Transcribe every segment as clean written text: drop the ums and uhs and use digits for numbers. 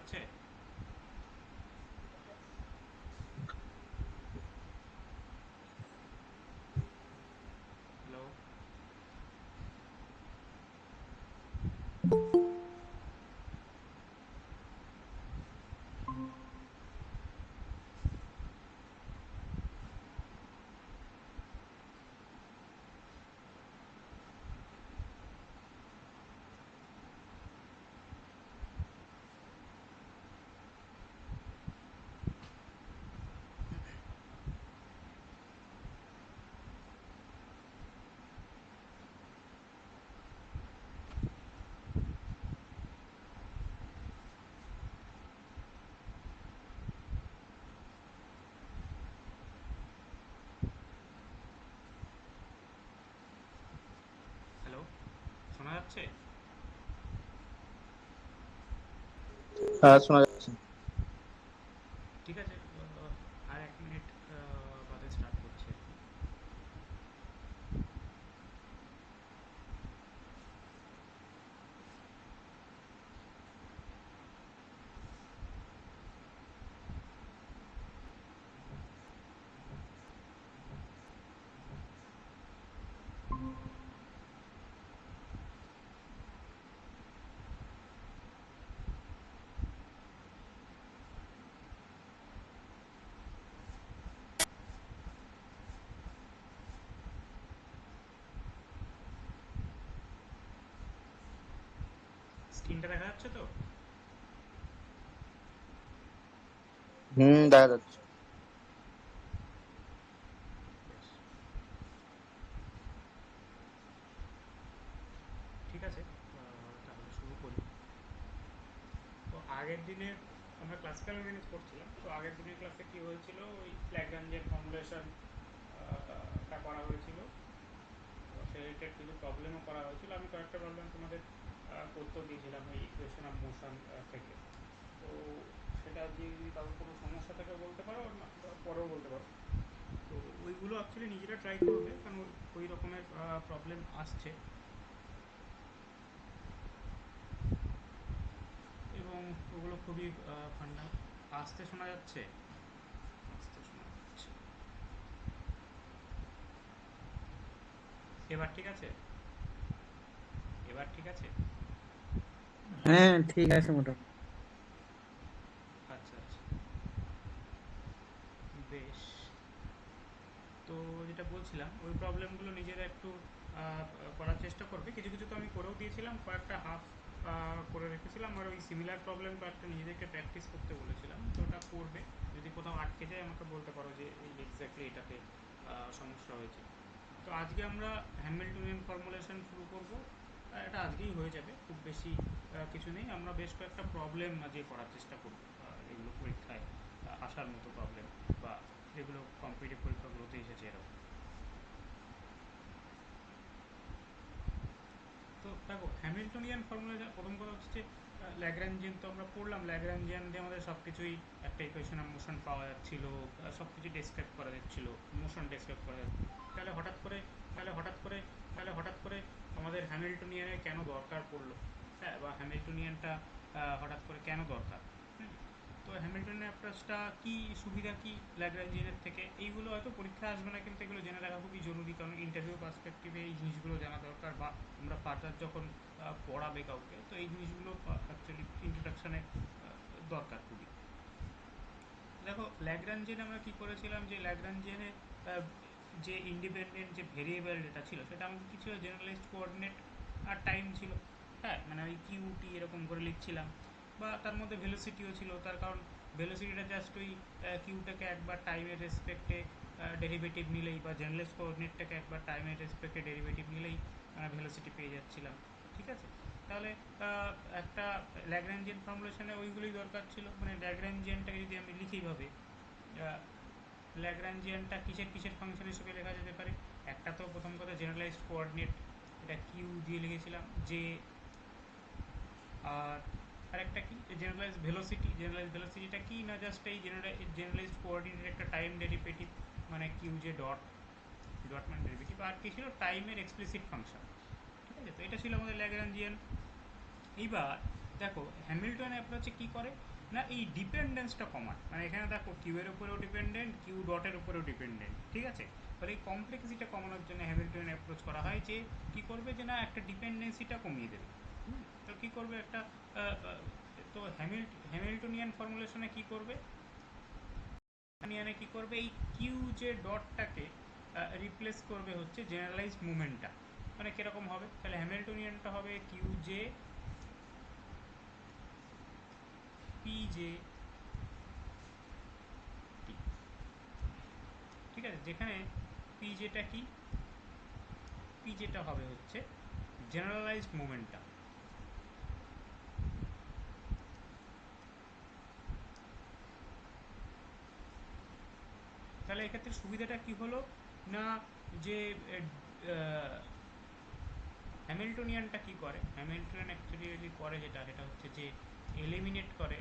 যাচ্ছে? Hello? Hello? শোনা যাচ্ছে? হ্যাঁ, শোনা যাচ্ছে। ঠিক আছে, আর 1 মিনিট বাদে স্টার্ট করছি আর কি। স্ক্রিনটা দেখা যাচ্ছে তো? দেখা যাচ্ছে। বেশ, ঠিক আছে, তাহলে শুরু করি। তো আগের দিনে আমরা ক্লাসিক্যাল মেকানিক্স পড়ছিলাম। তো আগের দিনের ক্লাসে কি হয়েছিল, ওই ল্যাগ্রাঞ্জিয়ান ফর্মুলেশন টা করা হয়েছিল। তো সে রিলেটেড কিছু প্রবলেমও করা হয়েছিল। আমি কয়েকটা প্রবলেম তোমাদের করতেও দিয়েছিলাম এই ইকুয়েশন অফ মোশন থেকে। তো সেটা যদি কারোর কোনো সমস্যা থাকে বলতে পারো, না পরেও বলতে পারো। তো ওইগুলো অ্যাকচুয়ালি নিজেরা ট্রাই করবে, কারণ ওই রকমের প্রবলেম আসছে এবং ওগুলো খুবই ফান্ডা। আসতে শোনা যাচ্ছে? আসতে শোনা যাচ্ছে। এবার ঠিক আছে? এবার ঠিক আছে? হ্যাঁ, ঠিক আছে মোটামুটি। আচ্ছা আচ্ছা, বেশ। তো যেটা বলছিলাম, ওই প্রবলেমগুলো নিজেরা একটু করার চেষ্টা করবে। কিছু কিছু তো আমি করেও দিয়েছিলাম, কয়েকটা হাফ করে রেখেছিলাম, আর ওই সিমিলার প্রবলেম কয়েকটা নিজেদেরকে প্র্যাকটিস করতে বলেছিলাম। তো ওটা করবে। যদি কোথাও আটকে যায় আমাকে বলতে পারো যে এই এক্স্যাক্টলি এটাতে সমস্যা হয়েছে। তো আজকে আমরা হ্যামিল্টনিয়ান ফর্মুলেশন শুরু করব। এটা আজকেই হয়ে যাবে, খুব বেশি কিছু নেই। আমরা বেশ কয়েকটা প্রবলেম আজকে করার চেষ্টা করব, যেগুলো পরীক্ষায় আসার মতো প্রবলেম, বা যেগুলো কম্পিটিটিভ পরীক্ষাগুলোতে এসেছে এরকম। তো দেখো, হ্যামিল্টনিয়ান ফর্মুলা প্রথম কথা হচ্ছে যে ল্যাগ্রাঞ্জিয়ান তো আমরা পড়লাম। ল্যাগ্রাঞ্জিয়ান দিয়ে আমাদের সব কিছুই, একটা ইকুয়েশন অফ মোশন পাওয়া যাচ্ছিল, সব কিছু ডেসক্রাইব করা যাচ্ছিল, মোশন ডেসক্রাইব করা যাচ্ছিল। তাহলে হঠাৎ করে তাহলে হঠাৎ করে তাহলে হঠাৎ করে আমাদের হ্যামিল্টনিয়ানের কেন দরকার পড়লো? হ্যাঁ, বা হ্যামিল্টনিয়ানটা হঠাৎ করে কেন দরকার? হুম, তো হ্যামিল্টনের অ্যাপ্রোচটা কি, সুবিধা কি ল্যাগ্রাঞ্জিয়ানের থেকে, এইগুলো হয়তো পরীক্ষা আসবে না, কিন্তু এগুলো জেনে রাখা খুবই জরুরি, কারণ ইন্টারভিউ পার্সপেক্টিভে এই জিনিসগুলো জানা দরকার। বা আমরা ফার্দার যখন পড়াবে কাউকে, তো এই জিনিসগুলো অ্যাকচুয়ালি ইন্ট্রোডাকশানে দরকার খুবই। দেখো, ল্যাগ্রাঞ্জিয়ানে আমরা কি করেছিলাম, যে ল্যাগ্রাঞ্জিয়ানে যে ইন্ডিপেন্ডেন্ট যে ভেরিয়েবল যেটা ছিল, সেটা আমাদের কি ছিল, জেনারেলাইজড কোঅর্ডিনেট আর টাইম ছিল। হ্যাঁ, মানে ওই কিউটি এরকম করে লিখছিলাম। বা তার মধ্যে ভেলোসিটিও ছিল, তার কারণ ভেলোসিটিটা জাস্ট ওই কিউটাকে একবার টাইমের রেসপেক্টে ডেরিভেটিভ নিলেই, বা জেনারেলাইজ কোঅর্ডিনেটটাকে একবার টাইমের রেসপেক্টে ডেরিভেটিভ নিলেই ভেলোসিটি পেয়ে যাচ্ছিলাম। ঠিক আছে? তাহলে একটা ল্যাগ্রাঞ্জিয়ান ফর্মুলেশনে ওইগুলোই দরকার ছিল। মানে ল্যাগ্রাঞ্জিয়ানটাকে যদি আমি লিখি ভাবে, ল্যাগ্রাঞ্জিয়ানটা কিসের কিসের ফাংশন হিসেবে লেখা যেতে পারে? একটা তো প্রথম কথা জেনারেলাইজড কোঅর্ডিনেট, এটা কিউ দিয়ে লিখেছিলাম যে। আর আরেকটা কি, জেনারেলাইজ ভেলোসিটি। জেনারেলাইজ ভেলোসিটিটা কি না, জাস্ট এই জেনারেলাইজড কোঅর্ডিনেট একটা টাইম ডেরিভেটিভ, মানে কিউ যে ডট, ডট মানে ডেরিভেটিভ। আর কি ছিল, টাইমের এক্সপ্লিসিট ফাংশন। ঠিক আছে? তো এটা ছিল আমাদের ল্যাগ্রাঞ্জিয়ান। এইবার দেখো, হ্যামিল্টন অ্যাপ্রোচে কি করে, না এই ডিপেন্ডেন্সটা কমান, মানে এখানে দেখো কিউ এর উপরেও ডিপেন্ডেন্ট, কিউ ডটের উপরেও ডিপেন্ডেন্ট, ঠিক আছে। তাহলে এই কমপ্লেক্সিটিটা কমানোর জন্য হ্যামিল্টনিয়ান অ্যাপ্রোচ করা হয় যে কি করবে, যে না একটা ডিপেন্ডেন্সিটা কমিয়ে দেবে। তো কি করবে একটা তো হ্যামিল্টনিয়ান ফর্মুলেশনে কি করবে, হ্যামিল্টনিয়ানে কি করবে, এই কিউ যে ডটটাকে রিপ্লেস করবে হচ্ছে জেনারেলাইজ মুভমেন্টটা। মানে কিরকম হবে, তাহলে হ্যামিল্টনিয়ানটা হবে কিউ জে পি জে টি, ঠিক আছে। যেখানে পি যেটা কি, পি যেটা হবে হচ্ছে জেনারেলাইজড মোমেন্টাম। তাহলে এক্ষেত্রে সুবিধাটা কি হলো না, যে হ্যামিল্টনিয়ানটা কি করে, হ্যামিল্টনিয়ান অ্যাকচুয়ালি করে যেটা, সেটা হচ্ছে যে এলিমিনেট করে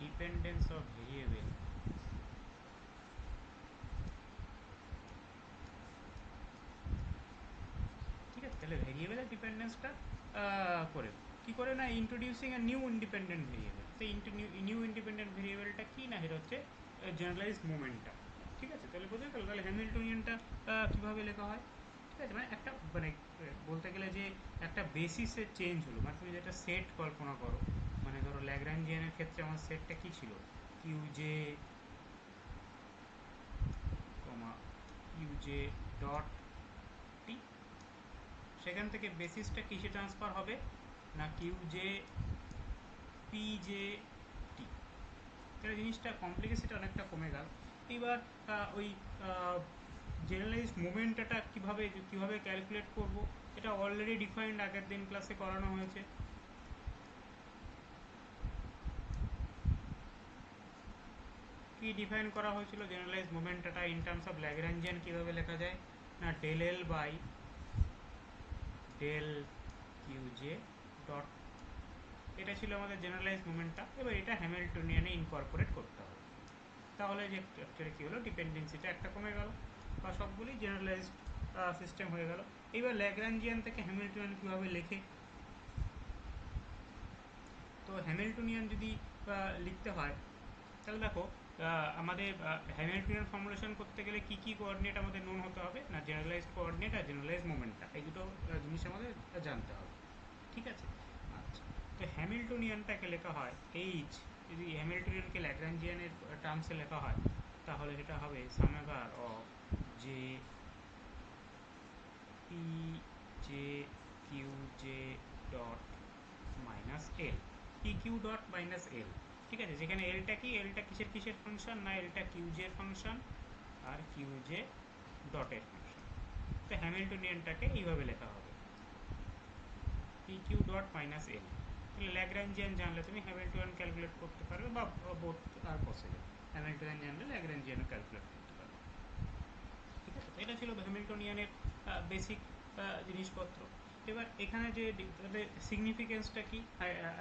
ডিপেন্ডেন্স অফ ভেরিয়েবল। ঠিক আছে, তাহলে ভেরিয়েবলের ডিপেন্ডেন্সটা করে কি করে না, introducing a new independent variable. সেই নিউ ইন্ডিপেন্ডেন্ট ভেরিয়েবলটা কি না, সেটা হচ্ছে জেনারেলাইজ মোমেন্টটা। ঠিক আছে, তাহলে বোঝা গেল। তাহলে হ্যামিল্টনিয়ানটা কীভাবে লেখা হয়, ঠিক আছে। মানে একটা মানে বলতে গেলে যে একটা বেসিসের চেঞ্জ হলো, মানে তুমি যেটা সেট কল্পনা করো, মানে ধরো ল্যাগ্রাঞ্জিয়ানের ক্ষেত্রে আমার সেটটা কী ছিল, কিউ জে কমা কিউ জে ডট টি, সেখান থেকে বেসিসটা কিসে ট্রান্সফার হবে না কিউ জে পি জে টি। তাহলে জিনিসটা কমপ্লিকেসিটা অনেকটা কমে গেল। এবার ওই জেনারেলাইজ মোমেন্টটা কীভাবে ক্যালকুলেট করব, এটা অলরেডি ডিফাইন্ড, আগের দিন ক্লাসে করানো হয়েছে। কি ডিফাইন করা হয়েছিল, জেনারেলাইজ মোমেন্টটা ইন টার্মস অফ ল্যাগ্রাঞ্জিয়ান কীভাবে লেখা যায় না, del L by del q j dot, এটা ছিল আমাদের জেনারেলাইজ মোমেন্টটা। এবার এটা হ্যামিল্টনিয়ানে ইনকর্পোরেট করতে হবে। তাহলে যে অ্যাকচুয়ালি কী হলো, ডিপেন্ডেন্সিটা একটা কমে গেল, বা সবগুলি জেনারেলাইজড সিস্টেম হয়ে গেল। এইবার ল্যাগ্রাঞ্জিয়ান থেকে হ্যামিল্টনিয়ান কীভাবে লেখে, তো হ্যামিল্টনিয়ান যদি লিখতে হয়, তাহলে দেখো আমাদের হ্যামিল্টনিয়ান ফর্মুলেশন করতে গেলে কী কী কোঅর্ডিনেট আমাদের নোন হতে হবে না, জেনারেলাইজড কোঅর্ডিনেট আর জেনারেলাইজড মোমেন্টটা, এই দুটো জিনিস আমাদের জানতে হবে। ঠিক আছে, আচ্ছা। তো হ্যামিল্টনিয়ানটাকে লেখা হয় এইচ, যদি হ্যামিল্টনিয়ানকে ল্যাগ্রাঞ্জিয়ানের টার্মসে লেখা হয়, তাহলে সেটা হবে sum over of j p j q j dot minus L, p Q dot minus L. ঠিক আছে, যেখানে এলটা কি, এলটা কিসের কিসের ফাংশন না, এলটা কিউ জে এর ফাংশন আর কিউ জে ডটের ফাংশন। তো হ্যামিল্টনিয়ানটাকে এইভাবে লেখা হবে p Q dot minus L. তাহলে ল্যাগ্রাঞ্জিয়ান জানলে তুমি হ্যামিল্টনিয়ান ক্যালকুলেট করতে পারবে, বা বোথ আর পসিবল, হ্যামিল্টনিয়ান জানলে ল্যাগ্রাঞ্জিয়ানও ক্যালকুলেট করতে পারবে। ঠিক আছে, এটা ছিল হ্যামিল্টনিয়ানের বেসিক জিনিসপত্র। এবার এখানে যে সিগনিফিকেন্সটা কি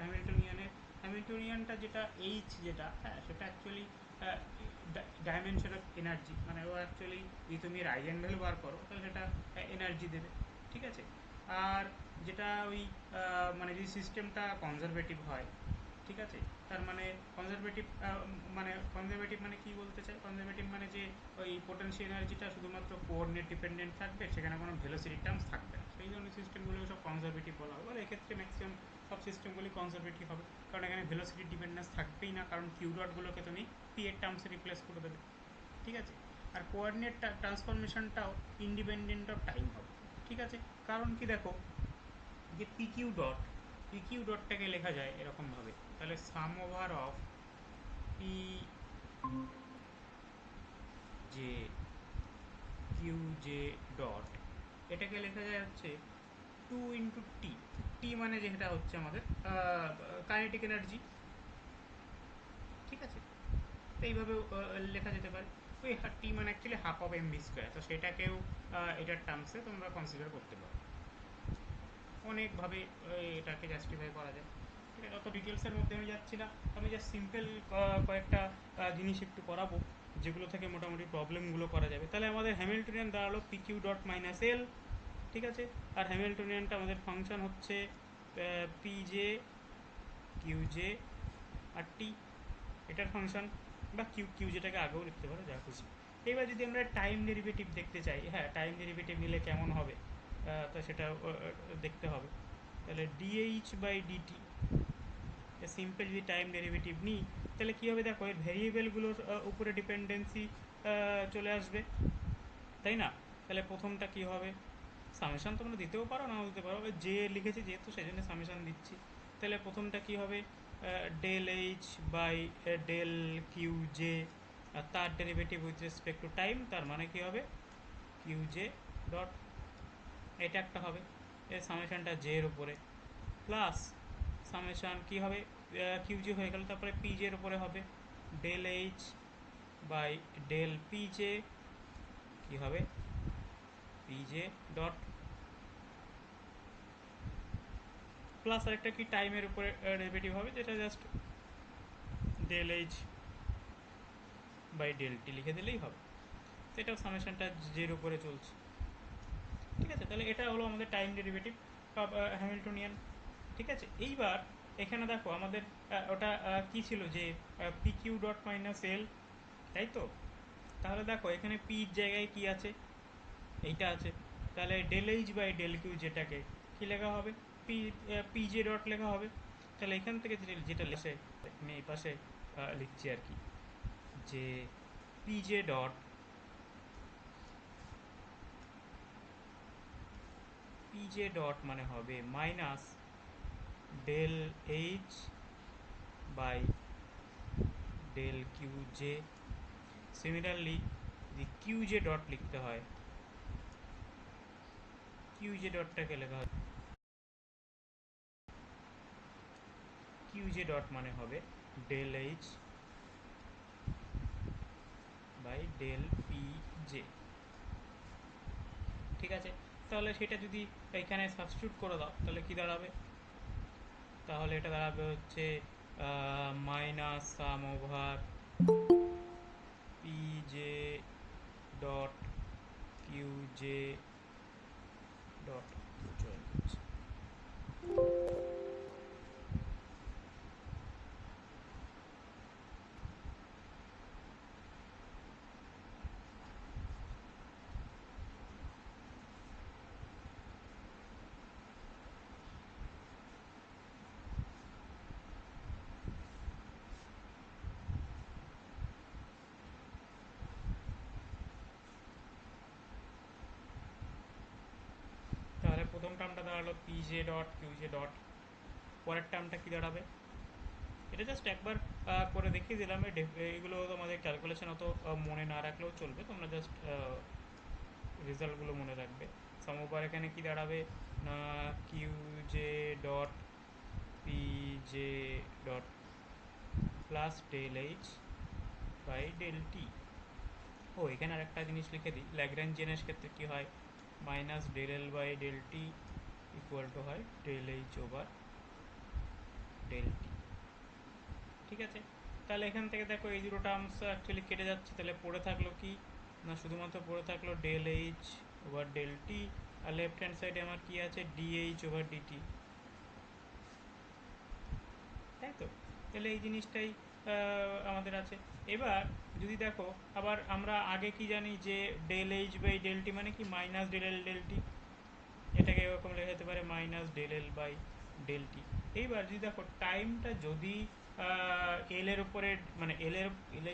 হ্যামিল্টনিয়ানের, হ্যামিল্টনিয়ানটা যেটা এইচ যেটা, হ্যাঁ সেটা অ্যাকচুয়ালি ডাইমেনশন অফ এনার্জি, মানে ও অ্যাকচুয়ালি যদি তুমি এর আইগেন ভ্যালু বার করো তাহলে সেটা এনার্জি দেবে। ঠিক আছে, আর যেটা ওই মানে যদি সিস্টেমটা কনজারভেটিভ হয়, ঠিক আছে, তার মানে কনজারভেটিভ, কনজারভেটিভ মানে কি বলতে চাই, কনজারভেটিভ মানে যে ওই পোটেনশিয়াল এনার্জিটা শুধুমাত্র কোঅর্ডিনেট ডিপেন্ডেন্ট থাকবে, সেখানে কোনো ভেলোসিটি টার্মস থাকবে না, সেই ধরনের সিস্টেমগুলো সব কনজারভেটিভ বলা হবে। এক্ষেত্রে ম্যাক্সিমাম সব সিস্টেমগুলি কনজারভেটিভ হবে, কারণ এখানে ভেলোসিটি ডিপেন্ডেন্স থাকবেই না, কারণ কিউ ডটগুলোকে তুমি পি এর টার্মসে রিপ্লেস করে দেবে। ঠিক আছে, আর কোঅর্ডিনেট ট্রান্সফরমেশনটাও ইন্ডিপেন্ডেন্ট অফ টাইম হবে। ঠিক আছে, কারণ কি দেখো, যে পিকিউ ডটটাকে লেখা যায় এরকমভাবে, তাহলে sum over of p j q j dot, এটাকে লেখা যায় হচ্ছে 2 × টি। টি মানে যেটা হচ্ছে আমাদের কাইনেটিক এনার্জি। ঠিক আছে, তো এইভাবেও লেখা যেতে পারে। ওই টি মানে actually half of m v square, তো সেটাকেও এটার টার্মসে তোমরা কনসিডার করতে পারো। অনেকভাবে এটাকে জাস্টিফাই করা যায়। ঠিক আছে, অত ডিটেলসের মধ্যে আমি যাচ্ছি না, আমি জাস্ট সিম্পল কয়েকটা জিনিস একটু করাবো যেগুলো থেকে মোটামুটি প্রবলেমগুলো করা যাবে। তাহলে আমাদের হ্যামিল্টনিয়ান দাঁড়ালো P Q dot minus L, ঠিক আছে। আর হ্যামিল্টনিয়ানটা আমাদের ফাংশন হচ্ছে পি জে কিউ জে আর টি, এটার ফাংশন, বা কিউ কিউ যেটাকে আগেও লিখতে পারো, যা খুশি। এবার যদি আমরা টাইম ডেরিভেটিভ দেখতে চাই, হ্যাঁ টাইম ডেরিভেটিভ নিলে কেমন হবে, তো সেটা দেখতে হবে। তাহলে ডিএইচ বাই ডিটি, সিম্পল যদি টাইম ডেরিভেটিভ নিই তাহলে কী হবে দেখো, এর ভেরিয়েবলগুলোর উপরে ডিপেন্ডেন্সি চলে আসবে, তাই না? তাহলে প্রথমটা কী হবে, সামেশান তোমরা দিতেও পারো নাও দিতে পারো, যে লিখেছি যেহেতু সেই জন্য সামেশান দিচ্ছি। তাহলে প্রথমটা কী হবে, del H by del q j, আর তার derivative with respect to time, তার মানে কী হবে কিউ জে ডট, এটা একটা হবে। এর সামেশানটা জে এর উপরে, প্লাস সামেশান কী হবে, কিউ জে হয়ে গেল, তারপরে পি জে এর উপরে হবে del H by del p j, কী হবে পি জে ডট, প্লাস আরেকটা কি টাইমের উপরে ডেরিভেটিভ হবে, যেটা just del H by del t লিখে দিলেই হবে। তো এটাও সামেশনটা জের উপরে চলছে, ঠিক আছে। তাহলে এটা হলো আমাদের টাইম ডেরিভেটিভ হ্যামিল্টনিয়ান, ঠিক আছে। এইবার এখানে দেখো আমাদের ওটা কি ছিল যে P Q dot minus L, তাই তো। তাহলে দেখো এখানে পির জায়গায় কি আছে, এইটা আছে। তাহলে del H by del q যেটাকে কি লেখা হবে, পি পি জে ডট লেখা হবে। তাহলে এখান থেকে যেটা লেখে আমি এই পাশে লিখছি আর কি, যে p j dot, p j dot মানে হবে minus del H by del q j. Similarly যদি কিউ জে ডট লিখতে হয়, কিউ জে ডটটাকে লেখা হয়, কিউ জে ডট মানে হবে del H by del p j, ঠিক আছে। তাহলে সেটা যদি এখানে সাবস্টিটিউট করে দাও তাহলে কি দাঁড়াবে, তাহলে এটা দাঁড়াবে হচ্ছে minus sum over p j dot q j dot, তাহলে প্রথম টার্মটা দাঁড়ালো p j dot q j dot, পরের টার্মটা কি দাঁড়াবে, এটা জাস্ট একবার করে দেখিয়ে দিলাম। এইগুলো তোমাদের ক্যালকুলেশন অত মনে না রাখলেও চলবে, তোমরা জাস্ট রেজাল্টগুলো মনে রাখবে। সমবার এখানে কি দাঁড়াবে না, q j dot p j dot plus del H by del t. ও এখানে আরেকটা জিনিস লিখে দিই, ল্যাগ্রাঞ্জিয়ানের ক্ষেত্রে কী হয়, minus del L by del t equal to হয় del H over del t, ঠিক আছে। তাহলে এখান থেকে দেখো এই দুটো টার্মস অ্যাকচুয়ালি কেটে যাচ্ছে, তাহলে পড়ে থাকলো কি না, শুধুমাত্র পড়ে থাকলো del H over del t, আর লেফট হ্যান্ড সাইডে আমার কি আছে ডিএইচ ওভার ডিটি, তাই তো। তাহলে এই জিনিসটাই আমাদের আছে। এবার যদি দেখো আবার আমরা আগে কি জানি যে del H by del t মানে কি minus del l del t, এটাকে এরকম লেখা যেতে পারে minus del L by del t. এইবার যদি দেখো টাইমটা যদি এল এর উপরে, মানে এল এর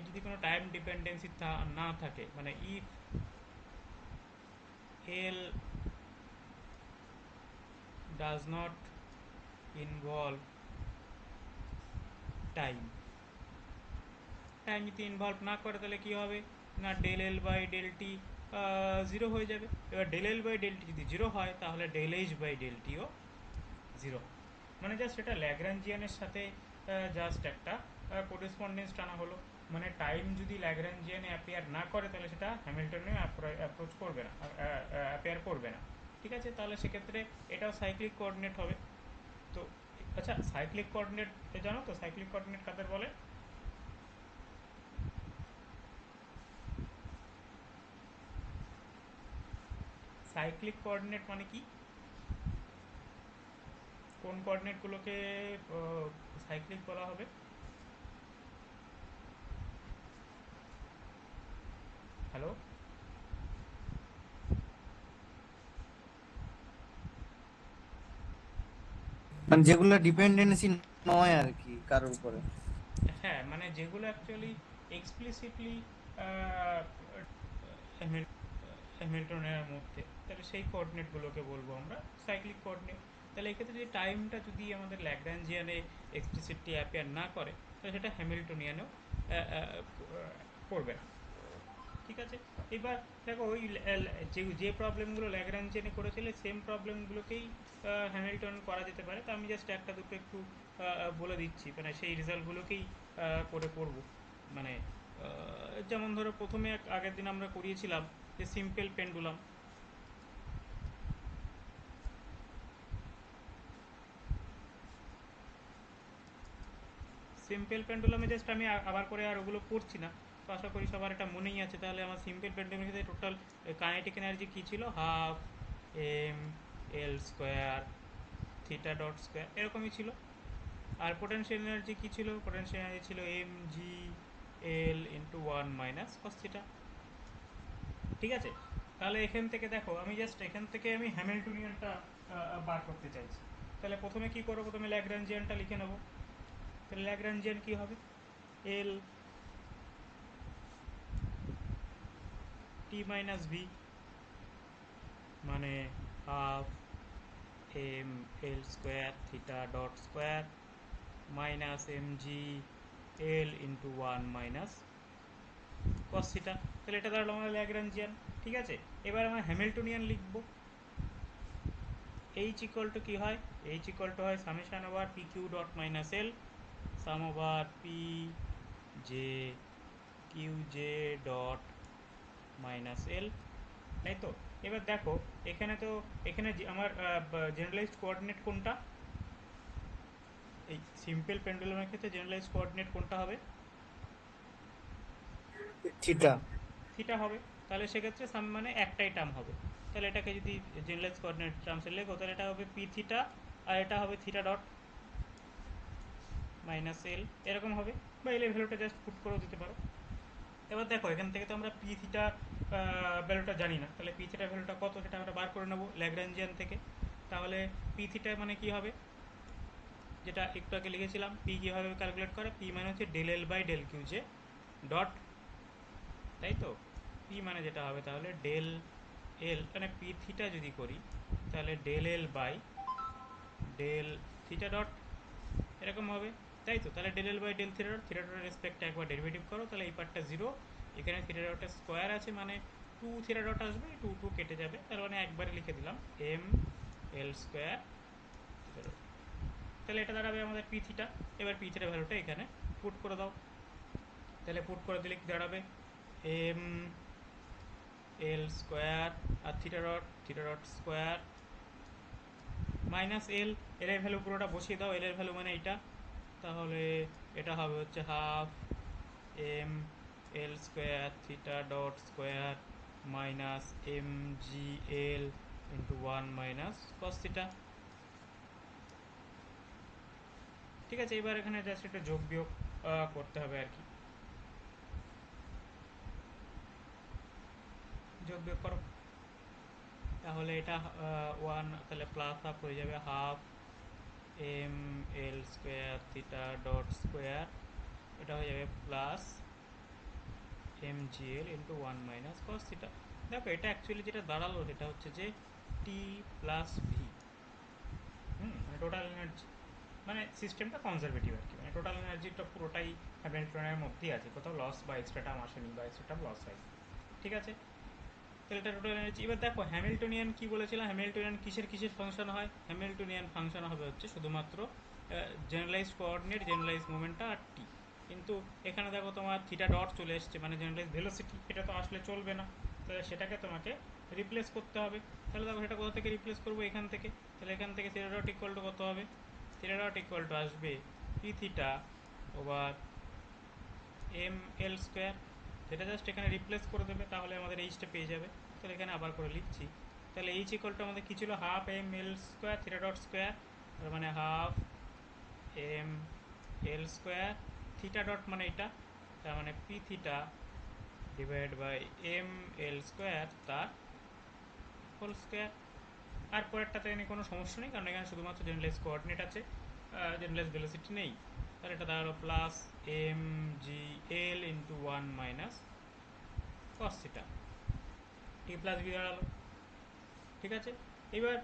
যদি কোনো টাইম ডিপেন্ডেন্সি না থাকে, মানে if l does not involve time, time যদি ইনভলভ না করে তাহলে কী হবে না, del L by del t zero হয়ে যাবে। এবার del L by del t যদি জিরো হয় তাহলে ডেল এইচ বাই ডেল টিও জিরো, মানে জাস্ট এটা ল্যাগ্রাঞ্জিয়ানের সাথে জাস্ট একটা করেসপন্ডেন্স টানা হলো। মানে টাইম যদি ল্যাগ্রাঞ্জিয়ানে অ্যাপিয়ার না করে তাহলে সেটা হ্যামিল্টনে অ্যাপ্রোচ করবে না, অ্যাপিয়ার করবে না, ঠিক আছে। তাহলে সেক্ষেত্রে এটাও সাইক্লিক কোঅর্ডিনেট হবে। তো আচ্ছা, সাইক্লিক কোঅর্ডিনেট জানো তো? সাইক্লিক কোঅর্ডিনেট কাদের বলে? সাইক্লিক কোঅর্ডিনেট মানে কি? কোন কোঅর্ডিনেটগুলোকে সাইক্লিক বলা হবে? হ্যালো? মানে যেগুলো ডিপেন্ডেন্সি নয় আর কি কারোর উপরে। হ্যাঁ, মানে যেগুলো অ্যাকচুয়ালি এক্সপ্লিসিটলি হ্যামিল্টনের মধ্যে, তাহলে সেই কোঅর্ডিনেটগুলোকে বলবো আমরা সাইক্লিক কোঅর্ডিনেট। তাহলে এক্ষেত্রে যদি টাইমটা যদি আমাদের ল্যাগ্রাঞ্জিয়ানে এক্সপ্লিসিটলি অ্যাপিয়ার না করে, তাহলে সেটা হ্যামিল্টনিয়ানেও করবে না। ঠিক আছে? এবার দেখো ওই যে যে প্রবলেমগুলো ল্যাগ্রাঞ্জিয়ানে করেছিল সেম প্রবলেমগুলোকেই হ্যামিল্টন করা যেতে পারে। তো আমি জাস্ট একটা দুটো একটু বলে দিচ্ছি, মানে সেই রেজাল্টগুলোকেই করে করব। মানে যেমন ধরো প্রথমে আগের দিন আমরা করিয়েছিলাম যে সিম্পল পেন্ডুলাম। সিম্পল পেন্ডুলামে জাস্ট আমি আবার করে আর ওগুলো পড়ছি না, তো আশা করি সবার এটা মনেই আছে। তাহলে আমার সিম্পল পেন্ডুলামের ক্ষেত্রে টোটাল কাইনেটিক এনার্জি কী ছিল? Half m l square theta dot square, এরকমই ছিল। আর পোটেনশিয়াল এনার্জি কী ছিল? পোটেনশিয়াল এনার্জি ছিল m g l into one minus cos theta. ঠিক আছে? তাহলে এখান থেকে দেখো আমি জাস্ট এখান থেকে আমি হ্যামিল্টনিয়ানটা বার করতে চাইছি। তাহলে প্রথমে কি করবো? প্রথমে ল্যাগ্রাঞ্জিয়ানটা লিখে নেবো। তাহলে ল্যাগ্রাঞ্জিয়ান কী হবে? এল টি মাইনাস ভি, মানে half m l square theta dot square minus m g l into one minus cos theta. তাহলে এটা দাঁড়ালো আমাদের ল্যাগ্রাঞ্জিয়ান। ঠিক আছে? এবার আমরা হ্যামিল্টনিয়ান লিখব। এইচ ইকুয়াল টু কী হয়? এইচ ইকুয়াল টু হয় summation over p Q dot minus L sum over p j q j dot minus L. তাই তো? এবার দেখো এখানে তো এখানে আমার জেনারেলাইজড কোঅর্ডিনেট কোনটা? এই সিম্পল পেন্ডুলামের ক্ষেত্রে জেনারেলাইজড কোঅর্ডিনেট কোনটা হবে? থিটা। থিটা হবে। তাহলে সেক্ষেত্রে সাম মানে একটাই টার্ম হবে। তাহলে এটাকে যদি জেনারেলাইজ কোঅর্ডিনেট টার্মসে লেখো, তাহলে এটা হবে পি থিটা, আর এটা হবে থিটা ডট মাইনাস এল, এরকম হবে। বা এল এর ভ্যালুটা জাস্ট পুট করেও দিতে পারো। এবার দেখো এখান থেকে তো আমরা পি থিটা ভ্যালুটা জানি না, তাহলে পি থিটা ভ্যালুটা কত সেটা আমরা বার করে নেবো ল্যাগ্রাঞ্জিয়ান থেকে। তাহলে পি থিটা মানে কি হবে? যেটা একটু আগে লিখেছিলাম, পি কীভাবে ক্যালকুলেট করে? পি মানে হচ্ছে del L by del q j dot, তাই তো? পি মানে যেটা হবে তাহলে ডেল এল, মানে পি থিটা যদি করি তাহলে del L by del theta dot, এরকম হবে। তাই তো? তাহলে del L by del theta dot, theta ডটের রেসপেক্টে একবার ডেরিভেটিভ করো, তাহলে এই পার্টটা জিরো। এখানে থিটা ডটের স্কোয়ার আছে মানে টু থিটা ডট আসবে, টু টু কেটে যাবে, তার মানে একবারে লিখে দিলাম m l square theta dot. তাহলে এটা দাঁড়াবে আমাদের পি থিটা। এবার পি থিটা ভ্যালুটা এখানে পুট করে দাও। তাহলে পুট করে দিলে কি দাঁড়াবে? এম এল স্কোয়ার আর theta dot square minus L, এল এর ভ্যালু পুরোটা বসিয়ে দাও, এল এর ভ্যালু মানে এইটা। তাহলে এটা হবে হচ্ছে half m l square theta dot square minus m g l into one minus cos theta. ঠিক আছে? এবার এখানে জাস্ট একটা যোগ বিয়োগ করতে হবে আর কি। যোগ বিয়োগ করো। তাহলে এটা ওয়ান, তাহলে প্লাস হাফ হয়ে যাবে half m l square theta dot square, এটা হয়ে যাবে plus m g l into one minus cos theta. দেখো এটা অ্যাকচুয়ালি যেটা দাঁড়ালো সেটা হচ্ছে যে টি প্লাস ভি, মানে টোটাল এনার্জি, মানে সিস্টেমটা কনজারভেটিভ আর কি, মানে টোটাল এনার্জিটা পুরোটাই হ্যামিল্টনের মধ্যেই আছে, কোথাও লস বা এক্সট্রা টার্ম আসেনি বা এক্সট্রা টার্ম লস হয়নি। ঠিক আছে? তাহলে এটা টোটাল এনার্জি। এবার দেখো হ্যামিল্টনিয়ান কি বলেছিলাম? হ্যামিল্টনিয়ান কিসের কিসের ফাংশন হয়? হ্যামিল্টনিয়ান ফাংশন হবে হচ্ছে শুধুমাত্র জেনারেলাইজ কোঅর্ডিনেট, জেনারেলাইজ মোমেন্টা আর টি। কিন্তু এখানে দেখো তোমার থিটা ডট চলে এসছে, মানে জেনারেলাইজ ভেলোসিটি, এটা তো আসলে চলবে না। তাহলে সেটাকে তোমাকে রিপ্লেস করতে হবে। তাহলে দেখো সেটা কোথা থেকে রিপ্লেস করবো? এখান থেকে। তাহলে এখান থেকে থিটা ডট ইকুয়াল টু কত হবে? থিটা ডট ইকুয়াল টু আসবে p theta over m l square, যেটা জাস্ট এখানে রিপ্লেস করে দেবে, তাহলে আমাদের এইচটা পেয়ে যাবে। তাহলে এখানে আবার করে লিখছি, তাহলে এইচ ইকুয়াল টু আমাদের কী ছিল, half m l square theta dot square, তার মানে half m l square, theta dot মানে এটা, তার মানে p theta divide by m l square তার হোল স্কোয়ার। আর পরেরটাতে এখানে কোনো সমস্যা নেই, কারণ এখানে শুধুমাত্র জেনারেলাইজ কোঅর্ডিনেট আছে, জেনারেলাইজ ভেলোসিটি নেই। তাহলে এটা দাঁড়ালো plus m g l into 1 minus cos theta, t plus b দাঁড়ালো। ঠিক আছে, এবার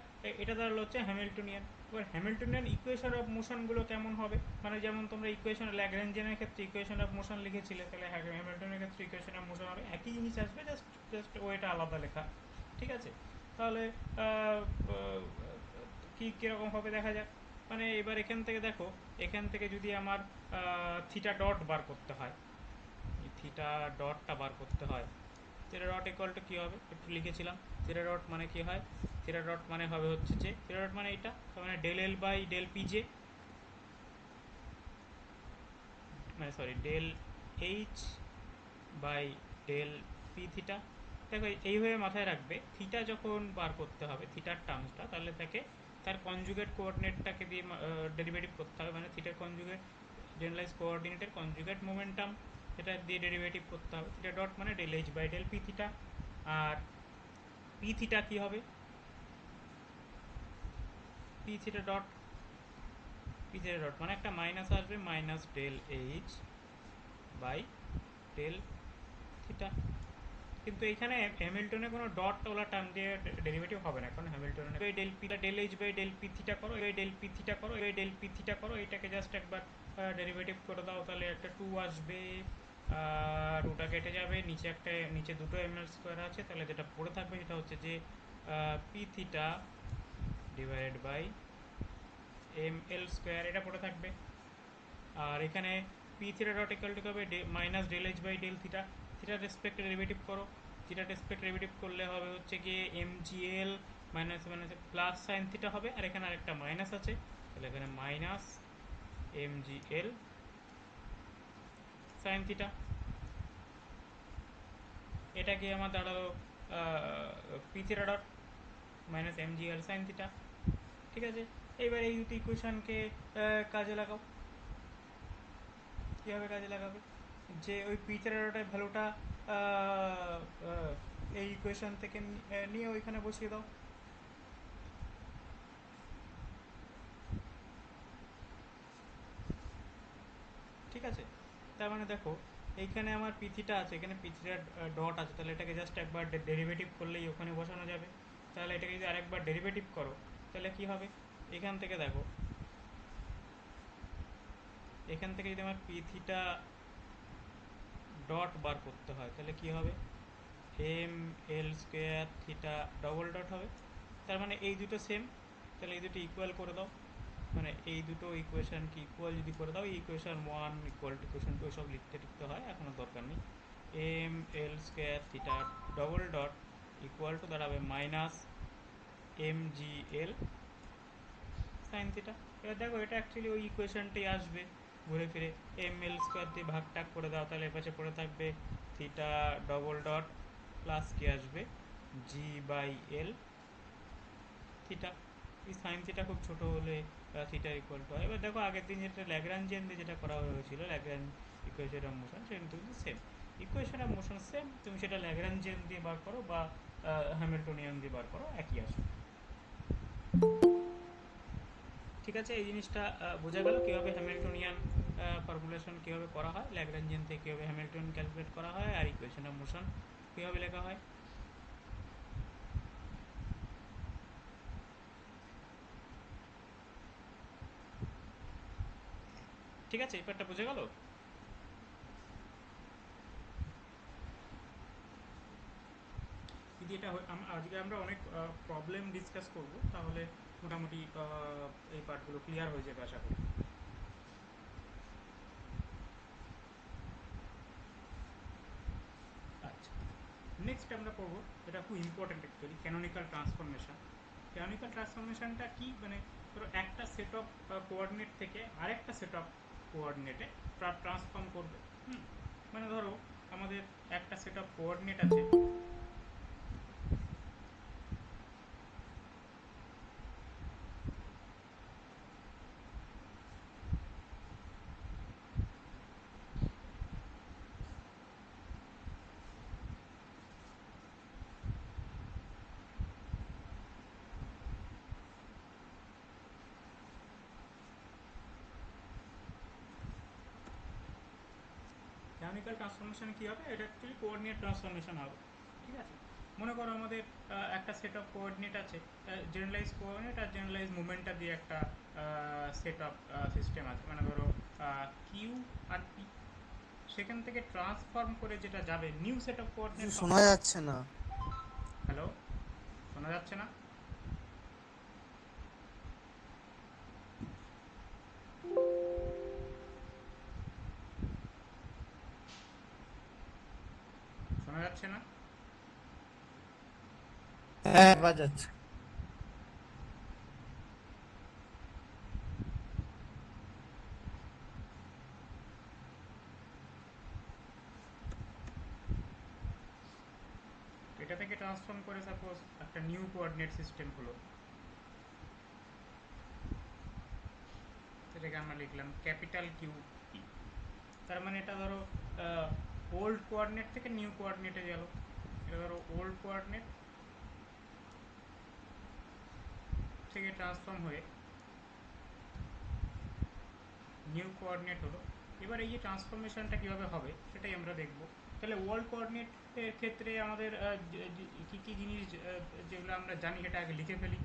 এটা দাঁড়ালো হচ্ছে হ্যামিল্টনিয়ান। এবার হ্যামিল্টনিয়ান ইকুয়েশন অফ মোশনগুলো কেমন হবে, মানে যেমন তোমরা ইকুয়েশন ল্যাগ্রাঞ্জিয়ানের ক্ষেত্রে ইকুয়েশন অফ মোশন লিখেছিলে, তাহলে হ্যামিল্টনের ক্ষেত্রে ইকুয়েশন অফ মোশন হবে, একই জিনিস আসবে, জাস্ট জাস্ট ওইটা আলাদা লেখা। ঠিক আছে, তাহলে কি কীরকম হবে দেখা যাক। মানে এবার এখান থেকে দেখো, এখান থেকে যদি আমার থিটা ডট বার করতে হয়, থিটা ডটটা বার করতে হয়, থিটা ডট ইকুয়াল টু কী হবে একটু লিখেছিলাম। থিটা ডট মানে কি হয়, থিটা ডট মানে হবে হচ্ছে যে, থিটা ডট মানে এটা, তার মানে del L by del p j, মানে sorry del H by del p theta. দেখো এইভাবে মাথায় রাখবে, থিটা যখন বার করতে হবে থিটার টার্মসটা, তাহলে তাকে তার কনজুগেট কোঅর্ডিনেটটাকে দিয়ে ডেরিভেটিভ করতে হবে, মানে থিটার কনজুগেট জেনারেলাইজ কোঅর্ডিনেটের কনজুগেট মোমেন্টাম, সেটা দিয়ে ডেরিভেটিভ করতে হবে। থিটা ডট মানে del H by del p theta. আর পি থিটা কী হবে, p theta dot, p theta dot মানে একটা মাইনাস আসবে, minus del H by del theta. কিন্তু এখানে হ্যামিল্টনে কোনো ডট ওলা টার্ম দিয়ে ডেরিভেটিভ হবে না, কারণ হ্যামিল্টনে del P del H by del p theta করো, এই ডেল পি থিটা করো, এই ডেল পি থিটা করো, এটাকে জাস্ট একবার ডেরিভেটিভ করে দাও, তাহলে একটা 2 আসবে, টুটা কেটে যাবে, নিচে একটা, নিচে দুটো এম এল স্কোয়ার আছে, তাহলে যেটা পড়ে থাকবে সেটা হচ্ছে যে p theta divided by m l square, এটা পড়ে থাকবে। আর এখানে p theta dot equal to হবে minus del H by del theta, থিটার রেসপেক্টে ডেরিভেটিভ করো, থিটার রেসপেক্ট ডেরিভেটিভ করলে হবে হচ্ছে গিয়ে m g l minus minus plus sine theta হবে, আর এখানে আরেকটা মাইনাস আছে, তাহলে এখানে minus m g l sine theta. এটা কি আমার দাঁড়ালো p theta dot minus m g l sine theta. ঠিক আছে, এইবার এই দুটি ইকুয়েশনকে কাজে লাগাও। কীভাবে কাজে লাগাবে, যে ওই পি থিটা ডটের ভ্যালুটা এই ইকুয়েশন থেকে নিয়ে ওইখানে বসিয়ে দাও। ঠিক আছে, তার মানে দেখো এইখানে আমার পিথিটা আছে, এখানে পিথিটা ডট আছে, তাহলে এটাকে জাস্ট একবার ডেরিভেটিভ করলেই ওখানে বসানো যাবে। তাহলে এটাকে যদি আরেকবার ডেরিভেটিভ করো, তাহলে কি হবে, এখান থেকে দেখো, এখান থেকে যদি আমার পিথিটা ডট বার করতে হয়, তাহলে কি হবে, m l square theta double dot হবে। তার মানে এই দুটো সেম, তাহলে এই দুটো ইকুয়াল করে দাও, মানে এই দুটো ইকুয়েশনকে ইকুয়াল যদি করে দাও, ইকুয়েশন 1 ইকুয়াল টু ইকুয়েশন 2 সব লিখতে টিখতে হয়, এখনও দরকার নেই। M l square theta double dot equal to দাঁড়াবে minus m g l sine theta. এবার দেখো এটা অ্যাকচুয়ালি ওই ইকুয়েশনটাই আসবে ঘুরে ফিরে, এম এল স্কোয়ার দিয়ে ভাগ টাগ করে দাও, তাহলে এপাশে পড়ে থাকবে থিটা ডবল ডট প্লাস কি আসবে জি বাই এল থিটা। এই সাইন থিটা খুব ছোট হলে থিটা ইকুয়াল টু হয়। এবার দেখো আগের দিন যেটা ল্যাগ্রাঞ্জিয়ান দিয়ে যেটা করা হয়েছিল, ল্যাগ্রাঞ্জ ইকুয়েশন অফ মোশন, সেটা কিন্তু same equation of motion same, তুমি সেটা ল্যাগ্রাঞ্জিয়ান দিয়ে বার করো বা হ্যামিল্টনিয়ান দিয়ে বার করো, একই আসে। ঠিক আছে, এই জিনিসটা বোঝা গেল কীভাবে হ্যামিল্টনিয়ান ফর্মুলেশন কীভাবে করা হয়, ল্যাগ্রাঞ্জিয়ান থেকে কীভাবে হ্যামিল্টন ক্যালকুলেট করা হয়, আর ইকুয়েশন অফ মোশন কীভাবে লেখা হয়। ঠিক আছে, এই পার্টটা বোঝা গেল। যদি এটা আজকে আমরা অনেক প্রবলেম ডিসকাস করব, তাহলে মোটামুটি এই পার্টগুলো ক্লিয়ার হয়ে যাবে আশা করি। আচ্ছা, নেক্সট আমরা পড়বো, এটা খুব important actually, canonical transformation. Canonical ট্রান্সফরমেশনটা কি, মানে ধরো একটা সেট অফ কোঅর্ডিনেট থেকে আরেকটা সেট অফ কোঅর্ডিনেটে ট্রান্সফর্ম করবে। হুম, মানে ধরো আমাদের একটা সেট অফ কোঅর্ডিনেট আছে, ক্যানোনিক্যাল ট্রান্সফরমেশন কী হবে, এটা অ্যাকচুয়ালি কোঅর্ডিনেট ট্রান্সফরমেশন হবে। ঠিক আছে, মনে করো আমাদের একটা সেট অফ কোঅর্ডিনেট আছে, জেনারেলাইজ কোঅর্ডিনেট আর জেনারেলাইজ মুভমেন্টটা দিয়ে একটা সেট অফ সিস্টেম আছে, মানে ধরো কিউ আর পি, সেখান থেকে ট্রান্সফর্ম করে যেটা যাবে নিউ সেট অফ কিছু কোঅর্ডিনেট হবে। শোনা যাচ্ছে না। হ্যালো, শোনা যাচ্ছে না? শোনা যাচ্ছে না? হ্যাঁ, এবার যাচ্ছে। এটা থেকে ট্রান্সফর্ম করে সাপোজ একটা নিউ কোঅর্ডিনেট সিস্টেম হলো, সেটাকে আমরা লিখলাম ক্যাপিটাল কিউ পি। তার মানে এটা ধরো ওল্ড কোঅর্ডিনেট থেকে নিউ কোঅর্ডিনেটে গেল। এটা ধরো ওল্ড কোঅর্ডিনেট থেকে ট্রান্সফর্ম হয়ে নিউ কোঅর্ডিনেট হলো। এবার এই যে ট্রান্সফরমেশনটা কীভাবে হবে সেটাই আমরা দেখব। তাহলে ওল্ড কোঅর্ডিনেটের ক্ষেত্রে আমাদের কী কী জিনিস যেগুলো আমরা জানি সেটা আগে লিখে ফেলি।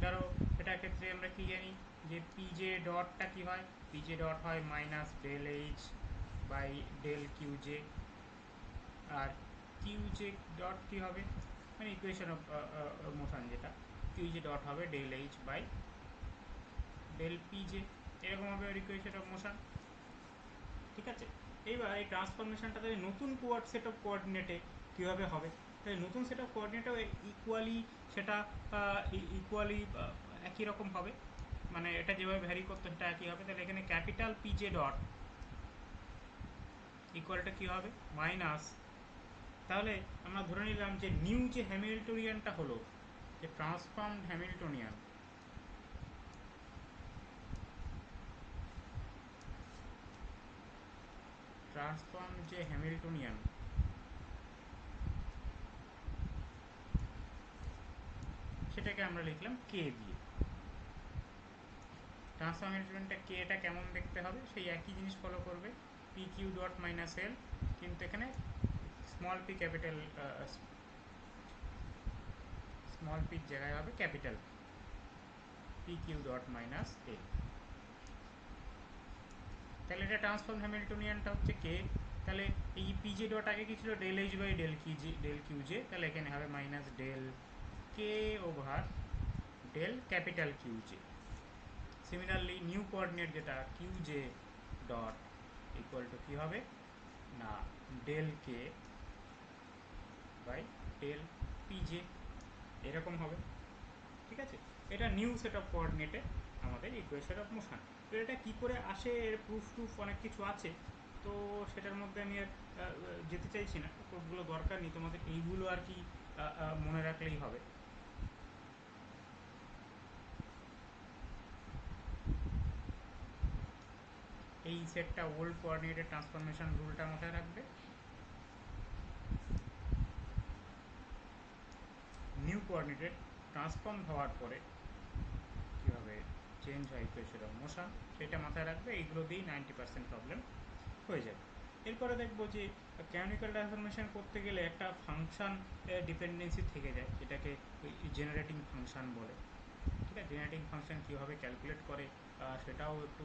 ধরো এটার ক্ষেত্রে আমরা কী জানি যে পিজে ডটটা কী হয়, পিজে ডট হয় minus del H by del q j, আর কিউজে ডট কী হবে, মানে ইকুয়েশন অফ মোশন যেটা, কিউজে ডট হবে del H by del p j, এরকম হবে ইকুয়েশন অফ মোশন। ঠিক আছে, এইবার এই ট্রান্সফরমেশনটা তাহলে নতুন সেট অফ কোঅর্ডিনেটে কীভাবে হবে, তাহলে নতুন সেট অফ কোঅর্ডিনেটেও ইকুয়ালি সেটা ইকুয়ালি একই রকম হবে, মানে এটা যেভাবে ভ্যারি করতো সেটা একই হবে। তাহলে এখানে ক্যাপিটাল পিজে ডট ইকুয়ালটা কী হবে মাইনাস, তাহলে আমরা ধরে নিলাম যে নিউ যে হ্যামিল্টনিয়ানটা হলো, যে ট্রান্সফর্মড হ্যামিল্টনিয়ান, ট্রান্সফর্ম যে হ্যামিল্টনিয়ান, সেটাকে আমরা লিখলাম কে দিয়ে। ট্রান্সফর্ম হ্যামিল্টনিয়ানটা কে, এটা কেমন দেখতে হবে সেই একই জিনিস ফলো করবে, p Q dot minus L, কিন্তু এখানে স্মল পি ক্যাপিটাল, স্মল পির জায়গায় হবে capital P Q dot minus L. তাহলে এটা ট্রান্সফর্ম হ্যামিল্টনিয়ানটা হচ্ছে কে। তাহলে এই পিজে ডট আগে কি ছিল del H by del q j, তাহলে এখানে হবে minus del K over del capital Q j. Similarly new coordinate যেটা কিউজে ডট ইকুয়াল টু কী হবে না del K by del p j, এরকম হবে। ঠিক আছে, এটা নিউ সেট অফ কোঅর্ডিনেটে আমাদের ইকুয়েশন অফ মোশন। তো এটা কী করে আসে, এর প্রুফ টুফ অনেক কিছু আছে, তো সেটার মধ্যে আমি আর যেতে চাইছি না, প্রুফগুলো দরকার নেই, তোমাদের এইগুলো আর কি মনে রাখলেই হবে। এই সেটটা ওল্ড কোঅর্ডিনেটের ট্রান্সফরমেশন রুলটা মাথায় রাখবে, নিউ কোঅর্ডিনেটের ট্রান্সফর্ম হওয়ার পরে কীভাবে চেঞ্জ হয় ইকুয়েশন অফ মোশন সেটা মাথায় রাখবে। এইগুলো দিয়েই 90% প্রবলেম হয়ে যাবে। এরপরে দেখবো যে ক্যানোনিক্যাল ট্রান্সফরমেশন করতে গেলে একটা ফাংশন ডিপেন্ডেন্সি থেকে যায়, যেটাকে জেনারেটিং ফাংশন বলে। ঠিক আছে, জেনারেটিং ফাংশন কীভাবে ক্যালকুলেট করে সেটাও একটু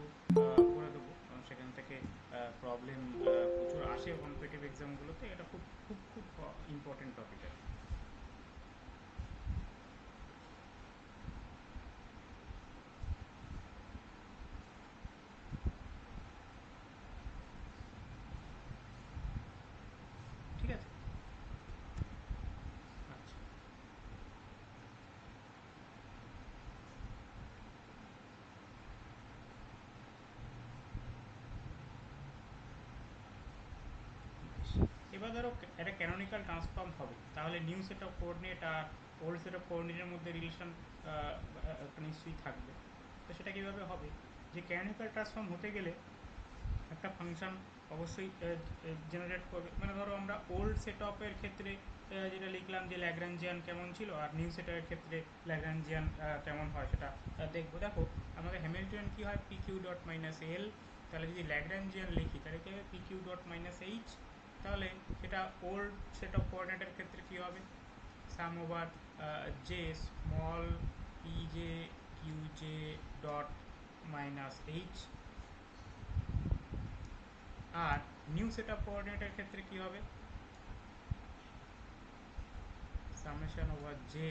করে দেবো, কারণ সেখান থেকে প্রবলেম প্রচুর আসে কম্পিটিটিভ এক্সামগুলোতে, এটা খুব খুব খুব ইম্পর্টেন্ট টপিক আছে। ঠিক আছে, আচ্ছা। এবার ধরো একটা ক্যানোনিক্যাল ট্রান্সফর্ম হবে, তাহলে নিউ সেট অফ কোঅর্ডিনেট আর ওল্ড সেট অফ কোঅর্ডিনেটের মধ্যে রিলেশন একটা নিশ্চয়ই থাকবে। তো সেটা কীভাবে হবে, যে ক্যানোনিক্যাল ট্রান্সফর্ম হতে গেলে একটা ফাংশন অবশ্যই জেনারেট করবে। মানে ধরো আমরা ওল্ড সেট অফের ক্ষেত্রে যেটা লিখলাম যে ল্যাগ্রাঞ্জিয়ান কেমন ছিল, আর নিউ সেট আপের ক্ষেত্রে ল্যাগ্রাঞ্জিয়ান কেমন হয় সেটা দেখবো। দেখো আমাদের হ্যামিল্টনিয়ান কী হয়, p Q dot minus L. তাহলে যদি ল্যাগ্রাঞ্জিয়ান লিখি তাহলে কী হবে, p Q dot minus H. তাহলে সেটা ওল্ড সেট অফ কোঅর্ডিনেটের ক্ষেত্রে কী হবে, sum over j small p j q j dot minus H. আর নিউ সেট অফ কোঅর্ডিনেটের ক্ষেত্রে কী হবে, summation over j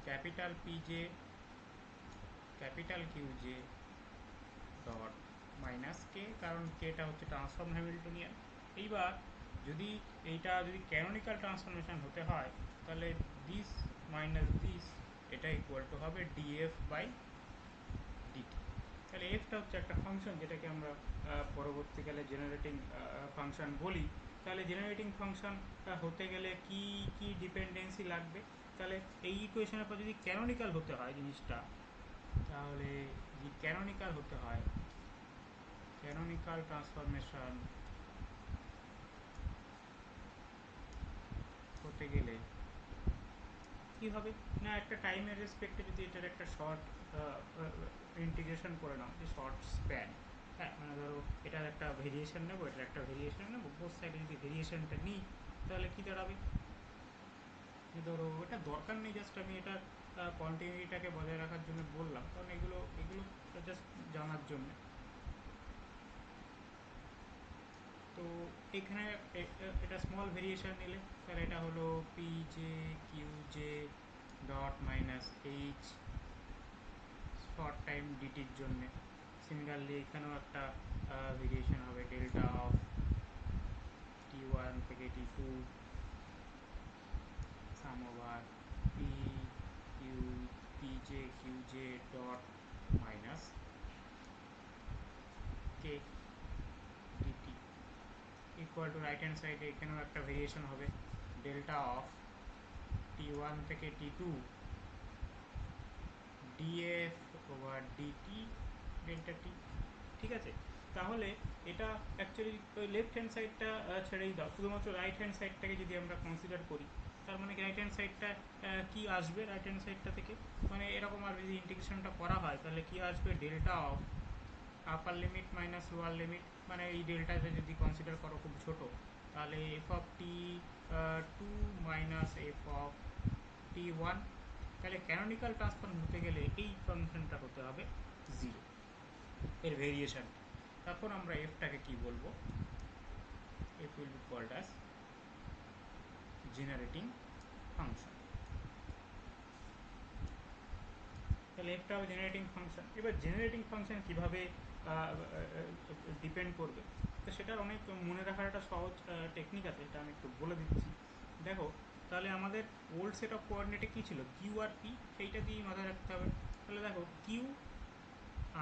capital P j capital Q j dot minus K, কারণ কেটা হচ্ছে ট্রান্সফর্ম হ্যামিল্টনিয়ান। এইবার যদি যদি ক্যানোনিক্যাল ট্রান্সফরমেশন হতে হয়, তাহলে দিস মাইনাস দিস এটা ইকুয়াল টু হবে ডিএফ বাই ডিটি। তাহলে এফটা হচ্ছে একটা ফাংশন যেটাকে আমরা পরবর্তীকালে জেনারেটিং ফাংশন বলি। তাহলে জেনারেটিং ফাংশন হতে গেলে কি কি ডিপেন্ডেন্সি লাগবে, তাহলে এই ইকুয়েশনের পর যদি ক্যানোনিক্যাল হতে হয় জিনিসটা, তাহলে যদি ক্যানোনিক্যাল হতে হয়, ক্যানোনিক্যাল ট্রান্সফরমেশন হতে গেলে কী হবে না, একটা টাইমের রেসপেক্টে যদি এটার একটা শর্ট ইন্টিগ্রেশন করে নাও, যে শর্ট স্প্যান, হ্যাঁ মানে ধরো এটার একটা ভেরিয়েশন নেবো, এটার একটা ভেরিয়েশন নেবো, বোথ সাইডে যদি ভেরিয়েশনটা নিই তাহলে কী দাঁড়াবে, ধরো এটা দরকার নেই, জাস্ট আমি এটা কন্টিনিউটিটাকে বজায় রাখার জন্য বললাম, কারণ এগুলো জাস্ট জানার জন্য। তো এখানে এটা স্মল ভেরিয়েশন নিলে তাহলে এটা হলো p j q j dot minus H short time ডিটির জন্যে। সিমিলারলি এখানেও একটা ভেরিয়েশন হবে, ডেল্টা অফ টি ওয়ান থেকে t two sum over p q p j q j dot minus K dt equal to right hand সাইডে এখানেও একটা variation হবে, ডেল্টা অফ টি ওয়ান থেকে t two df over dt delta t. ঠিক আছে, তাহলে এটা অ্যাকচুয়ালি লেফট হ্যান্ড সাইডটা ছেড়েই দাও, শুধুমাত্র রাইট হ্যান্ড সাইডটাকে যদি আমরা কনসিডার করি, তার মানে রাইট হ্যান্ড সাইডটা কি আসবে, রাইট হ্যান্ড সাইডটা থেকে মানে এরকম আর যদি ইন্টিগ্রেশনটা করা হয় তাহলে কি আসবে, delta of upper limit minus lower limit, মানে এই ডেল্টাতে যদি কনসিডার করো খুব ছোট, তাহলে f of t two minus f of t one. তাহলে ক্যানোনিক্যাল ট্রান্সফর্ম হতে গেলে এই ফাংশনটা হতে হবে জিরো, এর ভেরিয়েশন। তখন আমরা এফটাকে কি বলবো, f will be called as generating function. তাহলে এফটা হবে জেনারেটিং ফাংশন। এবার জেনারেটিং ফাংশন কীভাবে ডিপেন্ড করবে, তো সেটার অনেক মনে রাখার একটা সহজ টেকনিক আছে, এটা আমি একটু বলে দিচ্ছি। দেখো তাহলে আমাদের ওল্ড সেট অফ কোঅর্ডিনেটে কী ছিল, কিউ আর পি, সেইটা দিয়েই মাথায় রাখতে হবে। তাহলে দেখো কিউ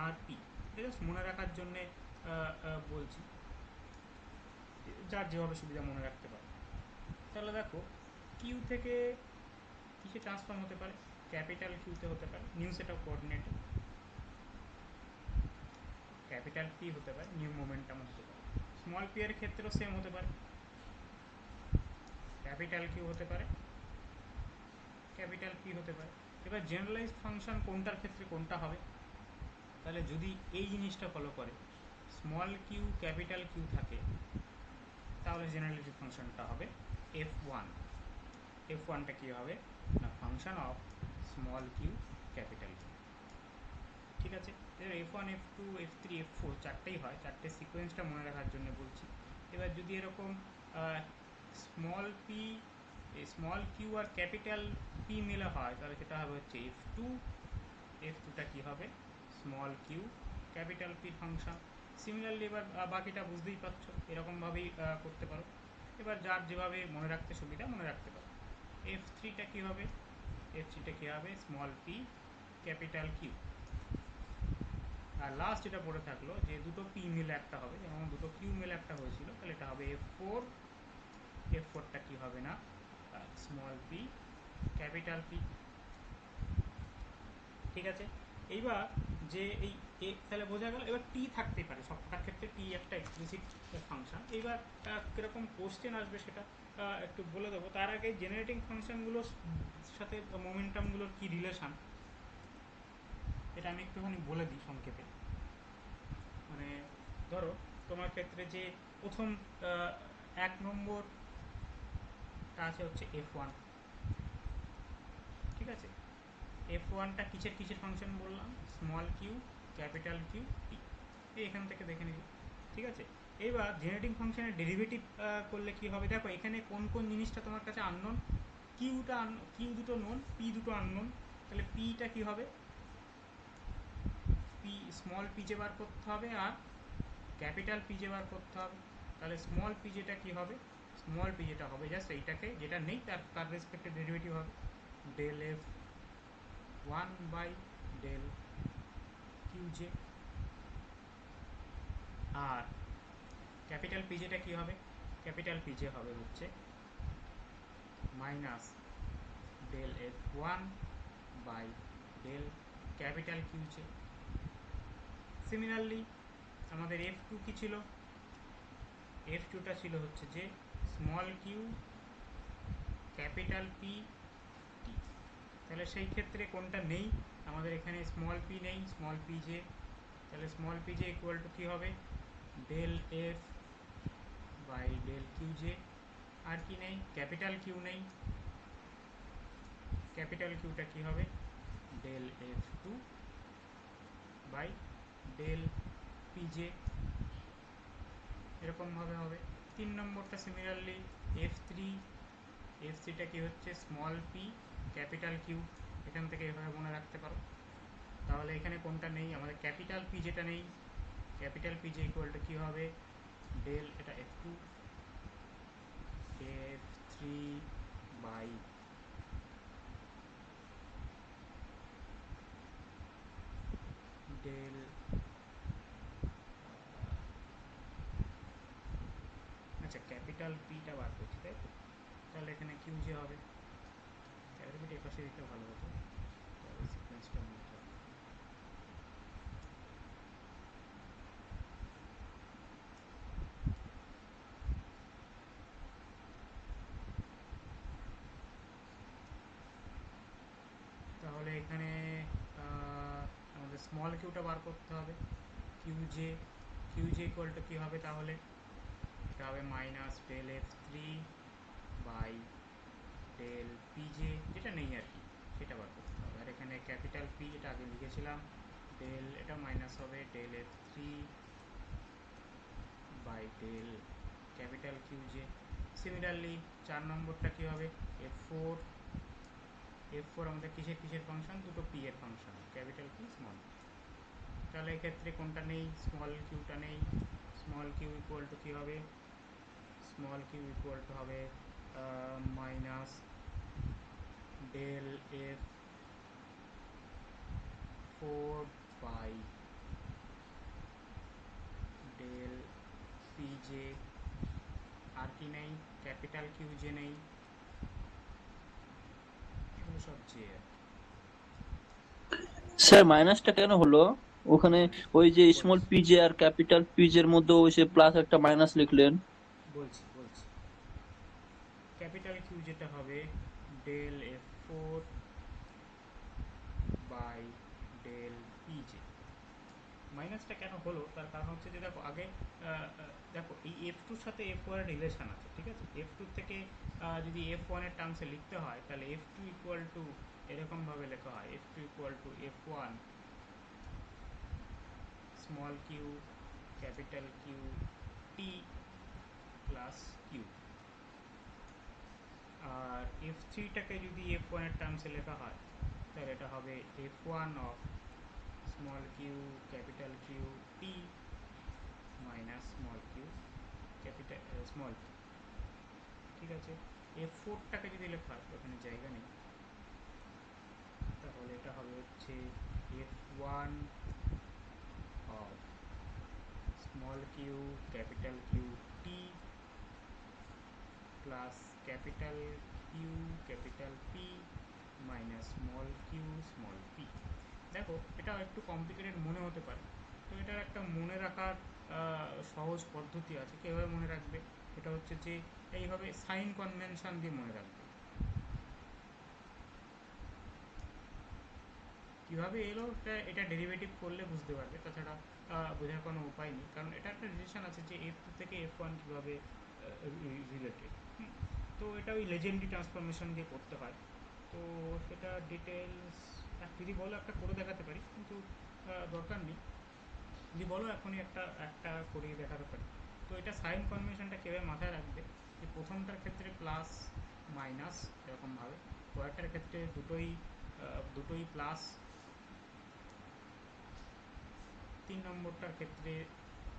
আর পি, এটা জাস্ট মনে রাখার জন্যে বলছি, যার যেভাবে সুবিধা মনে রাখতে পারে। তাহলে দেখো কিউ থেকে কিসে ট্রান্সফর্ম হতে পারে, ক্যাপিটাল কিউতে হতে পারে নিউ সেট অফ কোঅর্ডিনেটে, ক্যাপিটাল পি হতে পারে নিউ মোমেন্টাম হতে পারে, স্মল পি এর ক্ষেত্রেও সেম হতে পারে, ক্যাপিটাল কিউ হতে পারে, ক্যাপিটাল পি হতে পারে। এবার জেনারেলাইজড ফাংশন কোনটার ক্ষেত্রে কোনটা হবে, তাহলে যদি এই জিনিসটা ফলো করে স্মল কিউ ক্যাপিটাল কিউ থাকে, তাহলে জেনারেলাইজড ফাংশনটা হবে এফ ওয়ান। এফ ওয়ানটা কী হবে না, function of small q capital Q. ঠিক আছে, এবার F one F two F three F four চারটেই হয়, চারটে সিকোয়েন্সটা মনে রাখার জন্য বলছি। এবার যদি এরকম small P small Q R capital P মিলে হয়, তাহলে সেটা হবে হচ্ছে এফ টু। এফ টুটা কী হবে, স্মল কিউ ক্যাপিটাল পির ফাংশন। সিমিলারলি এবার বাকিটা বুঝতেই পারছো, এরকমভাবেই করতে পারো। এবার যার যেভাবে মনে রাখতে সুবিধা মনে রাখতে পারো। এফ থ্রিটা কী হবে, এফ থ্রিটা কী হবে, স্মল পি ক্যাপিটাল কিউ। আর লাস্ট যেটা পড়ে থাকলো যে দুটো পি মিলে একটা হবে, যেমন দুটো কিউ মিলে একটা হয়েছিল, তাহলে এটা হবে এফ ফোর এফ ফোরটা কী হবে না, স্মল পি ক্যাপিটাল পি। ঠিক আছে, এইবার যে এই তাহলে বোঝা গেল। এবার টি থাকতেই পারে, সবকটার ক্ষেত্রে টি একটা এক্সপ্লিসিট ফাংশন। এইবার কীরকম কোশ্চেন আসবে সেটা একটু বলে দেবো। তার আগে জেনারেটিং ফাংশনগুলোর সাথে মোমেন্টামগুলোর কী রিলেশান এটা আমি একটুখানি বলে দিই সংক্ষেপে। মানে ধরো তোমার ক্ষেত্রে যে প্রথম 1 নম্বরটা আছে হচ্ছে F1। ঠিক আছে, F1টা কিসের কিসের ফাংশন বললাম, small q capital Q t, এখান থেকে দেখে নিবি। ঠিক আছে, এবার জেনারেটিং ফাংশনের ডেরিভেটিভ করলে কি হবে, দেখো এখানে কোন কোন জিনিসটা তোমার কাছে আননোন। কিউ দুটো নোন, পি দুটো আননোন। তাহলে পিটা কি হবে, পি স্মল পি যে বার করতে হবে আর ক্যাপিটাল পি যে বার করতে হবে। তাহলে স্মল পি যেটা কি হবে, স্মল পি যেটা হবে জাস্ট এইটাকে, যেটা নেই তার রেসপেক্টেড ডেরিভেটিভ হবে ডেল এফ 1/del QJ। আর ক্যাপিটাল পি যেটা কি হবে, ক্যাপিটাল পি যে হবে হচ্ছে minus del F 1/del capital Q j. Similarly আমাদের এফ টু কী ছিল, এফ টুটা ছিল হচ্ছে যে small q capital P t. তাহলে সেই ক্ষেত্রে কোনটা নেই, আমাদের এখানে স্মল পি নেই, স্মল পি জে। তাহলে small p j equal to কী হবে, del F by del q j. আর কি নেই, ক্যাপিটাল কিউ নেই, ক্যাপিটাল কিউটা কী হবে, del F two by del p j, এরকমভাবে হবে। 3 নম্বরটা সিমিলারলি এফ থ্রি, এফ থ্রিটা কী হচ্ছে স্মল পি ক্যাপিটাল কিউ, এখান থেকে এভাবে মনে রাখতে পারো। তাহলে এখানে কোনটা নেই, আমাদের ক্যাপিটাল পি যেটা নেই, ক্যাপিটাল পি যে ইকুয়াল টু কী হবে, ডেল এটা f two F three by del আচ্ছা ক্যাপিটাল পিটা বার করছি তাই তো, তাহলে এখানে কিউ যে হবে, ক্যাপিটাল পিটা এপাশে দিতে ভালো হতো, তাহলে সিকোয়েন্সটা মতো। তাহলে এখানে আমাদের স্মল কিউটা বার করতে হবে, কিউজে, কিউজে ইকুয়াল টু কী হবে তাহলে, এটা হবে minus del F three by del p j, যেটা নেই আর কি সেটা বার করতে হবে। আর এখানে ক্যাপিটাল পি যেটা আগে লিখেছিলাম ডেল, এটা মাইনাস হবে del F three by del capital Q j. Similarly 4 নম্বরটা কী হবে, এফ ফোর, এফ ফোর আমাদের কিসের কিসের ফাংশন, দুটো পি এর ফাংশন, ক্যাপিটাল পি স্মল। তাহলে এক্ষেত্রে কোনটা নেই, স্মল কিউটা নেই, স্মল কিউ ইকুয়াল টু কী হবে, স্মল কিউ ইকুয়াল টু হবে minus del F four by del p j. আর কি নেই, ক্যাপিটাল কিউ জে নেই, এগুলো সব জে। স্যার মাইনাসটা কেন হলো ওখানে? ওই যে স্মল বলছি পিজে আর ক্যাপিটাল পিজের মধ্যে ওই যে প্লাস একটা মাইনাস লিখলেন। বলছি বলছি ক্যাপিটাল কিউ যেটা হবে del F four by del p j. মাইনাসটা কেন হলো তার কারণ হচ্ছে যে দেখো আগে দেখো এই এফ টুর সাথে এফ ওয়ানের রিলেশান আছে। ঠিক আছে, এফ টুর থেকে যদি এফ ওয়ানের টার্মসে লিখতে হয় তাহলে এফ টু ইকুয়াল টু এরকমভাবে লেখা হয়, F two equal to F one small q capital Q t plus q. আর এফ থ্রিটাকে যদি এফ ওয়ানের টার্মসে লেখা হয় তাহলে এটা হবে F one of small q capital Q t minus small q capital small q. ঠিক আছে, এফ ফোরটাকে যদি লেখা হয় ওখানে জায়গা নেই, তাহলে এটা হবে হচ্ছে f one of small q capital Q t plus capital q capital p minus small Q small p. দেখো এটা একটু কমপ্লিকেটেড মনে হতে পারে, তো এটার একটা মনে রাখার সহজ পদ্ধতি আছে। কীভাবে মনে রাখবে? এটা হচ্ছে যে এইভাবে সাইন কনভেনশন দিয়ে মনে রাখবে। কীভাবে এলো এটা ডেরিভেটিভ করলে বুঝতে পারবে, তাছাড়া বোঝার কোনো উপায় নেই, কারণ এটা একটা রিলেশন আছে যে F2 থেকে F1 কীভাবে রিলেটেড। তো এটা ওই লেজেন্ডরি ট্রান্সফরমেশন দিয়ে করতে হয়। তো সেটা ডিটেলস যদি বলো একটা করে দেখাতে পারি, কিন্তু দরকার নেই। যদি বলো এখনই একটা একটা করিয়ে দেখাতে পারি। তো এটা সাইন কনভেনশনটা কীভাবে মাথায় রাখবে, যে প্রথমটার ক্ষেত্রে প্লাস মাইনাস এরকমভাবে, পরেরটার ক্ষেত্রে দুটোই প্লাস, 3 নম্বরটার ক্ষেত্রে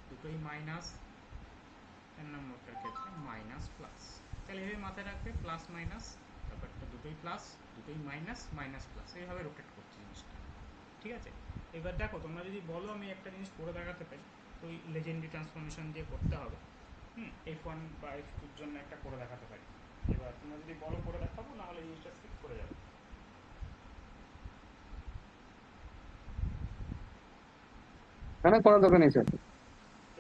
দুটোই মাইনাস, 4 নম্বরটার ক্ষেত্রে মাইনাস প্লাস। তাহলে এইভাবে মাথায় রাখবে, প্লাস মাইনাস, তারপরটা দুটোই প্লাস, দুটোই মাইনাস, মাইনাস প্লাস, এইভাবে রোটেট করছে জিনিসটা। ঠিক আছে, এবার দেখো তোমরা যদি বলো আমি একটা জিনিস করে দেখাতে পারি, তো ওই লেজেন্ডরি ট্রান্সফরমেশন দিয়ে করতে হবে। F1 বা F2 জন্য একটা করে দেখাতে পারি। এবার তোমরা যদি বলো করে দেখাবো, নাহলে জিনিসটা স্কিপ করে যাবে। না কোনো দরকার নেই স্যার।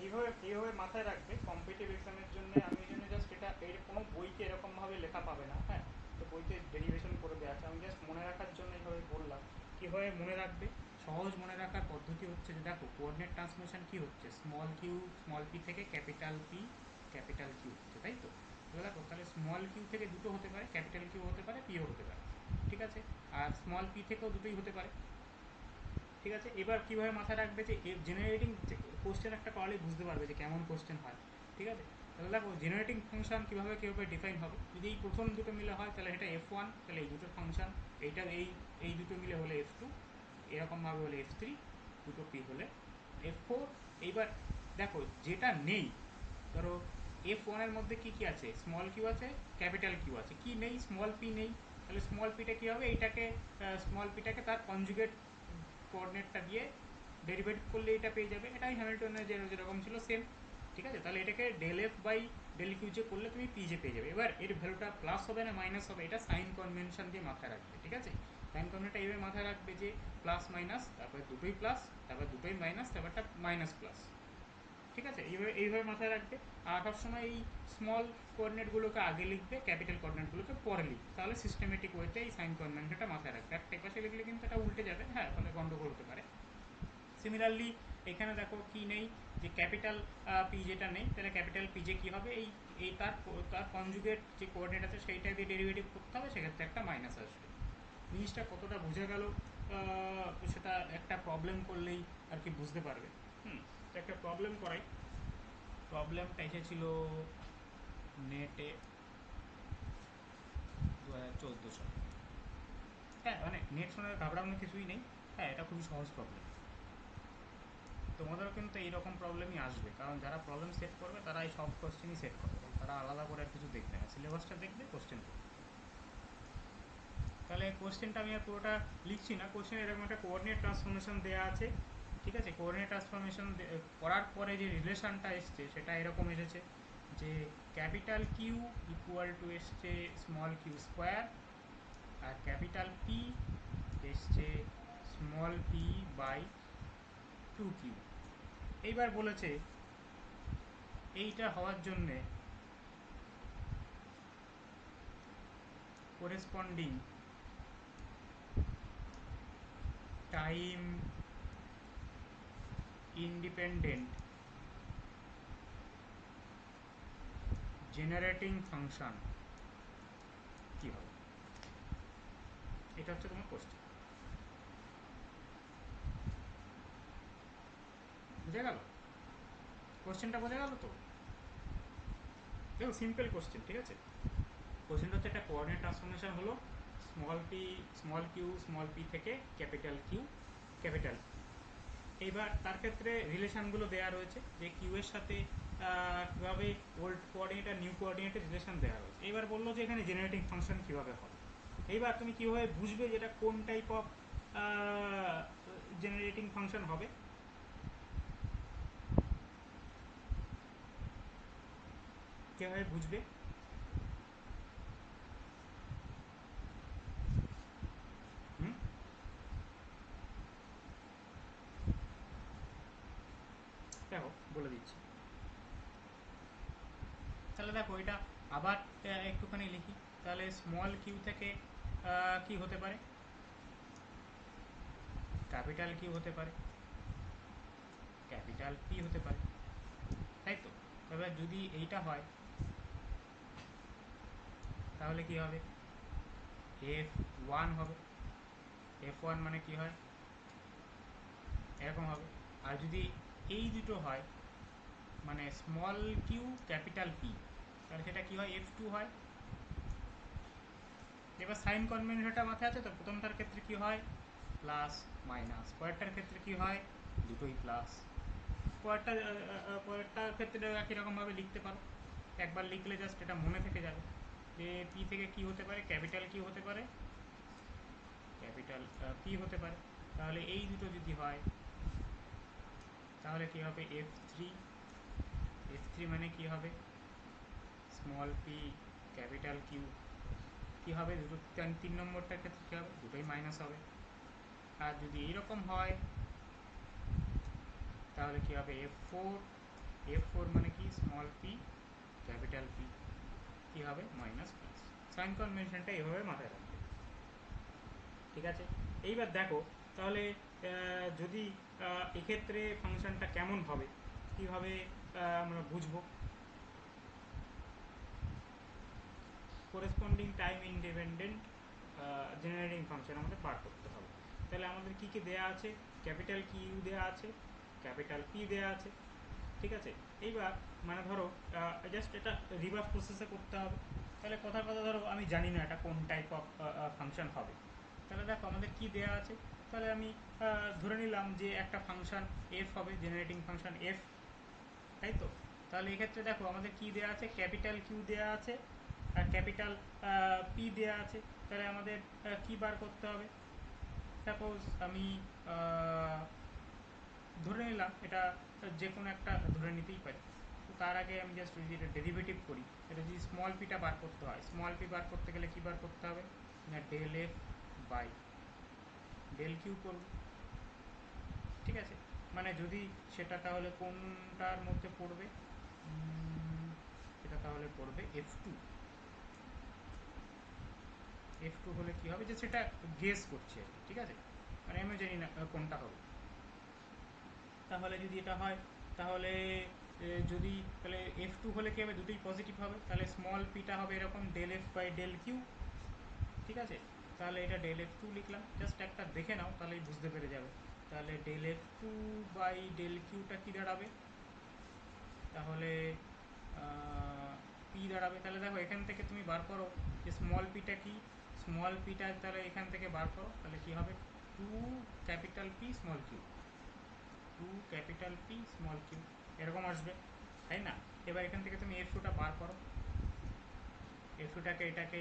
এইভাবে এইভাবে মাথায় রাখবে কম্পিটিটিভ এক্সামের জন্য। আমি এই জন্য জাস্ট এটা এর কোনো বইতে এরকমভাবে লেখা পাবে না, হ্যাঁ, তো বইতে ডেরিভেশন করে দেওয়া আছে, আমি জাস্ট মনে রাখার জন্য এইভাবে বললাম। কীভাবে মনে রাখবে? সহজ মনে রাখার পদ্ধতি হচ্ছে যে দেখো কোঅর্ডিনেট ট্রান্সফরমেশন কী হচ্ছে, স্মল কিউ স্মল পি থেকে ক্যাপিটাল পি ক্যাপিটাল কিউ হচ্ছে, তাই তো? তাহলে দেখো, তাহলে স্মল কিউ থেকে দুটো হতে পারে, ক্যাপিটাল কিউ হতে পারে, পিও হতে পারে, ঠিক আছে? আর স্মল পি থেকেও দুটোই হতে পারে, ঠিক আছে? এবার কীভাবে মাথায় রাখবে, যে জেনারেটিং কোশ্চেন একটা করলে বুঝতে পারবে যে কেমন কোশ্চেন হয়, ঠিক আছে? তাহলে দেখো জেনারেটিং ফাংশন কীভাবে ডিফাইন হবে। যদি এই প্রথম দুটো মিলে হয় তাহলে এটা F1, তাহলে এই দুটোর ফাংশন। এইটা এই দুটো মিলে হলে F2, এরকমভাবে হলে F3, দুটো পি হলে F4। এইবার দেখো যেটা নেই, ধরো F1-এর মধ্যে কী কী আছে, স্মল কিউ আছে, ক্যাপিটাল কিউ আছে, কি নেই, স্মল পি নেই। তাহলে স্মল পিটা কী হবে, এইটাকে স্মল পিটাকে তার কনজুগেট কোঅর্ডিনেটটা দিয়ে ডেরিভেটিভ করলে এটা পেয়ে যাবে। এটাই হ্যামিল্টনের যেরকম ছিল সেম, ঠিক আছে? তাহলে এটাকে del F by del Q যে করলে তুমি পি জে পেয়ে যাবে। এবার এর ভ্যালুটা প্লাস হবে না মাইনাস হবে, এটা সাইন কনভেনশন দিয়ে মাথায় রাখবে, ঠিক আছে? সাইন কনভেনশনটা এইভাবে মাথায় রাখবে যে প্লাস মাইনাস, তারপরে দুটোই প্লাস, তারপর দুটোই মাইনাস, তারপরটা মাইনাস প্লাস, ঠিক আছে? এইভাবে মাথায় রাখবে। আর সবসময় এই স্মল কোঅর্ডিনেটগুলোকে আগে লিখবে, ক্যাপিটাল কোঅর্ডিনেটগুলোকে পরে লিখবে, তাহলে সিস্টেমেটিক ওয়েতে এই সাইন কনভেনশনটা মাথায় রাখবে। একটা পাশে লিখলে কিন্তু এটা উল্টে যাবে, হ্যাঁ, ফলে গন্ডগোল হতে পারে। সিমিলারলি এখানে দেখো কি নেই, যে ক্যাপিটাল পি যেটা নেই, তাহলে ক্যাপিটাল পি যে কী হবে, এই তার কনজুগেট যে কোঅর্ডিনেট আছে সেইটা দিয়ে ডেরিভেটিভ করতে হবে, সেক্ষেত্রে একটা মাইনাস আসবে। জিনিসটা কতটা বোঝা গেল সেটা একটা প্রবলেম করলেই আর কি বুঝতে পারবে। তো একটা প্রবলেম করাই। প্রবলেমটা এসেছিল নেটে 2014 সালে। হ্যাঁ, মানে নেট শুনে ঘাবড়ানোর কিছুই নেই, হ্যাঁ, এটা খুবই সহজ প্রবলেম। তোমাদেরও কিন্তু এইরকম প্রবলেমই আসবে, কারণ যারা প্রবলেম সেট করবে তারা এই সব কোশ্চেনই সেট করবে, তারা আলাদা করে আর কিছু দেখবে না, সিলেবাসটা দেখবে, কোশ্চেন করবে। তাহলে কোশ্চেনটা আমি আর পুরোটা লিখছি না। কোশ্চেন এরকম একটা কোঅর্ডিনেট ট্রান্সফরমেশন দেওয়া আছে, ঠিক আছে? কোঅর্ডিনেট ট্রান্সফরমেশন করার পরে যে রিলেশনটা এসছে সেটা এরকম এসেছে, যে ক্যাপিটাল কিউ ইকুয়াল টু এসছে স্মল কিউ স্কোয়ার, আর ক্যাপিটাল পি এসছে স্মল পি বাই 2Q। এইবার বলেছে এইটা হওয়ার জন্যে corresponding time independent generating function কী হবে, এটা হচ্ছে তোমার কোশ্চেন। বুঝে গেল? কোশ্চেনটা বোঝা গেল তো? দেখো সিম্পল কোশ্চেন, ঠিক আছে? কোশ্চেনটা হচ্ছে একটা কোঅর্ডিনেট ট্রান্সফরমেশন হলো স্মল কিউ স্মল পি থেকে ক্যাপিটাল কিউ ক্যাপিটাল পি। এইবার তার ক্ষেত্রে রিলেশানগুলো দেওয়া রয়েছে, যে কিউ এর সাথে কীভাবে ওল্ড কোঅর্ডিনেট আর নিউ কোঅর্ডিনেটের রিলেশন দেওয়া রয়েছে। এইবার বললো যে এখানে জেনারেটিং ফাংশন কীভাবে হবে। এইবার তুমি কীভাবে বুঝবে যেটা কোন টাইপ অফ জেনারেটিং ফাংশন হবে? কীভাবে বুঝবে? দেখো বলে দিচ্ছি। তাহলে দেখো এটা আবার একটুখানি লিখি। তাহলে স্মল কিউ থেকে কি হতে পারে, ক্যাপিটাল কিউ হতে পারে, ক্যাপিটাল পি হতে পারে, তাই তো। এবার যদি এইটা হয় তাহলে কি হবে, এফ ওয়ান হবে। এফ ওয়ান মানে কি হয়, এরকম হবে। আর যদি এই দুটো হয় মানে স্মল কিউ ক্যাপিটাল পি, তাহলে সেটা কি হয়, এফ টু হয়। এবার সাইন কনভেনশনটা মাথায় আছে তো, প্রথমটার ক্ষেত্রে কি হয় প্লাস মাইনাস, পরেরটার ক্ষেত্রে কি হয় দুটোই প্লাস। পরেরটার ক্ষেত্রে একই রকমভাবে লিখতে পারো, একবার লিখলে জাস্ট এটা মনে থেকে যাবে যে পি থেকে কি হতে পারে, ক্যাপিটাল কিউ হতে পারে, ক্যাপিটাল পি হতে পারে। তাহলে এই দুটো যদি হয় তাহলে কি হবে, এফ থ্রি। এফ থ্রি মানে কি হবে, স্মল পি ক্যাপিটাল কিউ। কী হবে, দুটো তিন নম্বরটার ক্ষেত্রে কী হবে, দুটোই মাইনাস হবে। আর যদি এইরকম হয় তাহলে কী হবে, এফ ফোর। এফ ফোর মানে কি, স্মল পি ক্যাপিটাল পি, কী হবে মাইনাস প্লাস। সাইন কনভেনশনটা এভাবে মাথায় রাখবে, ঠিক আছে। এইবার দেখো তাহলে যদি এক্ষেত্রে ফাংশনটা কেমন হবে, কীভাবে আমরা বুঝবো, corresponding time independent generating function আমাদের বার করতে হবে। তাহলে আমাদের কী কী দেওয়া আছে, ক্যাপিটাল কিউ দেওয়া আছে, ক্যাপিটাল পি দেওয়া আছে, ঠিক আছে। এইবার মানে ধরো জাস্ট এটা রিভার্স প্রসেসে করতে হবে। তাহলে কথার কথা ধরো আমি জানি না এটা কোন টাইপ অফ ফাংশন হবে, তাহলে দেখো আমাদের কি দেওয়া আছে। তাহলে আমি ধরে নিলাম যে একটা ফাংশন এফ হবে, জেনারেটিং ফাংশন এফ, তাই তো। তাহলে এক্ষেত্রে দেখো আমাদের কি দেওয়া আছে, ক্যাপিটাল কিউ দেওয়া আছে আর ক্যাপিটাল পি দেওয়া আছে। তাহলে আমাদের কি বার করতে হবে, সাপোজ আমি ধরে নিলাম এটা যে কোনো একটা ধরে নিতেই পারি। তো তার আগে আমি জাস্ট যদি এটা ডেরিভেটিভ করি, এটা যদি স্মল পিটা বার করতে হয়, স্মল পি বার করতে গেলে কী বার করতে হবে না, del F by del Q করব, ঠিক আছে। মানে যদি সেটা তাহলে কোনটার মধ্যে পড়বে, সেটা তাহলে পড়বে এফ টু। এফ টু হলে কী হবে, যে সেটা গেস করছে আর কি, ঠিক আছে, মানে আমি জানি না কোনটা হবে। তাহলে যদি এটা হয় তাহলে যদি তাহলে এফ টু হলে কী হবে, দুটোই পজিটিভ হবে। তাহলে স্মল পিটা হবে এরকম del F by del q, ঠিক আছে। তাহলে এটা ডেল এফ টু লিখলাম, জাস্ট একটা দেখে নাও তাহলেই বুঝতে পেরে যাবে। তাহলে del F two by del কিউটা কী দাঁড়াবে, তাহলে পি দাঁড়াবে। তাহলে দেখো এখান থেকে তুমি বার করো যে স্মল পিটা কি, স্মল পিটা তাহলে এখান থেকে বার করো, তাহলে কী হবে, two capital P small Q, two capital P small Q, এরকম আসবে, তাই না। এবার এখান থেকে তুমি এফ টুটা বার করো, এফ টুটাকে এটাকে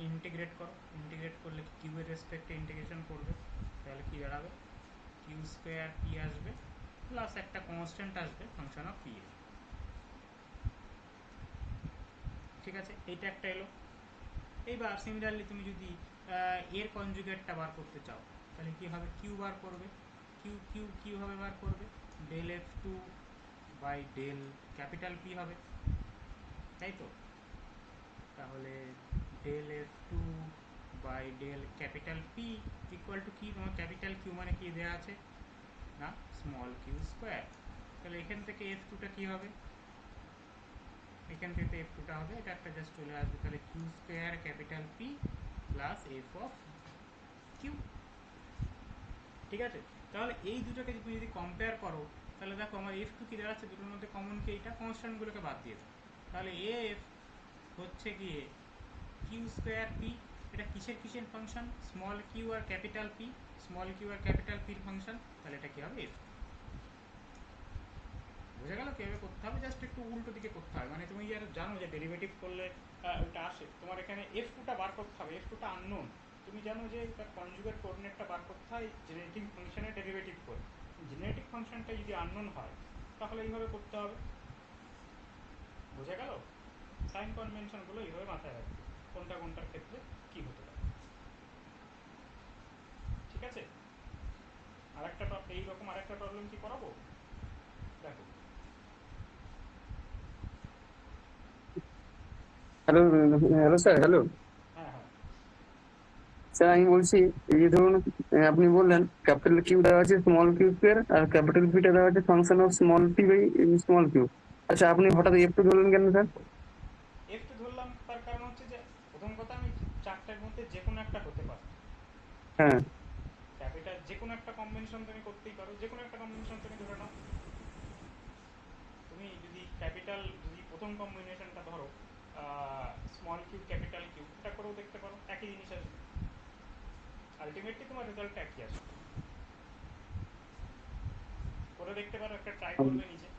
ইন্টিগ্রেট করো, ইন্টিগ্রেট করলে কিউয়ের রেসপেক্টে ইন্টিগ্রেশন করবে, তাহলে কী দাঁড়াবে, কিউ স্কোয়ার পি আসবে প্লাস একটা কনস্ট্যান্ট আসবে ফাংশন অফ পি এর, ঠিক আছে। এইটা একটা এলো। এইবার সিমিলারলি তুমি যদি এর কনজুগেটটা বার করতে চাও তাহলে কী হবে, কিউ বার করবে, কিউ কিউ কীভাবে বার করবে, del F two by del capital P হবে, তাই তো। তাহলে del F two by del capital P equal to কি, তোমার ক্যাপিটাল কিউ মানে কি দেওয়া আছে না, স্মল কিউ স্কোয়ার। তাহলে এখান থেকে এফ টুটা কী হবে, এখান থেকে এফ টুটা হবে এটা একটা জাস্ট চলে আসবে, তাহলে Q square capital P plus F of Q, ঠিক আছে। তাহলে এই দুটোকে তুমি যদি কম্পেয়ার করো তাহলে দেখো আমার এফ টু কী দাঁড়াচ্ছে, দুটোর মধ্যে কমন কি এইটা, কনস্ট্যান্টগুলোকে বাদ দিয়ে দাও, তাহলে এফ হচ্ছে গিয়ে কিউ স্কোয়ার পি। এটা কিসের কিসের function, small Q R capital P, small Q R capital পির ফাংশন, তাহলে এটা কী হবে এফ। বোঝা গেল কীভাবে করতে হবে, জাস্ট একটু উল্টো দিকে করতে হবে, মানে তুমি আর জানো যে ডেরিভেটিভ করলে ওটা আসে, তোমার এখানে এফ টুটা বার করতে হবে, এফ টুটা আননোন, তুমি জানো যে তার কনজুগেট কোঅর্ডিনেটটা বার করতে হয় জেনারেটিং ফাংশনের ডেরিভেটিভ করে। জেনারেটিক ফাংশনটা যদি আননোন হয় তাহলে এইভাবে করতে হবে, বোঝা গেল। সাইন কনভেনশনগুলো এইভাবে মাথায় রাখবে, কোনটা কোনটার ক্ষেত্রে কী হতে পারে, ঠিক আছে। আরেকটা এইরকম আরেকটা প্রবলেম কি করাবো, দেখো হ্যালো, হ্যালো স্যার, হ্যালো হ্যাঁ হ্যাঁ স্যার। আমি বলছি, এই যে ধরুন আপনি বললেন ক্যাপিটাল কিউ দেওয়া আছে স্মল কিউ স্কোয়ার, আর ক্যাপিটাল পিটা দেওয়া আছে function of small P by small Q. আচ্ছা, আপনি হঠাৎ একটু ধরলেন কেন স্যার? এফ2 ধরলাম তার কারণ হচ্ছে যে প্রথম কথা আমি চারটার মধ্যে যে কোনো একটা হতে পারে। হ্যাঁ। ক্যাপিটাল যে কোনো একটা কম্বিনেশন তুমি করতেই পারো, যে কোনো একটা কম্বিনেশন তুমি ধরে নাও। তুমি যদি ক্যাপিটাল, যদি প্রথম কম্বিনেশনটা ধরো স্মল কিউ ক্যাপিটাল কিউ, এটা করেও দেখতে পারো, একই জিনিস আসবে। আলটিমেটলি তোমার রেজাল্টটা একই আসবে। করে দেখতে পারো, একটা ট্রাই করবে নিজে।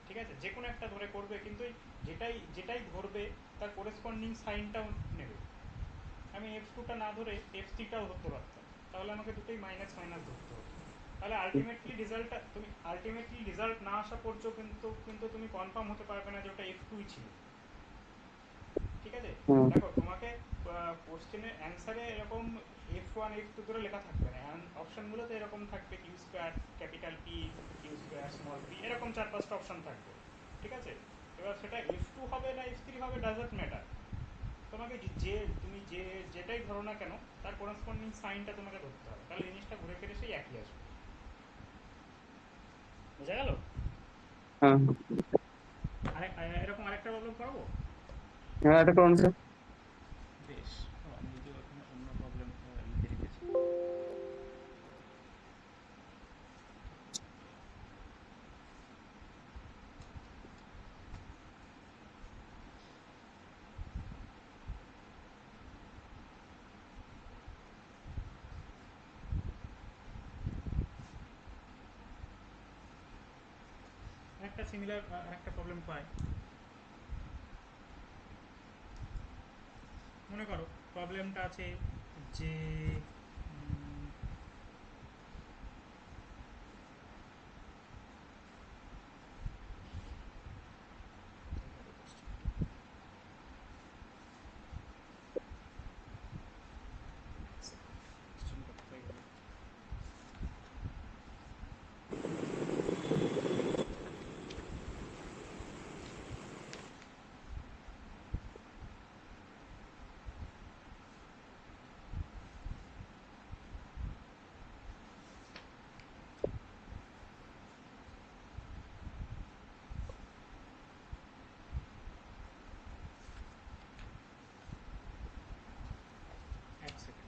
ঠিক আছে, যে কোনো একটা ধরে করবে, কিন্তু যেটাই যেটাই ধরবে তার কোরেসপন্ডিং সাইনটাও নেবে। আমি F2টা না ধরে F3টাও ধরতে পারতাম, তাহলে আমাকে দুটোই মাইনাস মাইনাস ধরতে হতো। তাহলে আলটিমেটলি রেজাল্ট না আসা পর্যন্ত কিন্তু কিন্তু তুমি কনফার্ম হতে পারবে না যে ওটা F2ই ছিল। ঠিক আছে, হুম। দেখো তোমাকে কোশ্চেনের অ্যান্সারে এরকম F1 F2 ধরে লেখা থাকবে না, অপশনগুলোতে এরকম থাকবে Q square capital P, Q square small P, এরকম 4-5টা অপশন থাকবে। ঠিক আছে, এবার সেটা F2 হবে না F3 হবে ডাজন্ট ম্যাটার। তোমাকে তুমি যেটাই ধরো না কেন তার করেসপন্ডিং সাইনটা তোমাকে ধরতে হবে, তাহলে জিনিসটা ঘুরে ফিরে সেই একই আসবে। বোঝা গেল? হ্যাঁ, এরকম আরেকটা প্রবলেম করবো। হ্যাঁ, এটা করুন স্যার। বেশ, আমি যদিও এখানে অন্য প্রবলেম লিখে রেখেছি। একটা সিমিলার একটা প্রবলেম পাই। মনে করো প্রবলেমটা আছে যে উম, question টা কোথায় গেল? এক সেকেন্ড।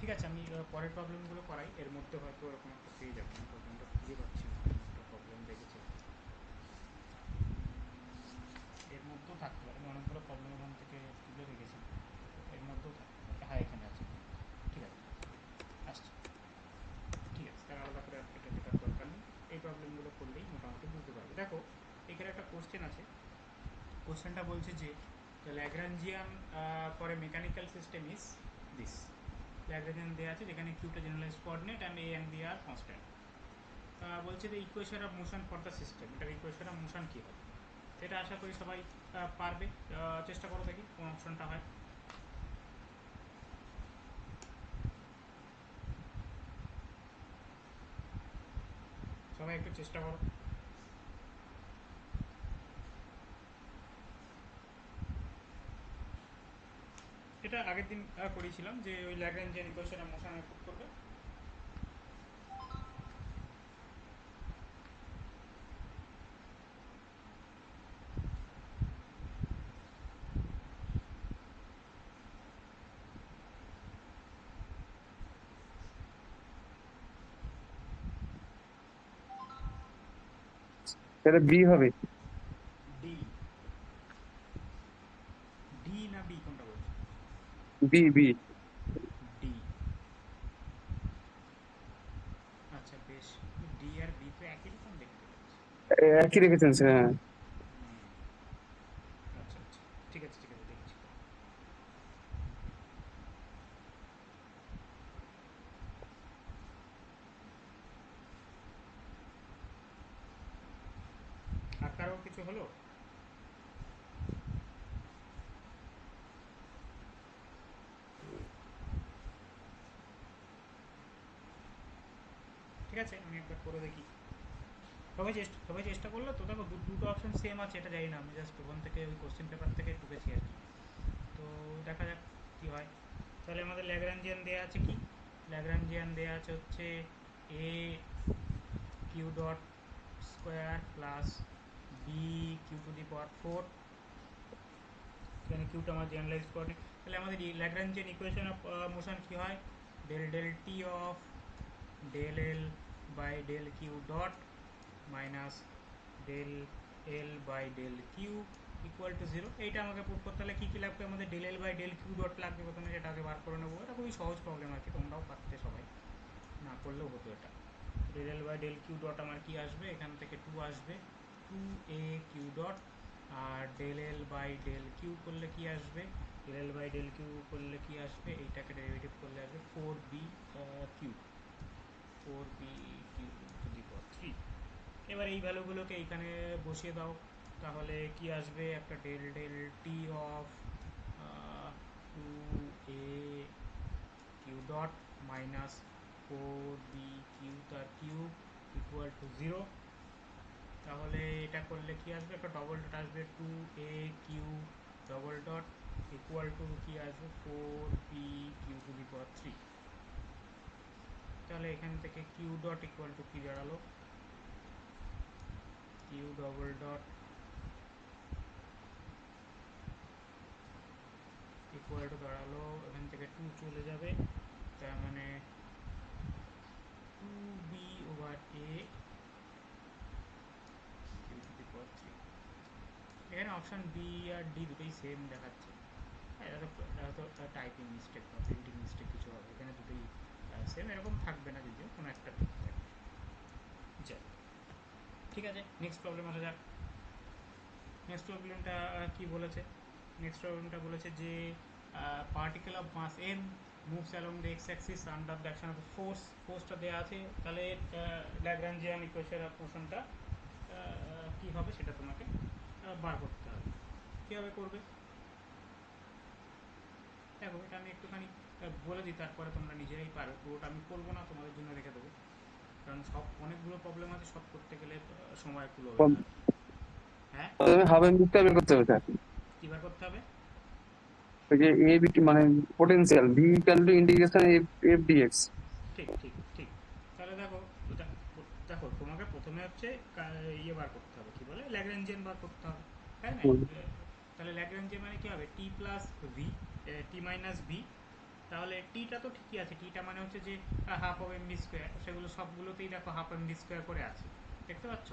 ঠিক আছে, আমি পরের প্রবলেমগুলো করাই, এর মধ্যে হয়তো এরকম একটা পেয়ে যাবো। আমি প্রবলেমটা খুঁজে পাচ্ছি না, আমি একটা প্রবলেম দেখেছি, এর মধ্যেও থাকতে পারে। আমি অনেকগুলো প্রবলেম এখান থেকে তুলে রেখেছি, এর মধ্যেও থাকতে পারে। হ্যাঁ, এখানে আছে। ঠিক আছে, আসছে। ঠিক আছে, তার আলাদা করে এটা লেখার দরকার নেই। এই প্রবলেমগুলো করলেই মোটামুটি বুঝতে পারবে। দেখো, এখানে একটা কোশ্চেন আছে। কোশ্চেনটা বলছে যে the Lagrangian for a mechanical system is this. Lagrangian দেওয়া আছে যেখানে কিউটা generalise coordinate and a and b আর কনস্ট্যান্ট। বলছে যে equation of motion for the system, এটার ইকুয়েশন অফ মোশন কী হবে। এটা আশা করি সবাই পারবে। চেষ্টা করো দেখি কোন অপশনটা হয়। সবাই একটু চেষ্টা করো। এটা আগের দিন করেছিলাম যে ওই Lagrangian equation of motion put করবে। এটা বি হবে। ডি, ডি না বি কোনটা বলছো? B, B. ডি। আচ্ছা বেশ, ডি আর বি তো একই রকম দেখতে পাচ্ছি। একই রেখেছেন স্যার, হ্যাঁ। হুম, আচ্ছা আচ্ছা, ঠিক আছে ঠিক আছে, দেখছি। কারোর কিছু হলো? ঠিক আছে, আমি একবার করে দেখি। সবাই চেষ্টা করলো তো? দেখো দুটো অপশন সেম আছে, এটা জানি না, আমি জাস্ট ওখান থেকে ওই কোশ্চেন পেপার থেকে টুকেছি আর কি। তো দেখা যাক কী হয়। তাহলে আমাদের ল্যাগ্রাঞ্জিয়ান দেওয়া আছে কি? ল্যাগ্রাঞ্জিয়ান দেওয়া আছে হচ্ছে a q dot square plus b q to the power 4। এখানে কিউটা আমার জেনারেলাইজ করে। তাহলে আমাদের ল্যাগ্রাঞ্জিয়ান ইকুয়েশন অফ মোশন কী হয়? Del del T of del L by del Q dot minus del L by del q equal to 0। এইটা আমাকে প্রুভ করতে হলে কী কী লাগবে? আমাদের del L by del Q dot লাগবে প্রথমে, যেটা আগে বার করে নেবো। এটা খুবই সহজ প্রবলেম আর কি, তোমরাও পারতে সবাই, না করলেও হতো এটা। Del L by del Q dot আমার কি আসবে? এখান থেকে 2 আসবে, 2a কিউ ডট। আর del L by del q করলে কি আসবে? Del L by del q করলে কি আসবে? এইটাকে ডেরিভেটিভ করলে আসবে 4b q, 4b q to the power 3। এবার এই ভ্যালুগুলোকে এইখানে বসিয়ে দাও, তাহলে কি আসবে? একটা del del T of 2a Q dot minus 4b Q তার কিউব ইকুয়াল টু 0। তাহলে এটা করলে কি আসবে? একটা ডবল ডট আসবে, 2a Q double dot equal to কি আসবে? 4b q to the power 3। তাহলে এখান থেকে কিউ ডট ইকুয়াল টু কি দাঁড়ালো? Q double dot equal to দাঁড়ালো, এখান থেকে 2 চলে যাবে, তার মানে 2b over a q to the power 3। এখানে অপশান বি আর ডি দুটোই সেম দেখাচ্ছে। এটা তো টাইপিং মিস্টেক বা প্রিন্টিং মিস্টেক কিছু হবে, এখানে দুটোই সেম, এরকম থাকবে না যদিও, কোনো একটা ঠিক থাকবে। যাই, ঠিক আছে, নেক্সট প্রবলেম আসা যাক। নেক্সট প্রবলেমটা কি বলেছে? নেক্সট প্রবলেমটা বলেছে যে particle of mass m moves along the x axis under the action of force. ফোর্সটা দেওয়া আছে, তাহলে ল্যাগ্রাঞ্জিয়ান ইকুয়েশন অফ মোশনটা কী হবে সেটা তোমাকে বার করতে হবে। কীভাবে করবে দেখো, এটা আমি একটুখানি বলে দিই, তারপরে তোমরা নিজেরাই পারো। পুরোটা আমি করবো না, তোমাদের জন্য রেখে দেবো, কারণ সব অনেকগুলো প্রবলেম আছে, সব করতে গেলে সময় কুলোবে না আর কি। হ্যাঁ, প্রথমে হাফ এম বিটা বের করতে হবে স্যার। কী বার করতে হবে? ওই যে এ বি মানে potential V equal to integration F DX. ঠিক ঠিক ঠিক। তাহলে দেখো, দেখো তোমাকে প্রথমে হচ্ছে ইয়ে বার করতে হবে, কি বলে, ল্যাগ্রাঞ্জিয়ান বার করতে হবে, তাই না? তাহলে ল্যাগ্রাঞ্জিয়ান মানে কি হবে? টি প্লাস ভি, টি মাইনাস ভি। তাহলে টিটা তো ঠিকই আছে, টিটা মানে হচ্ছে যে হাফ অফ এমভি স্কোয়ার, সেগুলো সবগুলোতেই দেখো হাফ এমভি স্কোয়ার করে আছে, দেখতে পাচ্ছ?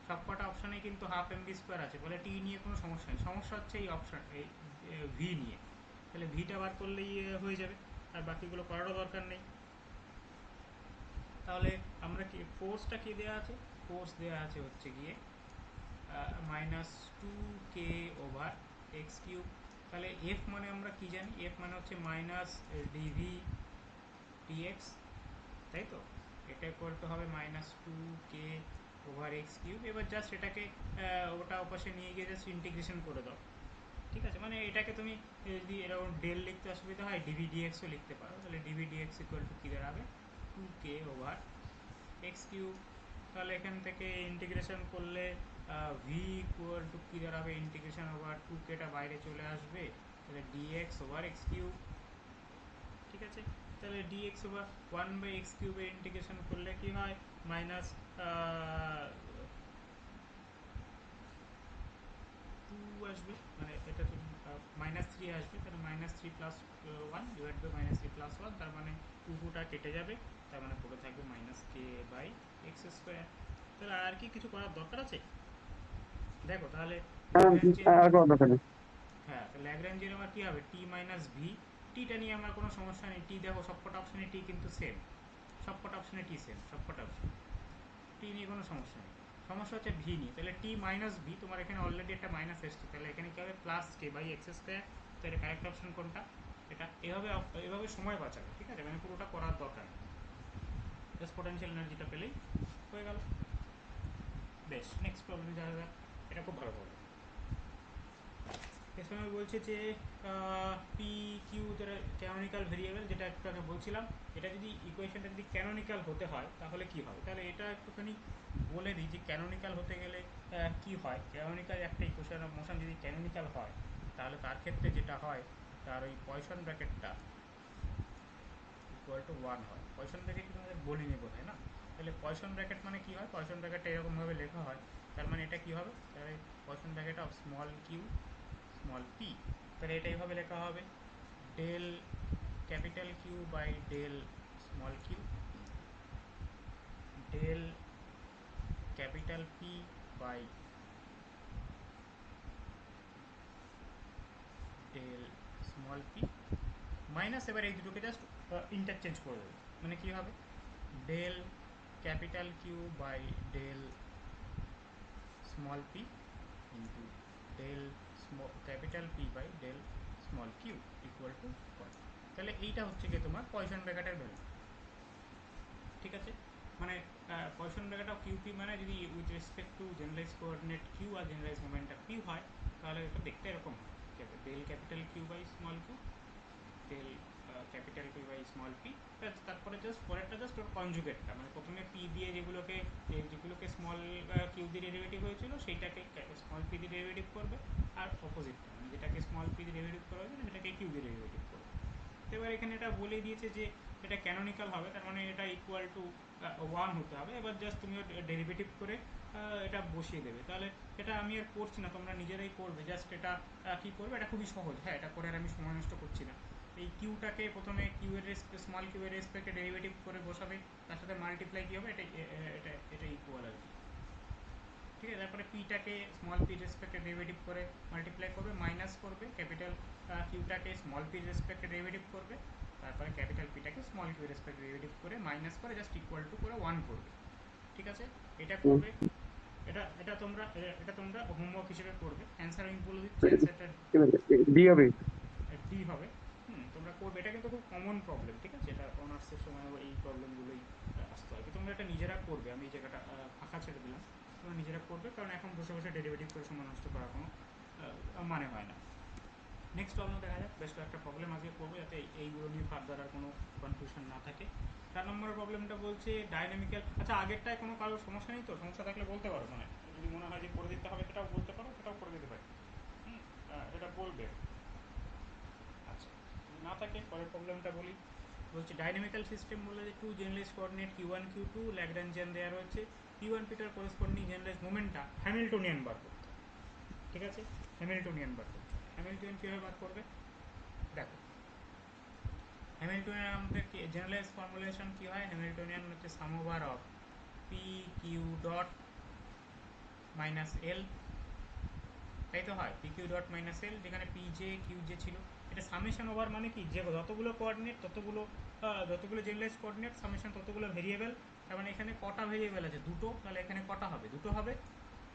সবকটা অপশানে কিন্তু হাফ এমভি স্কোয়ার আছে, বলে টি নিয়ে কোনো সমস্যা নেই। সমস্যা হচ্ছে এই অপশান, এই ভি নিয়ে। তাহলে ভিটা বার করলেই হয়ে যাবে, আর বাকিগুলো করারও দরকার নেই। তাহলে আমরা কি ফোর্সটা কি দেওয়া আছে? ফোর্স দেওয়া আছে হচ্ছে গিয়ে minus 2k over x cube. তাহলে এফ মানে আমরা কি জানি? এফ মানে হচ্ছে মাইনাস ডিভি ডিএক্স, তাই তো? এটা ইকুয়াল টু হবে minus 2k over x cube. এবার জাস্ট এটাকে ওটা ওপাশে নিয়ে গিয়ে জাস্ট ইন্টিগ্রেশন করে দাও, ঠিক আছে? মানে এটাকে তুমি যদি এরকম ডেল লিখতে অসুবিধা হয়, ডিভি ডিএক্সও লিখতে পারো। তাহলে ডিভি ডিএক্স ইকুয়াল টু কী দাঁড়াবে? 2k over x cube. তাহলে এখান থেকে ইন্টিগ্রেশন করলে ভি ইকুয়াল টু কী দাঁড়াবে? ইন্টিগ্রেশন ওভার 2kটা বাইরে চলে আসবে, তাহলে ডিএক্স ওভার এক্স কিউব, ঠিক আছে? তাহলে ডিএক্স ওভার 1/x কিউবের ইন্টিগ্রেশন করলে কি হয়? মাইনাস 2 আসবে, মানে এটা তো মাইনাস 3 আসবে, তাহলে minus 3 plus 1 divide by minus 3 plus 1, তার মানে 2টা কেটে যাবে, তার মানে পড়ে থাকবে minus K by X square. তাহলে আর কি কিছু করার দরকার আছে? দেখো তাহলে ল্যাগ্রাঞ্জিয়ান, আর কোনো দরকার নেই। হ্যাঁ, তো ল্যাগ্রাঞ্জিয়ান আমার কী হবে? টি মাইনাস ভি। টিটা নিয়ে আমার কোনো সমস্যা নেই, টি দেখো সবকটা অপশানে টি কিন্তু সেম, সবকটা অপশানে টি সেম, সবকটা অপশান, টি নিয়ে কোনো সমস্যা নেই। সমস্যা হচ্ছে ভি নিয়ে। তাহলে টি মাইনাস ভি, তোমার এখানে অলরেডি একটা মাইনাস এসছে, তাহলে এখানে কী হবে? Plus K by X square. তো এটা কারেক্ট অপশন কোনটা? এটা এভাবে এভাবে সময় বাঁচাবে, ঠিক আছে? মানে পুরোটা করার দরকার নেই, জাস্ট পোটেনশিয়াল এনার্জিটা পেলেই হয়ে গেল। বেশ, নেক্সট প্রবলেম যাওয়া যাক। এটা খুব ভালো প্রবলেম। এর সময় বলছে যে পি কিউ যেটা ক্যানোনিক্যাল ভেরিয়েবল, যেটা একটু আগে বলছিলাম, এটা যদি ইকুয়েশনটা যদি ক্যানোনিক্যাল হতে হয় তাহলে কি হবে। তাহলে এটা একটুখানি বলে দিই যে ক্যানোনিক্যাল হতে গেলে কি হয়। ক্যানোনিক্যাল একটা ইকুয়েশন অফ মোশন যদি ক্যানোনিক্যাল হয় তাহলে তার ক্ষেত্রে যেটা হয়, তার ওই পয়সন ব্র্যাকেটটা ইকুয়াল টু 1 হয়। পয়সন ব্র্যাকেট তোমাদের বলিনি বোধ হয় না? তাহলে পয়সন ব্র্যাকেট মানে কি হয়, পয়সন ব্র্যাকেটটা এরকমভাবে লেখা হয়। তার মানে এটা কি হবে, তাহলে Poisson bracket of small Q small P, তাহলে এটা এইভাবে লেখা হবে, del capital Q by del small Q, del capital P by del small P, minus এবার এই দুটোকে জাস্ট ইন্টারচেঞ্জ করে দেবে। মানে কি হবে, del capital Q by del small P into del capital P by del small Q equal to 1। তাহলে এইটা হচ্ছে কি তোমার পয়সন ব্র্যাকেটের ভ্যালু। ঠিক আছে, মানে পয়সন ব্র্যাকেট অফ কিউপি মানে যদি with respect to generalise coordinate q আর জেনারেলাইজ মোমেন্টটা কিউ হয়, তাহলে এটা দেখতে এরকম হয়, del capital Q by small Q, del capital P by small p. তারপরে জাস্ট পরেরটা জাস্ট ওর কনজুগেটটা, মানে প্রথমে পি দিয়ে যেগুলোকে স্মল কিউ দিয়ে ডেরিভেটিভ হয়েছিল সেইটাকে স্মল পি দিয়ে ডেরিভেটিভ করবে, আর অপোজিটটা মানে যেটাকে স্মল পি দিয়ে ডেরিভেটিভ করা হয়েছে সেটাকে কিউ দিয়ে ডেরিভেটিভ করবে। এবার এখানে এটা বলে দিয়েছে যে এটা ক্যানোনিক্যাল হবে, তার মানে এটা ইকুয়াল টু 1 হতে হবে। এবার জাস্ট তুমি ডেরিভেটিভ করে এটা বসিয়ে দেবে। তাহলে এটা আমি আর করছি না, তোমরা নিজেরাই করবে। জাস্ট এটা কী করবে, এটা খুবই সহজ। হ্যাঁ, এটা করে আর আমি সময় নষ্ট করছি না। এই কিউটাকে প্রথমে কিউ এর স্মল কিউ এর রেসপেক্টে ডেরিভেটিভ করে বসাবে, তার সাথে মাল্টিপ্লাই কী হবে, এটা এটা এটা ইকুয়াল আর কি। ঠিক আছে, তারপরে পিটাকে স্মল পি রেসপেক্টে ডেরিভেটিভ করে মাল্টিপ্লাই করবে, মাইনাস করবে, ক্যাপিটাল কিউটাকে স্মল পি রেসপেক্টে ডেরিভেটিভ করবে, তারপরে ক্যাপিটাল পিটাকে স্মল কিউ রেসপেক্টে ডেরিভেটিভ করে মাইনাস করে জাস্ট ইকুয়াল টু করে 1 করবে। ঠিক আছে, এটা করবে। এটা তোমরা হোমওয়ার্ক হিসেবে করবে। অ্যান্সার আমি বলে দিচ্ছি, অ্যান্সারটা ঠিক আছে, ডি হবে। ডি হবে। তোমরা করবে। এটা কিন্তু খুব কমন প্রবলেম। ঠিক আছে, এটা অনার্সের সময় এই প্রবলেমগুলোই আসতে হয়। তোমরা এটা নিজেরা করবে, আমি এই জায়গাটা ফাঁকা ছেড়ে দিলাম। তোমরা নিজেরা করবে, কারণ এখন বসে বসে ডেরিভেটিভ করে সময় নষ্ট করার কোনো মানে হয় না। নেক্সট প্রবলেম দেখা যাক। বেশ কয়েকটা প্রবলেম আজকে করবো যাতে এইগুলো নিয়ে ফার্দার আর কোনো কনফিউশন না থাকে। 4 নম্বর প্রবলেমটা বলছে ডাইনামিক্যাল। আচ্ছা, আগেরটায় কোনো কারোর সমস্যা নেই তো? সমস্যা থাকলে বলতে পারো, মানে যদি মনে হয় যে করে দিতে হবে সেটাও বলতে পারো, সেটাও করে দিতে পারি। এটা বলবে। আচ্ছা, যদি না থাকে পরের প্রবলেমটা বলি। বলছে ডাইনামিক্যাল সিস্টেম বলে যে two generalise coordinate q one Q two Lagrangian দেওয়া রয়েছে। কিউ ওয়ান পিটার করেসপন্ডিং জেনারেলাইজ মোমেন্টটা হ্যামিল্টনিয়ান বার করতে। ঠিক আছে, হ্যামিল্টনিয়ান বার করতে। হ্যামিল্টনিয়ান কীভাবে বার করবে দেখো। হ্যামিল্টনিয়ান আমাদের কি জেনারেলাইজ ফর্মুলেশন কী হয়, হ্যামিল্টনিয়ান হচ্ছে sum over of p Q dot minus L, তাই তো হয়, p Q dot minus L, যেখানে পি জে কিউ জে ছিল। এটা সামেশন ওভার মানে কি, যে যতগুলো কোঅর্ডিনেট যতগুলো জেনারেলাইজ কোঅর্ডিনেট সামেশন ততগুলো ভেরিয়েবল। তার মানে এখানে কটা ভেরিয়েবল আছে, দুটো। তাহলে এখানে কটা হবে, দুটো হবে।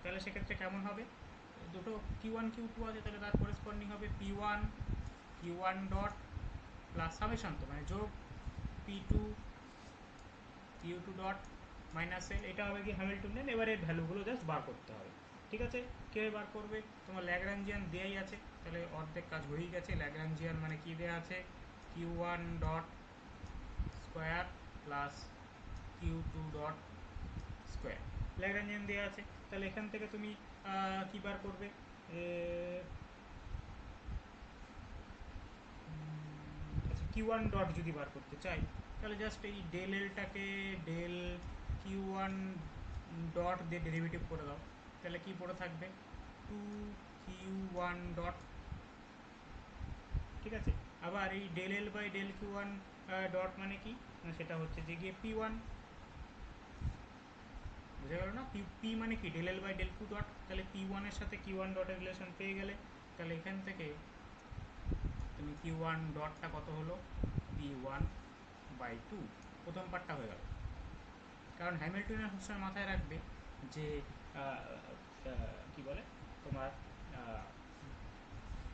তাহলে সেক্ষেত্রে কেমন হবে, দুটো কিউ ওয়ান কিউ টু আছে, তাহলে তার করেসপন্ডিং হবে q one dot plus summation, তো মানে যোগ p two q two dot minus L. এটা হবে কি হ্যামিল্টনিয়ান। এবারে ভ্যালুগুলো জাস্ট বার করতে হবে। ঠিক আছে, কীভাবে বার করবে, তোমার ল্যাগ্রাঞ্জিয়ান দেয়াই আছে, তাহলে অর্ধেক কাজ হয়েই গেছে। ল্যাগ্রাঞ্জিয়ান মানে কি দেওয়া আছে, Q one dot square plus Q two dot square, Lagrangian দেওয়া আছে। তাহলে এখান থেকে তুমি কী বার করবে, আচ্ছা কিউ ওয়ান ডট যদি বার করতে চাই, তাহলে জাস্ট এই ডেল এলটাকে ডেল কিউ ওয়ান ডট দিয়ে ডেরিভেটিভ করে দাও। তাহলে কি পড়ে থাকবে, টু কিউ ওয়ান ডট। ঠিক আছে, আবার এই del L by del Q one dot মানে কি, সেটা হচ্ছে যে গিয়ে পি ওয়ান। বুঝে গেল না, পি মানে কি, del L by del Q dot. তাহলে পি ওয়ানের সাথে কিউ ওয়ান ডটের রিলেশন পেয়ে গেলে, তাহলে এখান থেকে তুমি কিউ ওয়ান ডটটা কত হলো, পি ওয়ান বাই টু, প্রথম পার্টটা হয়ে গেল। কারণ হ্যামিল্টনিয়ান সবসময় মাথায় রাখবে যে কি বলে তোমার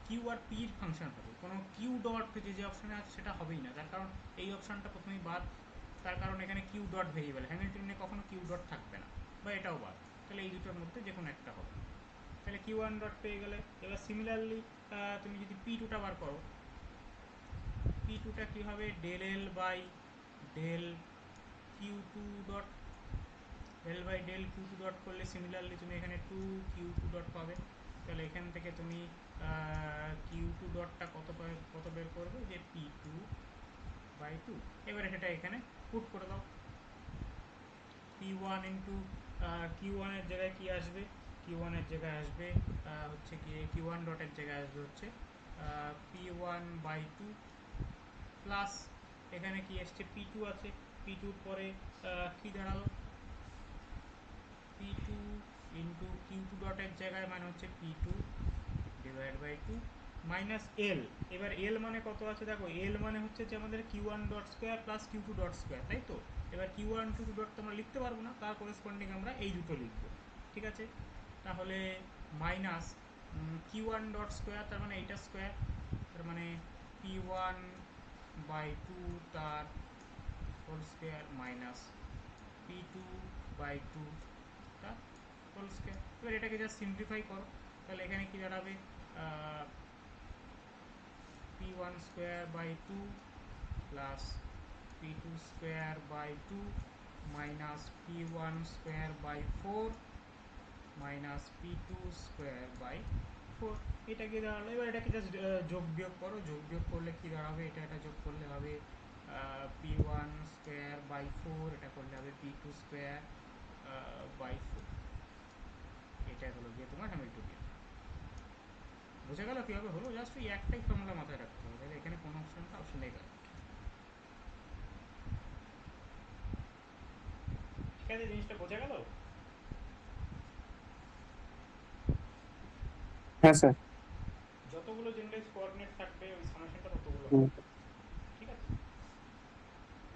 কিউ আর পির ফাংশন হবে, কোনো কিউ ডট যে অপশানে আছে সেটা হবেই না। তার কারণ এই অপশানটা প্রথমেই বাদ, তার কারণ এখানে কিউ ডট ভেরিয়েবল, হ্যামিল্টনিয়ানে কখনো কিউ ডট থাকবে না, বা এটাও বাদ। তাহলে এই দুটোর মধ্যে যে কোনো একটা হবে। তাহলে কিউ ওয়ান ডট পেয়ে গেলে। এবার সিমিলারলি তুমি যদি পি টুটা বার করো, পি টুটা কী হবে, del L by del Q two dot, del by del Q two dot করলে সিমিলারলি তুমি এখানে টু কিউ টু ডট পাবে। তাহলে এখান থেকে তুমি কিউ টু ডটটা কত বের করবে, যে পি টু বাই টু। এবারে সেটা এখানে পুট করে দাও। পি ওয়ান ইন্টু কিউ ওয়ানের জায়গায় কী আসবে, কিউ ওয়ানের জায়গায় আসবে হচ্ছে কি, কিউ ওয়ান ডটের জায়গায় আসবে হচ্ছে p one by two plus এখানে কি এসছে, পি টু আছে, পি টুর পরে কী দাঁড়ালো, p two into q two ডটের জায়গায় মানে হচ্ছে p two divide by two minus L. এবার এল মানে কত আছে দেখো, এল মানে হচ্ছে যে আমাদের Q one dot square plus Q two dot square, তাই তো। এবার Q one Q two dot তো আমরা লিখতে পারবো না, তার করেসপন্ডিং আমরা এই দুটো লিখবো, ঠিক আছে। তাহলে minus Q one dot square, তার মানে এইটা স্কোয়ার, তার মানে পি ওয়ান বাই টু তার whole square minus P two by two তার হোল স্কোয়ার। এবার এটাকে জাস্ট সিম্পলিফাই করো, তাহলে এখানে কি দাঁড়াবে, P one square by two plus P two square by two minus P one square by four minus P two square by four. এটা কি দাঁড়ালো, এবার এটাকে জাস্ট যোগ বিয়োগ করো, যোগ বিয়োগ করলে কি দাঁড়াবে, এটা যোগ করলে হবে P one square by four, এটা করলে হবে P two square by four. এটা হলো গিয়ে তোমার হ্যামিল্টনিয়ান। বোঝা গেল কীভাবে হলো, জাস্ট ওই একটাই ফর্মুলা মাথায় রাখতে হবে, তাহলে এখানে কোনো অপশন নেই। ঠিক আছে, জিনিসটা বোঝা গেল। হ্যাঁ স্যার। যতগুলো জেনারেল কোঅর্ডিনেট থাকবে ওই সামেশনটা ততগুলো হুম। হবে, ঠিক আছে।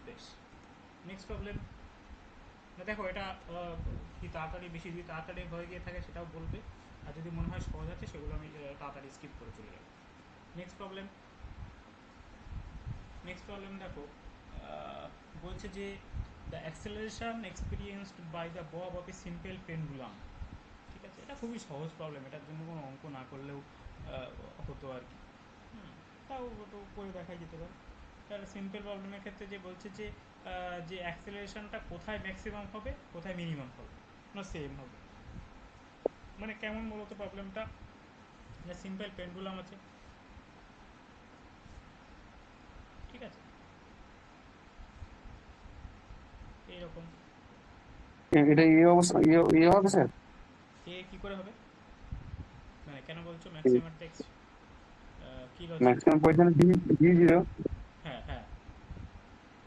বেশ, নেক্সট প্রবলেম। দেখো এটা কি তাড়াতাড়ি, বেশি যদি তাড়াতাড়ি হয়ে গিয়ে থাকে সেটাও বলবে, আর যদি মনে হয় সহজ আছে সেগুলো আমি তাড়াতাড়ি স্কিপ করে চলে যাব। নেক্সট প্রবলেম, নেক্সট প্রবলেম দেখো, বলছে যে the acceleration experienced by the bob of a simple pendulum. ঠিক আছে, এটা খুবই সহজ প্রবলেম, এটার জন্য কোনো অঙ্ক না করলেও হতো আর কি। তাও ওটা করে দেখাই যেতে পারে। তাহলে সিম্পল প্রবলেমের ক্ষেত্রে যে বলছে যে যে অ্যাক্সেলারেশনটা কোথায় ম্যাক্সিমাম হবে কোথায় মিনিমাম হবে, না সেম হবে। মানে কেমন বলতো প্রবলেমটা, সিম্পল পেন্ডুলাম আছে, ঠিক আছে, এইরকম। এটা ইয়ে অবস্থা, ইয়ে হবে স্যার। এ কী করে হবে, মানে কেন বলছো ম্যাক্সিমাম টেক্সট, কী logic. Maximum position v zero, হ্যাঁ হ্যাঁ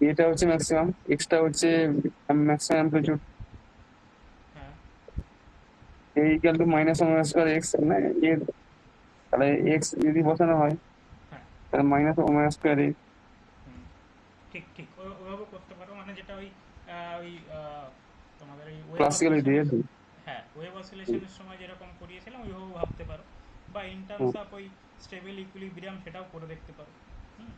এটা হচ্ছে ম্যাক্সিমাম, এক্সটা হচ্ছে ম্যাক্সিমাম অ্যামপ্লিটিউড, হ্যাঁ a equal to minus omega square x, মানে এর, তাহলে এক্স যদি বসানো হয় হ্যাঁ তাহলে মাইনাস ওমেগা স্কয়ার এক্স হুম, ঠিক ঠিক ওইভাবে করতে পারো, মানে যেটা ওই ওই তোমাদের ওই ওয়েভ ক্লাসিক্যালি দিয়ে অসিলেশনের, দিই। হ্যাঁ ওয়েভ অসিলেশনের সময় যেরকম করিয়েছিলাম ওইভাবে ভাবতে পারো, বা ইন টার্মস অফ ওই স্টেবল ইকুইলিব্রিয়াম সেটাও করে দেখতে পারো। হুম,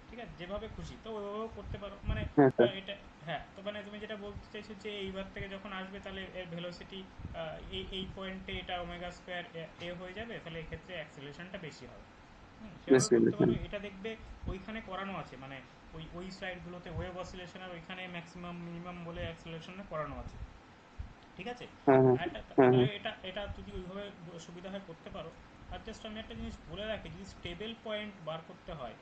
ঠিক আছে, যেভাবে খুশি তো ওইভাবেও করতে পারো, মানে হ্যাঁ স্যার। এটা, হ্যাঁ তো মানে তুমি যেটা বলতে চাইছো যে এইবার থেকে যখন আসবে তাহলে এর ভেলোসিটি এই এই পয়েন্টে এটা ওমেগা স্কোয়ার এ হয়ে যাবে, তাহলে এক্ষেত্রে অ্যাক্সেলারেশনটা বেশি হবে। সেভাবে বেশি করতে বেশি। পারো, এটা দেখবে ওইখানে করানো আছে, মানে ওই ওই স্লাইডগুলোতে ওয়েভ অসিলেশনের ওইখানে ম্যাক্সিমাম মিনিমাম বলে অ্যাক্সেলারেশনে করানো আছে, ঠিক আছে। হ্যাঁ হ্যাঁ আর এটা, হ্যাঁ তাহলে হ্যাঁ। এটা এটা যদি ওইভাবে সুবিধা হয় করতে পারো। আর জাস্ট আমি একটা জিনিস বলে রাখি, যদি স্টেবল পয়েন্ট বার করতে হয়,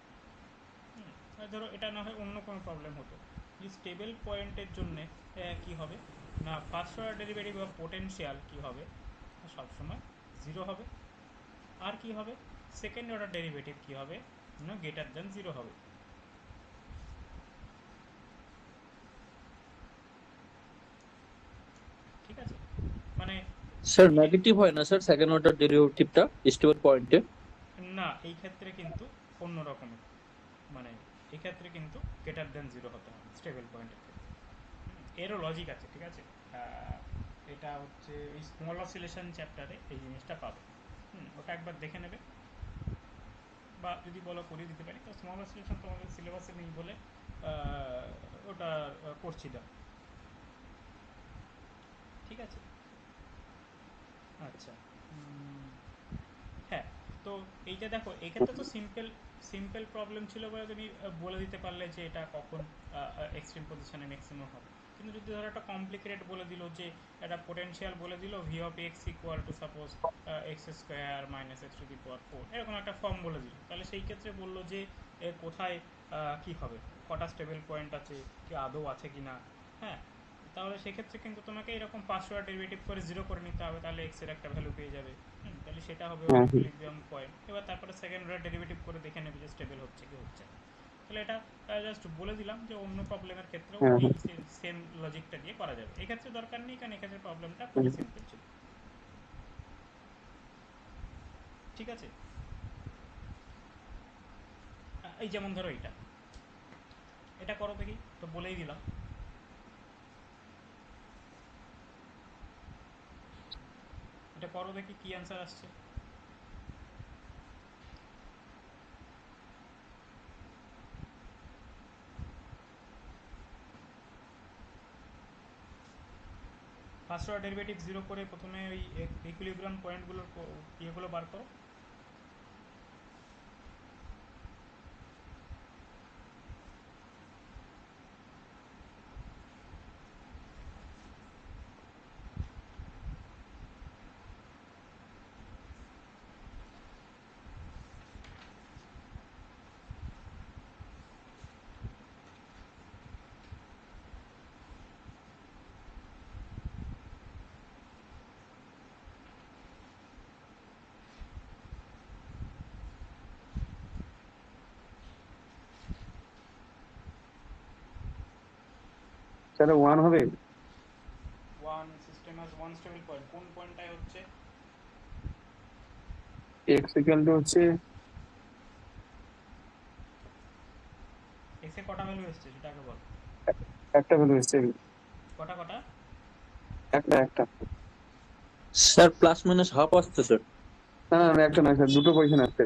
ধরো এটা না হয় অন্য কোনো প্রবলেম হতো, যে স্টেবল পয়েন্টের জন্যে কী হবে না, ফার্স্ট অর্ডার ডেরিভেটিভ বা পোটেনশিয়াল কী হবে, সবসময় জিরো হবে। আর কি হবে, সেকেন্ড অর্ডার ডেরিভেটিভ কী হবে না, গ্রেটার দ্যান জিরো হবে, ঠিক আছে। মানে স্যার এদিকে নেগেটিভ হয় না স্যার সেকেন্ড অর্ডার ডেরিভেটিভটা স্টেবল পয়েন্টে? না, এই ক্ষেত্রে কিন্তু অন্য রকমের, মানে এই ক্ষেত্রে কিন্তু গ্রেটার দ্যান জিরো হতে হবে স্টেবল পয়েন্টের ক্ষেত্রে। এরও লজিক আছে, ঠিক আছে। এটা হচ্ছে এই স্মল অসিলেশন চ্যাপ্টারে এই জিনিসটা পাবে। ওটা একবার দেখে নেবে, বা যদি বলো করিয়ে দিতে পারি, তো স্মল অসিলেশন তোমাদের সিলেবাসে নেই বলে ওটা করছি না। ঠিক আছে? আচ্ছা, হ্যাঁ, তো এইটা দেখো, এক্ষেত্রে তো সিম্পল সিম্পল প্রবলেম ছিল বলে তুমি বলে দিতে পারলে যে এটা কখন এক্সট্রিম পজিশনে ম্যাক্সিমাম হবে। কিন্তু যদি ধরো একটা কমপ্লিকেটেড বলে দিল, যে একটা পোটেনশিয়াল বলে দিল V of x equal to suppose x square minus x to the power 4, এরকম একটা ফর্ম বলে দিল, তাহলে সেই ক্ষেত্রে বললো যে কোথায় কি হবে, কটা স্টেবল পয়েন্ট আছে, কি আদৌ আছে কি না। হ্যাঁ, তাহলে সেক্ষেত্রে কিন্তু তোমাকে এরকম ফার্স্ট অর্ডার ডেরিভেটিভ করে জিরো করে নিতে হবে, তাহলে এক্স এর একটা ভ্যালু পেয়ে যাবে। তাহলে সেটা হবে ওর হ্যাঁ হ্যাঁ। Equilibrium point. এবার তারপরে সেকেন্ড অর্ডার ডেরিভেটিভ করে দেখে নেবে যে স্টেবল হচ্ছে কি হচ্ছে না। তাহলে এটা জাস্ট বলে দিলাম যে অন্য প্রবলেমের ক্ষেত্রেও হ্যাঁ এই হ্যাঁ। সেম লজিকটা দিয়ে করা যাবে, এক্ষেত্রে দরকার নেই কারণ এক্ষেত্রে প্রবলেমটা খুবই হ্যাঁ। সিম্পল ছিল। ঠিক আছে, এই যেমন ধরো এটা এটা করো দেখি, তো বলেই দিলাম। এটা করো দেখি কি অ্যান্সার আসছে। ফার্স্ট অর্ডার ডেরিভেটিভ জিরো করে প্রথমে ওই ইকুইলিব্রিয়াম পয়েন্টগুলোর ইয়েগুলো বার করো। তাহলে ওয়ান হবে। One system has one stable point, কোন পয়েন্টটায় হচ্ছে? এক্স ইকুয়াল টু হচ্ছে এক্সে কটা ভ্যালু এসছে সেটা আগে বল। একটা ভ্যালু এসছে। কটা কটা? একটা একটা। স্যার প্লাস মাইনাস হাফ আসছে স্যার। না না না, একটা না স্যার, দুটো পজিশন আসছে।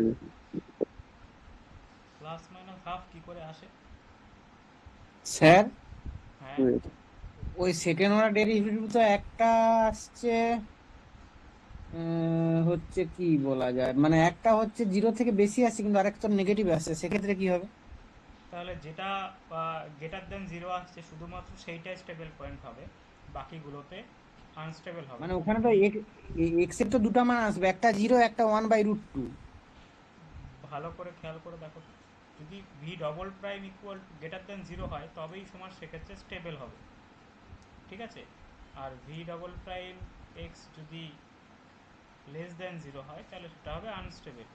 প্লাস মাইনাস হাফ কি করে আসে? স্যার হ্যাঁ, ওই সেকেন্ড অর্ডার ডেরিভেটিভ তো একটা আসছে, হচ্ছে কি বলা যায়, মানে একটা হচ্ছে জিরো থেকে বেশি আসছে কিন্তু আরেকটা নেগেটিভ আসছে, সেক্ষেত্রে কি হবে? তাহলে যেটা গ্রেটার দেন জিরো আসছে শুধুমাত্র সেইটাই স্টেবল পয়েন্ট হবে, বাকিগুলোতে আনস্টেবল হবে। মানে যদি ওখানে তো ভি, এক্স এর তো দুটো মান আসবে, একটা জিরো একটা 1/√2। ভালো করে খেয়াল করে দেখো তো, যদি V double prime equal greater than zero হয় তবেই তোমার সেক্ষেত্রে স্টেবল হবে। ঠিক আছে, আর ভি ডবল প্রাইম এক্স যদি লেস দেন জিরো হয় তাহলে সেটা হবে আনস্টেবল।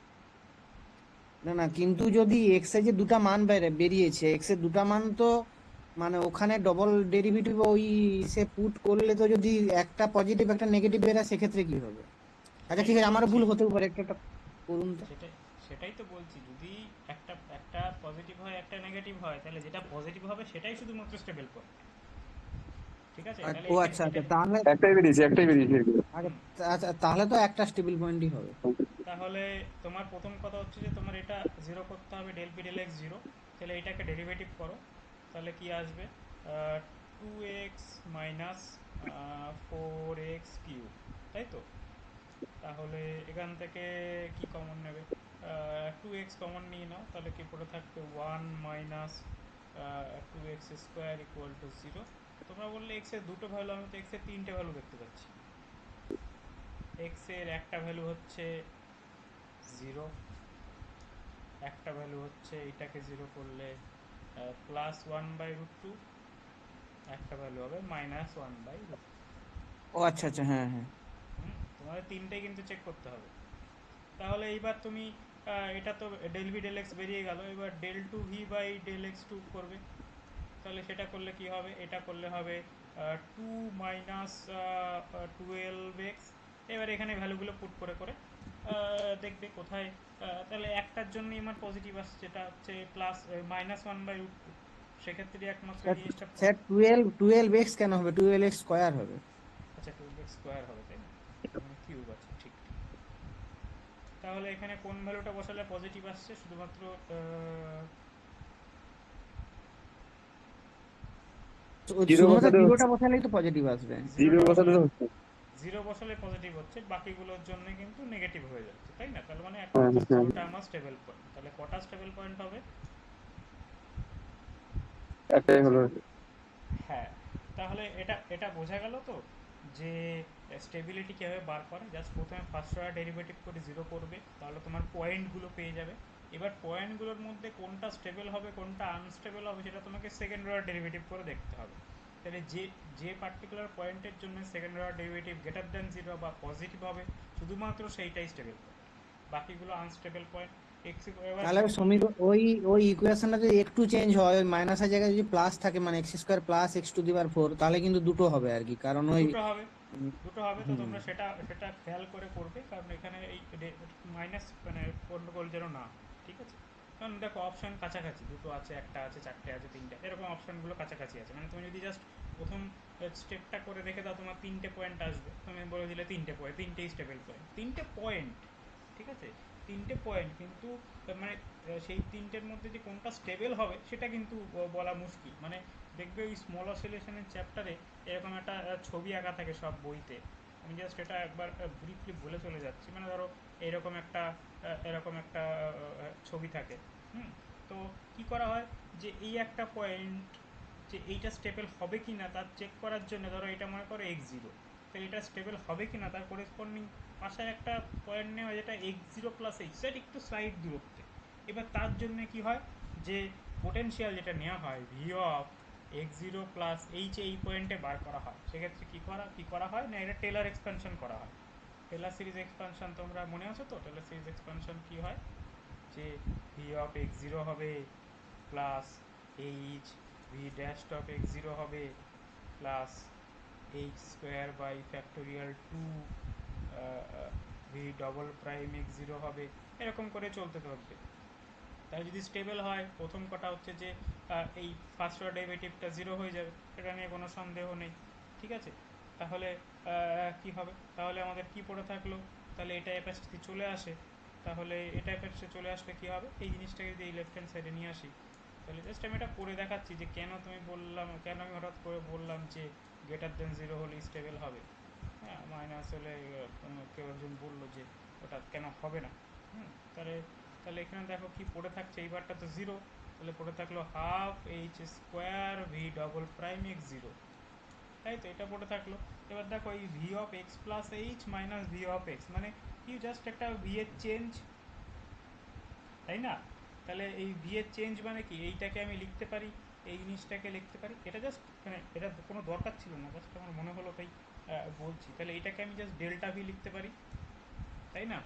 না না, কিন্তু যদি এক্স এর যে দুটা মান বেরিয়েছে, এক্স এর দুটা মান তো মানে ওখানে ডবল ডেরিভেটিভ ওই সে পুট করলে তো যদি একটা পজিটিভ একটা নেগেটিভ বেরা, সেক্ষেত্রে কি হবে? আচ্ছা সেটাই ঠিক তো আছে, আমারও বলছি, ভুল হতেও পারে, একটা একটা করুন তো। সেটাই সেটাই তো বলছি, যদি একটা একটা পজিটিভ হয় একটা নেগেটিভ হয় তাহলে যেটা পজিটিভ হবে সেটাই শুধুমাত্র স্টেবল পয়েন্ট। ঠিক আছে, তাহলে ও এটা আচ্ছা এটা আচ্ছা, তাহলে একটাই বেরিয়েছে, একটাই বেরিয়েছে। আচ্ছা আচ্ছা, তাহলে তো একটা স্টেবল পয়েন্টই হবে। তাহলে তোমার প্রথম কথা হচ্ছে যে তোমার এটা জিরো করতে হবে, del P del X zero. তাহলে এটাকে ডেরিভেটিভ করো, তাহলে কি আসবে? 2x মাইনাস 4x কিউব, তাই তো? তাহলে এখান থেকে কি কমন নেবে? 2x কমন নিয়ে নাও, তাহলে কি পড়ে থাকবে 1 minus 2x square equal to zero. তোমরা বললে এক্স এর দুটো ভ্যালু, আমি তো এক্স এর তিনটে ভ্যালু দেখতে পাচ্ছি। এক্স এর একটা ভ্যালু হচ্ছে জিরো, একটা ভ্যালু হচ্ছে এটাকে জিরো করলে +1/√2, একটা ভ্যালু হবে -1/√2। ও আচ্ছা আচ্ছা, হ্যাঁ হ্যাঁ। তোমাদের তিনটেই কিন্তু চেক করতে হবে। তাহলে এইবার তুমি এটা তো ডেল ভি ডেল এক্স বেরিয়ে গেল, এবার del two V by del X two করবে। তাহলে সেটা করলে কি হবে? এটা করলে হবে 2 - 12x। এবার এখানে ভ্যালুগুলো পুট করে করে দেখবে কোথায়। তাহলে একটার জন্যই আমার পজিটিভ আসছে, যেটা হচ্ছে -1/√2। সেক্ষেত্রে একমাত্র এই স্যার জিনিসটা স্যার 12 এক্স কেন হবে, 12x স্কোয়ার হবে। আচ্ছা 2x স্কোয়ার হবে তাই না? এখানে কিউব আছে, ঠিক ঠিক। তাহলে এখানে কোন ভ্যালুটা বসালে পজিটিভ আসছে? শুধুমাত্র জিরো শুধুমাত্র বসাতে জিরোটা হচ্ছে, বসালেই তো পজিটিভ আসবে। জিরো জিরোটা বসাতে বসালে হচ্ছে। জিরো বসালে পজিটিভ হচ্ছে, বাকিগুলোর জন্য কিন্তু নেগেটিভ হয়ে যাচ্ছে, তাই না? তাহলে মানে হ্যাঁ হ্যাঁ হ্যাঁ, জিরোটা আমার স্টেবল পয়েন্ট। তাহলে কটা স্টেবল পয়েন্ট হবে? একটাই হলো। হ্যাঁ। তাহলে এটা এটা বোঝা গেল তো, যে স্টেবিলিটি কীভাবে বার করে। জাস্ট প্রথমে ফার্স্ট অর্ডার ডেরিভেটিভ করে জিরো করবে, তাহলে তোমার পয়েন্টগুলো পেয়ে যাবে। এবার পয়েন্টগুলোর মধ্যে কোনটা স্টেবল হবে কোনটা আনস্টেবল হবে সেটা তোমাকে সেকেন্ড অর্ডার ডেরিভেটিভ করে দেখতে হবে। তাহলে যে যে পার্টিকুলার পয়েন্টের জন্য second order derivative greater than zero বা পজিটিভ হবে, শুধুমাত্র সেইটাই স্টেবল পয়েন্ট, বাকিগুলো আনস্টেবল পয়েন্ট। এক্স এবার তাহলে তুমি বলছো ওই ওই ইকুয়েশনটা যদি একটু চেঞ্জ হয়, ওই মাইনাসের জায়গায় যদি প্লাস থাকে, মানে x square plus x to the power four, তাহলে কিন্তু দুটো হবে আর কি, কারণ ওই দুটো হবে, উম, দুটো হবে। তো হুম। তোমরা সেটা সেটা খেয়াল করে করবে, কারণ এখানে এই মাইনাস মানে গন্ডগোল যেন না হয়, ঠিক আছে? কারণ দেখো অপশন কাছাকাছি দুটো আছে, একটা আছে, চারটে আছে, তিনটে, এরকম অপশনগুলো কাছাকাছি আছে। মানে তুমি যদি জাস্ট প্রথম স্টেপটা করে রেখে দাও, তোমার তিনটে পয়েন্ট আসবে, তুমি বলে দিলে তিনটে পয়েন্ট, তিনটেই স্টেবল পয়েন্ট, তিনটে পয়েন্ট, ঠিক আছে? তিনটে পয়েন্ট, কিন্তু মানে সেই তিনটের মধ্যে যে কোনটা স্টেবল হবে সেটা কিন্তু বলা মুশকিল। মানে দেখবে ওই স্মল অসিলেশনের চ্যাপ্টারে এরকম একটা ছবি আঁকা থাকে সব বইতে। আমি জাস্ট এটা একবার ব্রিফলি বলে চলে যাচ্ছি। মানে ধরো এরকম একটা ছবি থাকে। হুম। তো কি করা হয়, যে এই একটা পয়েন্ট, যে এইটা স্টেবল হবে কি না তার চেক করার জন্য, ধরো এটা মনে করো এক্স জিরো, তো এটা স্টেবল হবে কি না তার করেসপন্ডিং পাশে একটা পয়েন্ট নেওয়া, যেটা এক্স জিরো প্লাস এইচ, সেটা একটু স্লাইড দূরত্বে। এবার তার জন্য কি হয়, যে পোটেনশিয়াল যেটা নেওয়া হয় V of x zero plus H এই পয়েন্টে বার করা হয়। সেক্ষেত্রে কী করা হয় না, এটা টেলার এক্সপানশন করা হয়। টেলার সিরিজ এক্সপানশন তোমরা মনে আছে তো? টেলার সিরিজ এক্সপানশন কী হয়, যে ভি অফ এক্স জিরো হবে plus h V dash of x zero হবে plus h square by factorial two V double prime x zero হবে, এরকম করে চলতে থাকবে। তাই যদি স্টেবল হয়, প্রথম কথা হচ্ছে যে এই ফার্স্ট অর্ডার ডেরিভেটিভটা জিরো হয়ে যাবে, এটা নিয়ে কোনো সন্দেহ নেই, ঠিক আছে? তাহলে কি হবে, তাহলে আমাদের কি পড়ে থাকলো, তাহলে এটা অ্যাপাসিটি চলে আসে। তাহলে এটা অ্যাপাসিটি চলে আসলে কি হবে, এই জিনিসটাকে যদি এই লেফট হ্যান্ড সাইডে নিয়ে আসি, তাহলে জাস্ট আমি এটা করে দেখাচ্ছি যে কেন আমি হঠাৎ করে বললাম যে গ্রেটার দেন জিরো হলে স্টেবল হবে। হ্যাঁ, মাইনাস হলে কেউ একজন বললো যে ওটা কেন হবে না। হুম। তাহলে তাহলে এখানে দেখো কি পড়ে থাকছে, এইবারটা তো জিরো, তাহলে পড়ে থাকলো half H square V double prime x zero, তাই তো? এটা পড়ে থাকলো। এবার দেখো এই V of x plus H minus V of x, মানে কি, জাস্ট একটা ভি এর চেঞ্জ, তাই না? তাহলে এই ভি এর চেঞ্জ মানে কি, এইটাকে আমি লিখতে পারি, এই জিনিসটাকে লিখতে পারি, এটা জাস্ট মানে এটা কোনো দরকার ছিল না, জাস্ট আমার মনে হলো তাই বলছি। তাহলে এইটাকে আমি জাস্ট ডেল্টা ভি লিখতে পারি, তাই না?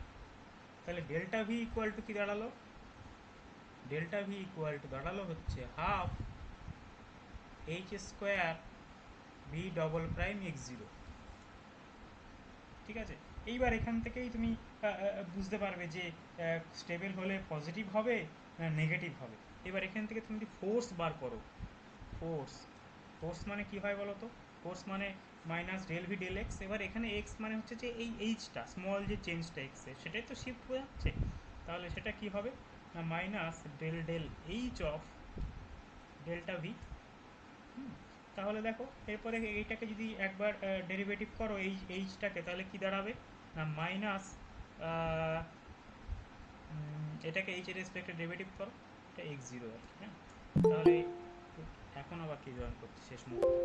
তাহলে ডেল্টা ভি ইকুয়াল টু কি দাঁড়ালো, ডেল্টা ভি ইকুয়াল টু দাঁড়ালো হচ্ছে half H square V double prime x zero, ঠিক আছে? এইবার এখান থেকেই তুমি বুঝতে পারবে যে স্টেবল হলে পজিটিভ হবে না নেগেটিভ হবে। এবার এখান থেকে তুমি যদি ফোর্স বার করো, ফোর্স, ফোর্স মানে কি হয় বলো তো? ফোর্স মানে minus del V del X. এবার এখানে এক্স মানে হচ্ছে যে এই এইচটা, স্মল যে চেঞ্জটা এক্সের, সেটাই তো শিফট হয়ে যাচ্ছে। তাহলে সেটা কি হবে না, minus del del H of delta V. তাহলে দেখো এরপরে এইটাকে যদি একবার ডেরিভেটিভ করো এই এইচটাকে, তাহলে কি দাঁড়াবে না, মাইনাস এটাকে এইচ এর রেসপেক্টে ডেরিভেটিভ করো, এটা এক্স জিরো আর কি। হ্যাঁ, তাহলে এখন আবার কি জয়েন করছি শেষ মুহূর্তে।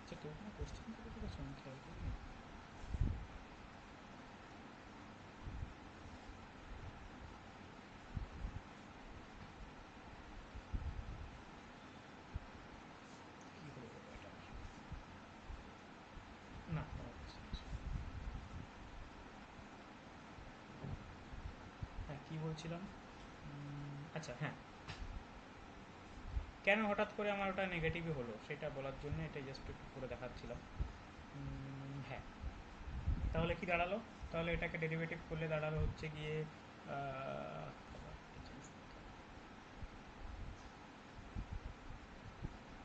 আচ্ছা, কেউ কোনো কোশ্চেন করে করেছো আমি খেয়াল করিনি। কি হলো বাবা এটা আবার? না, কোনো কোশ্চেন আসে। হ্যাঁ, কি বলছিলাম? আচ্ছা, হ্যাঁ, কেন হঠাৎ করে আমার ওটা নেগেটিভই হলো সেটা বলার জন্য এটা জাস্ট একটু করে দেখাচ্ছিলাম। হ্যাঁ, তাহলে কি দাঁড়ালো, তাহলে এটাকে ডেরিভেটিভ করলে দাঁড়ালো হচ্ছে গিয়ে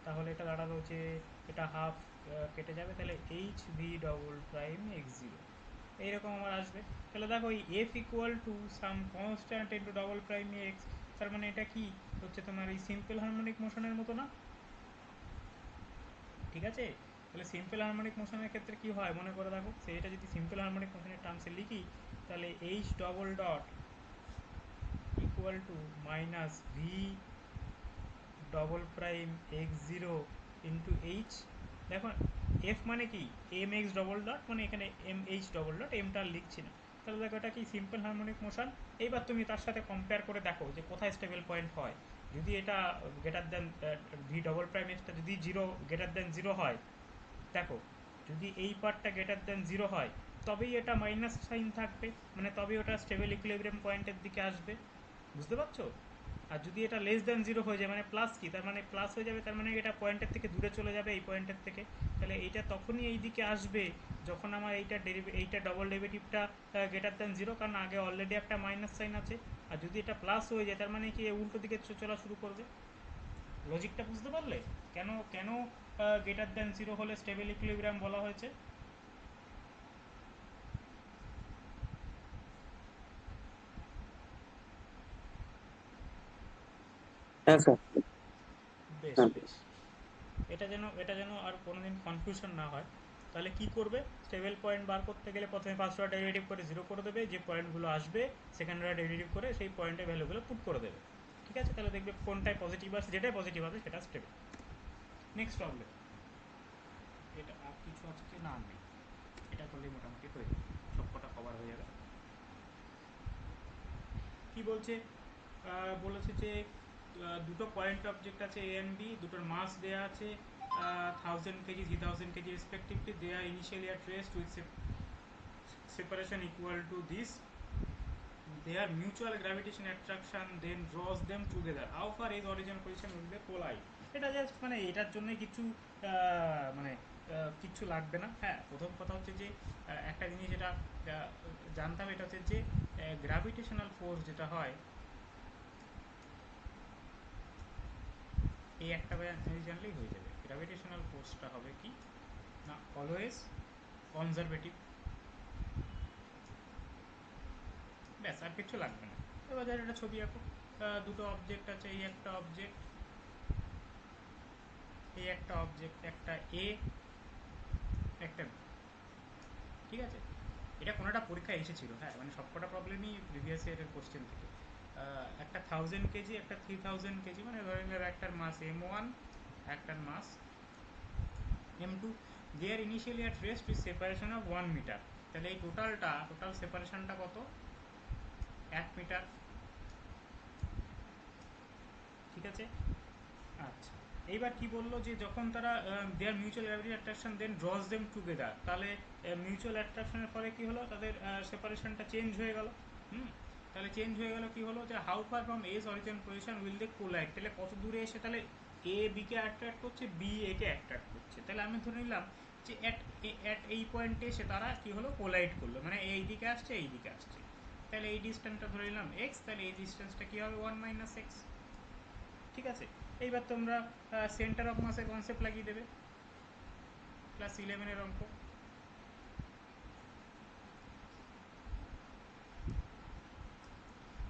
তাহলে এটা দাঁড়ালো যে এটা হাফ কেটে যাবে, তাহলে H V double prime x zero এইরকম আমার আসবে। তাহলে দেখো এই F equal to some constant into double prime x, তার মানে এটা কি হচ্ছে তোমার এই সিম্পল হারমোনিক মোশনের মতো না? ঠিক আছে, তাহলে সিম্পল হারমোনিক মোশনের ক্ষেত্রে কি হয় মনে করে দেখো, সেটা যদি সিম্পল হারমোনিক মোশনের টার্মসে লিখি তাহলে H double dot equal to minus V double prime x zero into H. দেখো এফ মানে কি এম এক্স ডবল ডট, মানে এখানে এম এইচ ডবল ডট, এমটা আর লিখছি না। তাহলে দেখো এটা কি সিম্পল হারমোনিক মোশন। এইবার তুমি তার সাথে কম্পেয়ার করে দেখো যে কোথায় স্টেবল পয়েন্ট হয়। যদি এটা greater than V double prime extra যদি জিরো গ্রেটার দেন জিরো হয়, দেখো যদি এই পার্টটা গ্রেটার দেন জিরো হয় তবেই এটা মাইনাস সাইন থাকবে, মানে তবেই ওটা স্টেবল ইকুইলিব্রিয়াম পয়েন্টের দিকে আসবে। বুঝতে পারছো? আর যদি এটা লেস দেন জিরো হয়ে যায় মানে প্লাস কি, তার মানে প্লাস হয়ে যাবে, তার মানে এটা পয়েন্টের থেকে দূরে চলে যাবে এই পয়েন্টের থেকে। তাহলে এইটা তখনই এই দিকে আসবে যখন আমার এইটা ডবল ডেরিভেটিভটা গ্রেটার দেন জিরো, কারণ আগে অলরেডি একটা মাইনাস সাইন আছে। আর যদি এটা প্লাস হয়ে যায় তার মানে কি উল্টো দিকে চলা শুরু করবে। লজিকটা বুঝতে পারলে? কেন কেন গ্রেটার দেন জিরো হলে স্টেবল ইকুইলিব্রিয়াম বলা হয়েছে? হ্যাঁ স্যার। বেশ হ্যাঁ বেশ, এটা যেন আর কোনোদিন কনফিউশন না হয়। তাহলে কি করবে, স্টেবল পয়েন্ট বার করতে গেলে প্রথমে ফার্স্ট অর্ডার ডেরিভেটিভ করে জিরো করে দেবে, যে পয়েন্টগুলো আসবে সেকেন্ড অর্ডার ডেরিভেটিভ করে সেই পয়েন্টের ভ্যালুগুলো পুট করে দেবে। ঠিক আছে, তাহলে দেখবে কোনটাই পজিটিভ আছে, যেটাই পজিটিভ আছে সেটা স্টেবল। নেক্সট প্রবলেম, এটা আর কিছু আজকে না নেই, এটা করলেই মোটামুটি হয়ে যাবে, সব কটা কভার হয়ে যাবে। কি বলছে, বলেছে যে দুটো পয়েন্ট অবজেক্ট আছে এ অ্যান্ড বি, দুটোর মাস দেওয়া আছে 1000 KG 3000 KG respectively, they are initially at rest with separation equal to this, their mutual gravitation attraction then draws them together, how far is origin position will they collide। এটা just মানে এটার জন্য কিছু মানে কিচ্ছু লাগবে না। হ্যাঁ, প্রথম কথা হচ্ছে যে একটা জিনিস যেটা জানতে হবে, এটা হচ্ছে যে গ্র্যাভিটেশনাল ফোর্স যেটা হয়, এই একটা জিনিস জানলেই হয়ে যাবে। গ্র্যাভিটেশনাল ফোর্সটা হবে কি না, অলওয়েজ কনজারভেটিভ, ব্যাস আর কিছু লাগবে না। এবার ধর একটা ছবি আঁকো, দুটো অবজেক্ট আছে, এই একটা অবজেক্ট একটা এ, একটা বি। ঠিক আছে, এটা কোনো একটা পরীক্ষায় এসেছিল, হ্যাঁ মানে সবকটা প্রবলেমই প্রিভিয়াস ইয়ারের কোশ্চেন থেকে। একটা 1000 কেজি একটা 3000 কেজি, মানে ধরে নিলাম একটার মাস m1 একটার mass m2, they are initially at rest with separation of 1 metre. তাহলে এই টোটাল সেপারেশনটা কত, 1 মিটার। ঠিক আছে, আচ্ছা এইবার কি বললো যে যখন তারা দেয়ার মিউচুয়াল গ্র্যাভিটি অ্যাট্রাকশন দেন ড্রজ দেম টুগেদার, তাহলে মিউচুয়াল অ্যাট্রাকশনের ফলে কি হলো, তাদের সেপারেশনটা চেঞ্জ হয়ে গেল। হুম, তাহলে চেঞ্জ হয়ে গেল কি হলো, যে how far from S origin position will they collide, তাহলে কত দূরে এসে তাহলে এ বি কে অ্যাট্রাক্ট করছে, বি এ কে অ্যাট্রাক্ট করছে। তাহলে আমি ধরে নিলাম যে অ্যাট এই পয়েন্টে এসে তারা কি হলো, কোলাইড করলো, মানে এই দিকে আসছে এই দিকে আসছে। তাহলে এই ডিস্টেন্সটা ধরে নিলাম এক্স, তাহলে এই ডিস্টেন্সটা কি হবে 1 - x। ঠিক আছে, এইবার তোমরা সেন্টার অফ মাসের কনসেপ্ট লাগিয়ে দেবে, ক্লাস 11-এর অঙ্ক।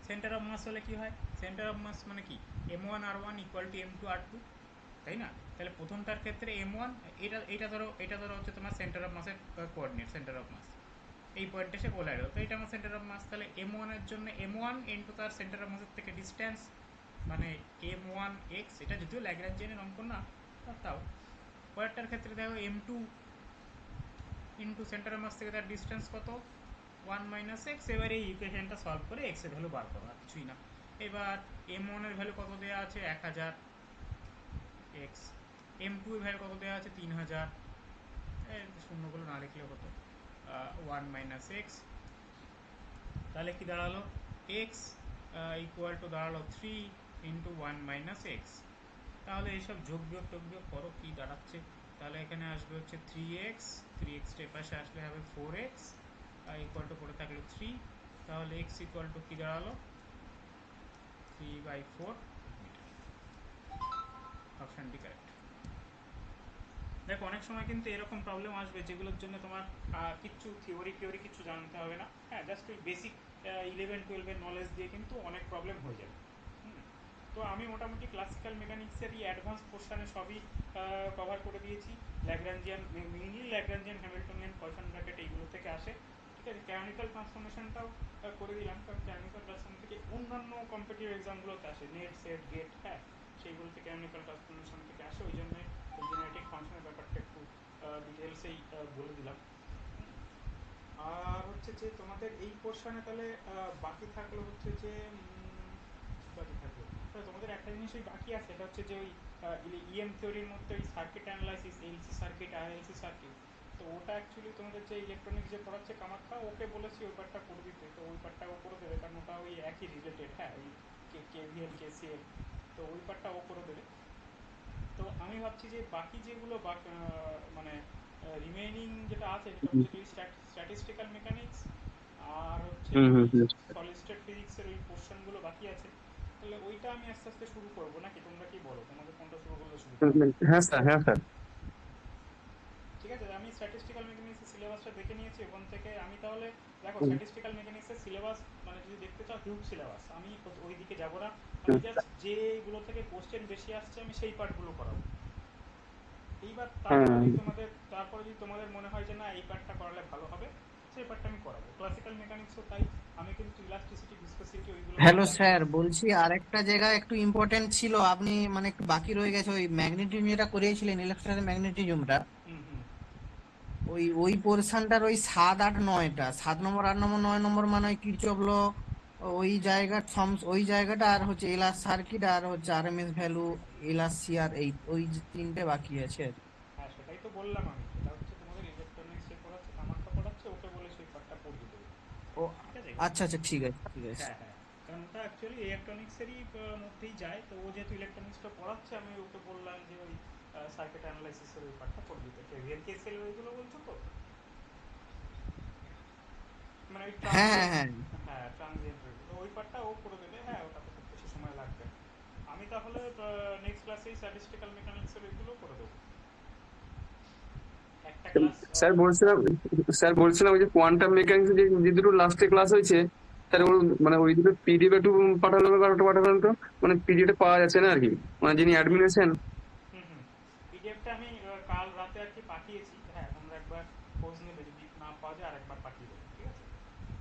সেন্টার অফ মাস হলে কি হয়, সেন্টার অফ মাস মানে কি m1r1 ইকুয়াল টু m2r2, তাই না? তাহলে প্রথমটার ক্ষেত্রে m1, এটা ধরো হচ্ছে তোমার সেন্টার অফ মাসের কোঅর্ডিনেট, সেন্টার অফ মাস এই পয়েন্টে এসে কোলাইড হলো, তো এটা আমার সেন্টার অফ মাস। তাহলে m1 এর জন্য m1 ইন্টু তার সেন্টার অফ মাসের থেকে ডিস্টেন্স, মানে m1x, এটা যদিও ল্যাগ্রাঞ্জিয়ানের অঙ্ক না তাও। পরেরটার ক্ষেত্রে দেখো m2 into centre of mass থেকে তার ডিস্টেন্স কত, 1 - x। এবার এই ইকুয়েশনটা সলভ করে x এর ভ্যালু বার করো, আর কিছুই না। এবার m1 এর ভ্যালু কত দেওয়া আছে 1000 x, m2 এর ভ্যালু কত দেওয়া আছে 3000, শূন্যগুলো না লিখলেও হতো, 1 - x। তাহলে কি দাঁড়ালো, x ইকুয়াল টু দাঁড়ালো 3 ইন্টু 1 - x। তাহলে এইসব যোগ বিয়োগ টোগ বিয়োগ করো, কি দাঁড়াচ্ছে, তাহলে এখানে আসবে হচ্ছে 3x, 3x এর পাশে আসলে হবে 4x, ইকুয়াল টু পড়ে থাকলো 3, তাহলে এক্স ইকুয়াল টু কী দাঁড়ালো 3/4 মিটার। Option D correct. দেখো অনেক সময় কিন্তু এরকম প্রবলেম আসবে যেগুলোর জন্য তোমার কিচ্ছু থিওরি কিছু জানতে হবে না, হ্যাঁ, জাস্ট ওই বেসিক 11-12-এর নলেজ দিয়ে কিন্তু অনেক প্রবলেম হয়ে যাবে। তো আমি মোটামুটি ক্লাসিক্যাল মেকানিক্সের এই অ্যাডভান্স পোর্শনে সবই কভার করে দিয়েছি। Lagrangian, mainly Lagrangian Hamiltonian poison bracket এইগুলো থেকে আসে, ঠিক আছে। ক্যানোনিক্যাল ট্রান্সফরমেশনটাও করে দিলাম, কারণ ক্যানোনিক্যাল ট্রান্সফরমেশন থেকে অন্যান্য কম্পিটিটিভ এক্সামগুলোতে আসে, নেট সেট গেট, হ্যাঁ, সেইগুলো থেকে ক্যানোনিক্যাল ট্রান্সফরমেশন থেকে আসে, ওই জন্য জেনারেটিক ফাংশনের ব্যাপারটা একটু ডিটেলসেই বলে দিলাম। আর হচ্ছে যে তোমাদের এই পোর্শনে তাহলে বাকি থাকলো হচ্ছে যে বাকি থাকলো তোমাদের একটা জিনিসই বাকি আছে, এটা হচ্ছে যে ওই ইএম থিওরির মধ্যে ওই circuit analysis, LC circuit, RLC circuit, তো ওটা অ্যাকচুয়ালি তোমাদের যে ইলেকট্রনিক্স যে পড়াচ্ছে কামাখ্যা, ওকে বলেছি ওই পার্টটা করে দিতে, তো ওই পার্টটা ও করে দেবে, কারণ ওটা ওই একই রিলেটেড, হ্যাঁ, ওই কেভিএল কেসিএল, তো ওই পার্টটা ও করে দেবে। তো আমি ভাবছি যে বাকি যেগুলো মানে রিমেইনিং যেটা আছে সেটা হচ্ছে যে স্ট্যাটিস্টিক্যাল মেকানিক্স আর হচ্ছে হুম ওই হুম হুম সলিড স্টেট ফিজিক্সের ওই পোর্শনগুলো বাকি আছে, তাহলে ওইটা আমি আস্তে আস্তে শুরু করবো নাকি, তোমরা কি বলো, তোমাদের কোনটা শুরু করলে সুবিধা হবে? হ্যাঁ স্যার, হ্যাঁ স্যার। ঠিক আছে, আমি স্ট্যাটিস্টিক্যাল মেকানিক্সের সিলেবাসটা দেখে নিয়েছি, ওখান থেকে আমি তাহলে দেখো স্ট্যাটিস্টিক্যাল মেকানিক্সের সিলেবাস মানে যদি দেখতে চাও হিউজ সিলেবাস, আমি ওই দিকে যাবো না, আমি জাস্ট যেগুলো থেকে কোশ্চেন বেশি আসছে আমি সেই পার্টগুলো করাবো। এইবার হ্যাঁ তারপরে যদি তোমাদের মনে হয় যে না এই পার্টটা করালে ভালো হবে, সেই পার্টটা আমি করাবো। ক্লাসিক্যাল মেকানিক্সও তাই, আমি কিন্তু ইলাস্টিসিটি, ভিসকসিটি ওইগুলো হ্যালো জানি না। স্যার, বলছি আরেকটা জায়গায় একটু ইম্পর্টেন্ট ছিল, আপনি মানে একটু বাকি রয়ে গেছে, ওই ম্যাগনেটিজম যেটা করিয়েছিলেন, ইলেকট্রনের ম্যাগনেটিজমটা, হুম হুম। ওই পোর্শনটার ওই 7, 8, 9টা, 7 নম্বর, 8 নম্বর, 9 নম্বর, মানে ওই কিরচফ ল, ওই জায়গাটা, আর হচ্ছে এলার সার্কিট, আর হচ্ছে আরএমএস ভ্যালু, এলার সিআর, ওই যে তিনটে বাকি আছে আর কি। হ্যাঁ সেটাই তো বললাম, আমি সেটা হচ্ছে তোমাদের ইলেকট্রনিক্স যে পড়াচ্ছে, কামাখ্যা পড়াচ্ছে, ওকে বলে সেই পার্টটা পড়িয়ে দেবে, ও ঠিক আছে। আচ্ছা আচ্ছা, ঠিক আছে ঠিক আছে। হ্যাঁ হ্যাঁ, কারণ ওটা অ্যাকচুয়ালি ইলেকট্রনিক্সেরই মধ্যেই যায়, তো ও যেহেতু ইলেকট্রনিক্সটা পড়াচ্ছে, আমি ওকে বললাম যে ওই সার্কিট অ্যানালাইসিসের ওই পার্টটা করে দিতে। কেভিএল কেসিএল ওইগুলো বলছো তো, মানে ওই হ্যাঁ হ্যাঁ ট্রানজিয়েন্ট, হ্যাঁ। হ্যাঁ ট্রানজিয়েন্ট ওইগুলো, ওই পার্টটা ও করে দেবে, হ্যাঁ, ওটাতে খুব বেশি সময় লাগবে না। আমি তাহলে নেক্সট ক্লাসেই স্ট্যাটিস্টিক্যাল মেকানিক্সের ওইগুলো করে দেবো, একটা ক্লাস। স্যার বলছিলাম, ওই যে কোয়ান্টাম মেকানিক্স যে যে দুটো লাস্টে ক্লাস হয়েছে, স্যার ওর মানে ওই দুটো পিডিএফ একটু পাঠালো, কারোটা পাঠাবেন তো, মানে পিডিএফ পাওয়া যাচ্ছে না আর কি, মানে যিনি অ্যাডমিন আছেন। হুম হুম, পিডিএফটা আমি কাল রাতে আর কি পাঠিয়েছি, হ্যাঁ, তোমরা একবার খোঁজ নেবে, যদি না পাওয়া যায় আরেকবার পাঠিয়ে দেবো, ঠিক আছে।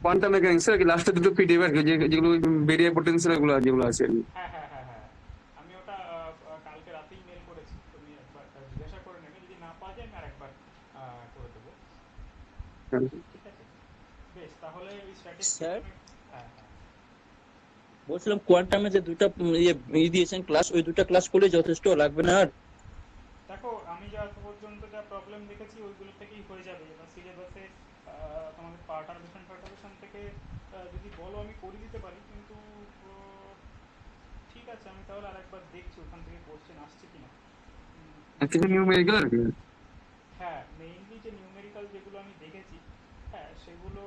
কোয়ান্টাম মেকানিক্স আর কি লাস্টে দুটো পিডিএফ আর কি, যেগুলো বেরিয়ে পোটেন্সিয়াল গুলো যেগুলো আছে আর কি। হ্যাঁ হ্যাঁ হ্যাঁ হ্যাঁ, আমি ওটা কালকে রাতেই মেল করেছি, তুমি একবার জিজ্ঞাসা করে নেবে, যদি না পাওয়া যায় আমি আরেকবার করে দেবো, ঠিক আছে। বেশ, তাহলে ওই স্যার স্ট্যাটিস্টিক্যাল, হ্যাঁ হ্যাঁ। বলছিলাম কোয়ান্টামে যে দুইটা দিয়েছেন ক্লাস, ওই দুটা ক্লাস করলে যথেষ্ট, লাগবে না আর? দেখো আমি যা এত পর্যন্ত যা প্রবলেম দেখেছি ওইগুলো থেকেই হয়ে যাবে, এবার সিলেবাসে তোমাদের পার্টারবেশন থেকে যদি বলো আমি করে দিতে পারি, কিন্তু ঠিক আছে, আমি তাহলে আরেকবার দেখছি ওখান থেকে কোশ্চেন আসছে কিনা। কিছু নিউমেরিক্যাল আর কি। হ্যাঁ, মেইনলি যে নিউমেরিক্যাল যেগুলো আমি দেখেছি, হ্যাঁ, সেগুলো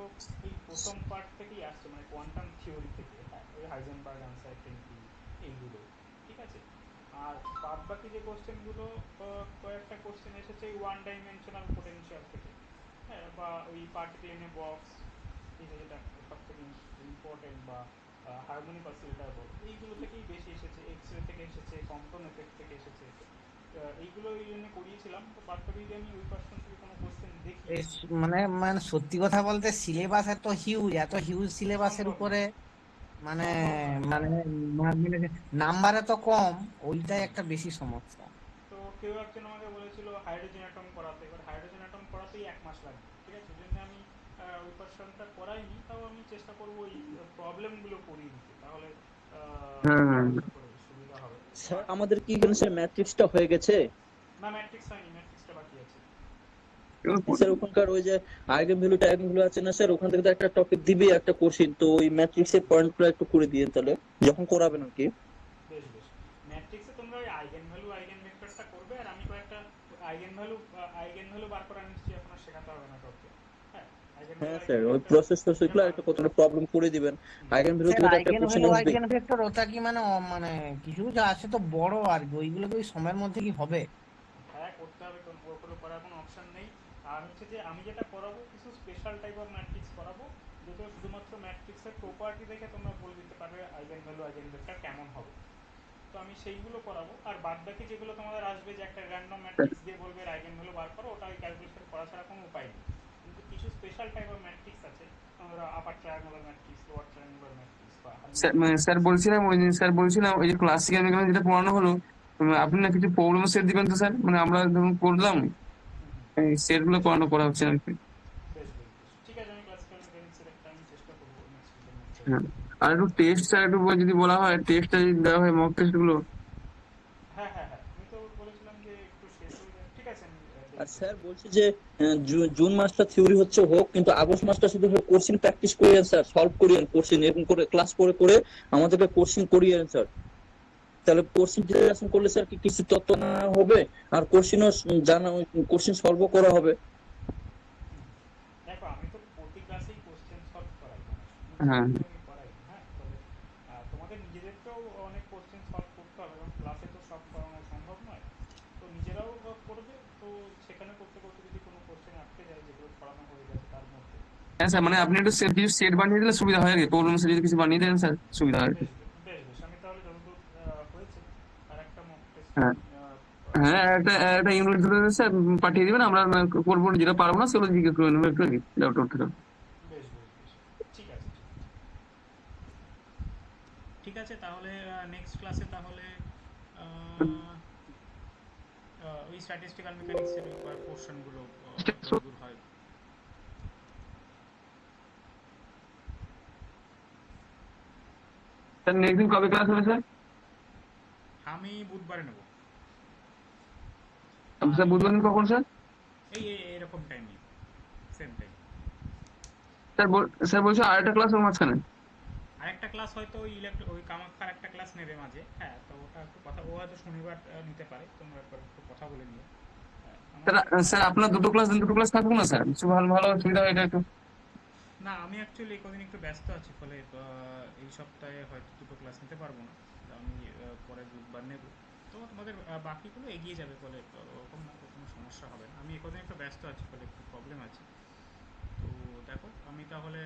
এই প্রথম পার্ট থেকেই আসছে, মানে কোয়ান্টাম থিওরি থেকে, হ্যাঁ, ওই হাইজেনবার্গ আনসার্টেনটি এইগুলো, ঠিক আছে। আর বাদ বাকি যে কোশ্চেনগুলো, কয়েকটা কোশ্চেন এসেছে এই ওয়ান ডাইমেনশনাল পোটেনশিয়াল থেকে, হ্যাঁ, বা ওই পার্টিকেল ইন এ বক্স, যেটা সব থেকে ইম্পর্টেন্ট, বা হারমোনিক অসিলেটর বলো, এইগুলো থেকেই বেশি এসেছে, এক্স রে থেকে এসেছে, কম্পন এফেক্ট থেকে এসেছে, এইগুলো এই জন্য করিয়েছিলাম। তো বাদ বাকি যদি আমি ওই পার্সন থেকে কোনো কোশ্চেন দেখি, মানে মানে সত্যি কথা বলতে সিলেবাস এত হিউজ, এত হিউজ সিলেবাসের সম্ভব উপরে, নয়, মানে সম্ভব নয়, মানে হ্যাঁ। নাম্বারে তো কম, ওইটাই হুম। একটা বেশি সমস্যা। তো কেউ একজন আমাকে বলেছিল হাইড্রোজেন অ্যাটম পড়াতে, এবার হাইড্রোজেন অ্যাটম পড়াতেই 1 মাস লাগবে, ঠিক আছে, ওই জন্য আমি ওই পার্সনটা করাইনি, তাও আমি চেষ্টা করবো ওই প্রবলেমগুলো করিয়ে দিতে, তাহলে হ্যাঁ আশা করি সুবিধা হবে। স্যার আর আমাদের কি এখানে স্যার ম্যাট্রিক্সটা হয়ে গেছে? না, ম্যাট্রিক্স হয়নি, ম্যাট্রিক্সটা বাকি আছে। স্যার ওখানকার ওই যে আইগেন ভ্যালু আছে না স্যার, ওখান থেকে তো একটা টপিক দিবে, একটা কোশ্চেন, তো ওই ম্যাট্রিক্স এর পয়েন্টগুলো একটু করে দিয়ে তাহলে যখন করাবেন আর কি। বেশ বেশ, ম্যাট্রিক্সে তোমরা ওই আইগেন ভ্যালু আইগেন ভেক্টরটা করবে, আর আমি কয়েকটা আইগেন ভ্যালু বার করা নিশ্চয়ই এখন আর শেখাতে হবে না কাউকে, হ্যাঁ, আইগেন হ্যাঁ স্যার, ওই প্রসেস গুলো একটা কতটা প্রবলেম করে দিবেন। আইগেন ভ্যালু স্যার থেকে তো একটা আইগেন কোশ্চেন ভ্যালু আসবে। আইগেন ভেক্টর ওটা কি মানে মানে কিছু কিছু আছে তো বড় আর কি, ওইগুলো কি ওই সময়ের মধ্যে কি হবে? হ্যাঁ করতে হবে, কোন ওগুলো করার কোনো অপশন নেই। আর হচ্ছে যে আমি যেটা করাবো কিছু স্পেশাল টাইপ অফ ম্যাট্রিক্স করাবো, যেগুলো শুধুমাত্র ম্যাট্রিক্সের প্রপার্টি দেখে তোমরা বলে দিতে পারবে আইগেন ভ্যালু আইগেন ভেক্টর কেমন হবে। তো আমি সেইগুলো করাবো, আর বাদ বাকি যেগুলো তোমাদের আসবে যে একটা র্যান্ডম ম্যাট্রিক্স দিয়ে বলবে আইগেন ভ্যালু বার করো, ওটা ওই ক্যালকুলেশন করা ছাড়া কোনো উপায় নেই। কিন্তু কিছু স্পেশাল টাইপ অফ ম্যাট্রিক্স আছে, আমরা upper triangular matrix, lower triangular matrix বা স্যার হার্মিটিয়ান স্যার ম্যাট্রিক্স। বলছিলাম ওই দিন স্যার বলছিলাম ওই যে ক্লাসিক্যাল মেকানিক্স যেটা পড়ানো হলো, আপনি না কিছু প্রবলেম সেট দিবেন তো স্যার, মানে আমরা ধরুন করলাম এই সেট গুলো করানো করা হচ্ছে আর কি। বেশ বেশ বেশ, ঠিক আছে, আমি ক্লাসিক্যাল মেকানিক্সের একটা আমি চেষ্টা করবো নেক্সট উইকের মধ্যে। হ্যাঁ, আর একটু টেস্ট স্যার একটু যদি বলা হয় টেস্টটা যদি দেওয়া হয় মক টেস্ট গুলো। হ্যাঁ হ্যাঁ হ্যাঁ, আমি তো বলেছিলাম যে একটু শেষ হয়ে যায়, ঠিক আছে আমি আর দেখবো স্যার সেটা। বলছি যে জুন মাসটা থিওরি হচ্ছে হোক, কিন্তু আগস্ট মাসটা শুধু কোশ্চেন প্র্যাকটিস করিয়েন স্যার, সলভ করিয়েন কোশ্চেন, এরকম করে ক্লাস করে করে আমাদেরকে কোশ্চেন করিয়েন স্যার। তাহলে কোশ্চেন জেনারেশন করলে স্যার কি কিছু তথ্য না হবে, আর কোশ্চেনও জানা, কোশ্চেন সলভও করা হবে। দেখো আমি তো প্রতি ক্লাসেই কোশ্চেন সলভ করাই, মানে হ্যাঁ শুধু আমি করাই না, হ্যাঁ, তবে তোমাদের নিজেদেরকেও অনেক কোশ্চেন সলভ করতে হবে, এবং ক্লাসে তো সব করানো সম্ভব নয়। তো নিজেরাও করবে, তো সেখানে করতে করতে যদি কোনো কোশ্চেন আটকে যায় যেগুলো পড়ানো হয়ে গেছে তার মধ্যে, হ্যাঁ স্যার, মানে আপনি একটু সেট কিছু সেট বানিয়ে দিলে সুবিধা হয় আর কি, প্রবলেম সেট যদি কিছু বানিয়ে দেন স্যার সুবিধা হয় আর কি। বেশ বেশ বেশ বেশ, আমি তাহলে যতদূর হয়েছে আর একটা মক টেস্ট হ্যাঁ আমি হ্যাঁ, একটা একটা ইউনিট ধরে স্যার পাঠিয়ে দিবেন, আমরা করবো, যেটা পারবো না সেগুলো জিজ্ঞেস করে নেবো একটু আর কি, ডাউট থেকে। বেশ বেশ বেশ, ঠিক আছে ঠিক আছে। ঠিক আছে তাহলে নেক্সট ক্লাসে তাহলে আহ, ওই স্ট্যাটিস্টিক্যাল মেকানিক্সের পোর্শনগুলো কত দূর হয়। স্যার নেক্সট দিন কবে ক্লাস হবে স্যার? আমি বুধবারে নেব। স্যার বুধবার দিন কখন স্যার? এরকম টাইমই, সেম টাইম। স্যার স্যার বলছি আরেকটা ক্লাস ওর মাঝখানে। আরেকটা ক্লাস হয়তো ওই ওই কামাক্ষার একটা ক্লাস নেবে মাঝে, হ্যাঁ, তো ওটা একটু কথা, ও হয়তো শনিবার নিতে পারে, তোমরা একবার একটু কথা বলে নিও। আমার স্যার স্যার আপনার দুটো ক্লাস থাকবো না স্যার, কিছু ভালো ভালো সুবিধা হয় এটা একটু। না, আমি অ্যাকচুয়ালি কদিন একটু ব্যস্ত আছি, ফলে এই সপ্তাহে হয়তো দুটো ক্লাস নিতে পারবো না। তো আমি পরের বুধবার নেব। তো তোমাদের বাকিগুলো এগিয়ে যাবে, ফলে ওরকম কোনো সমস্যা হবে না। আমি কদিন একটু ব্যস্ত আছি, ফলে একটু প্রবলেম আছে। তো দেখো আমি তাহলে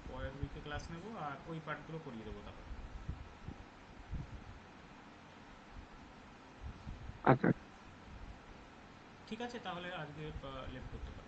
পরের উইকে ক্লাস নেব, আর ওই পার্টগুলো করিয়ে দেবো তাহলে। আচ্ছা। ঠিক আছে তাহলে আজকে লেট করতে পারো।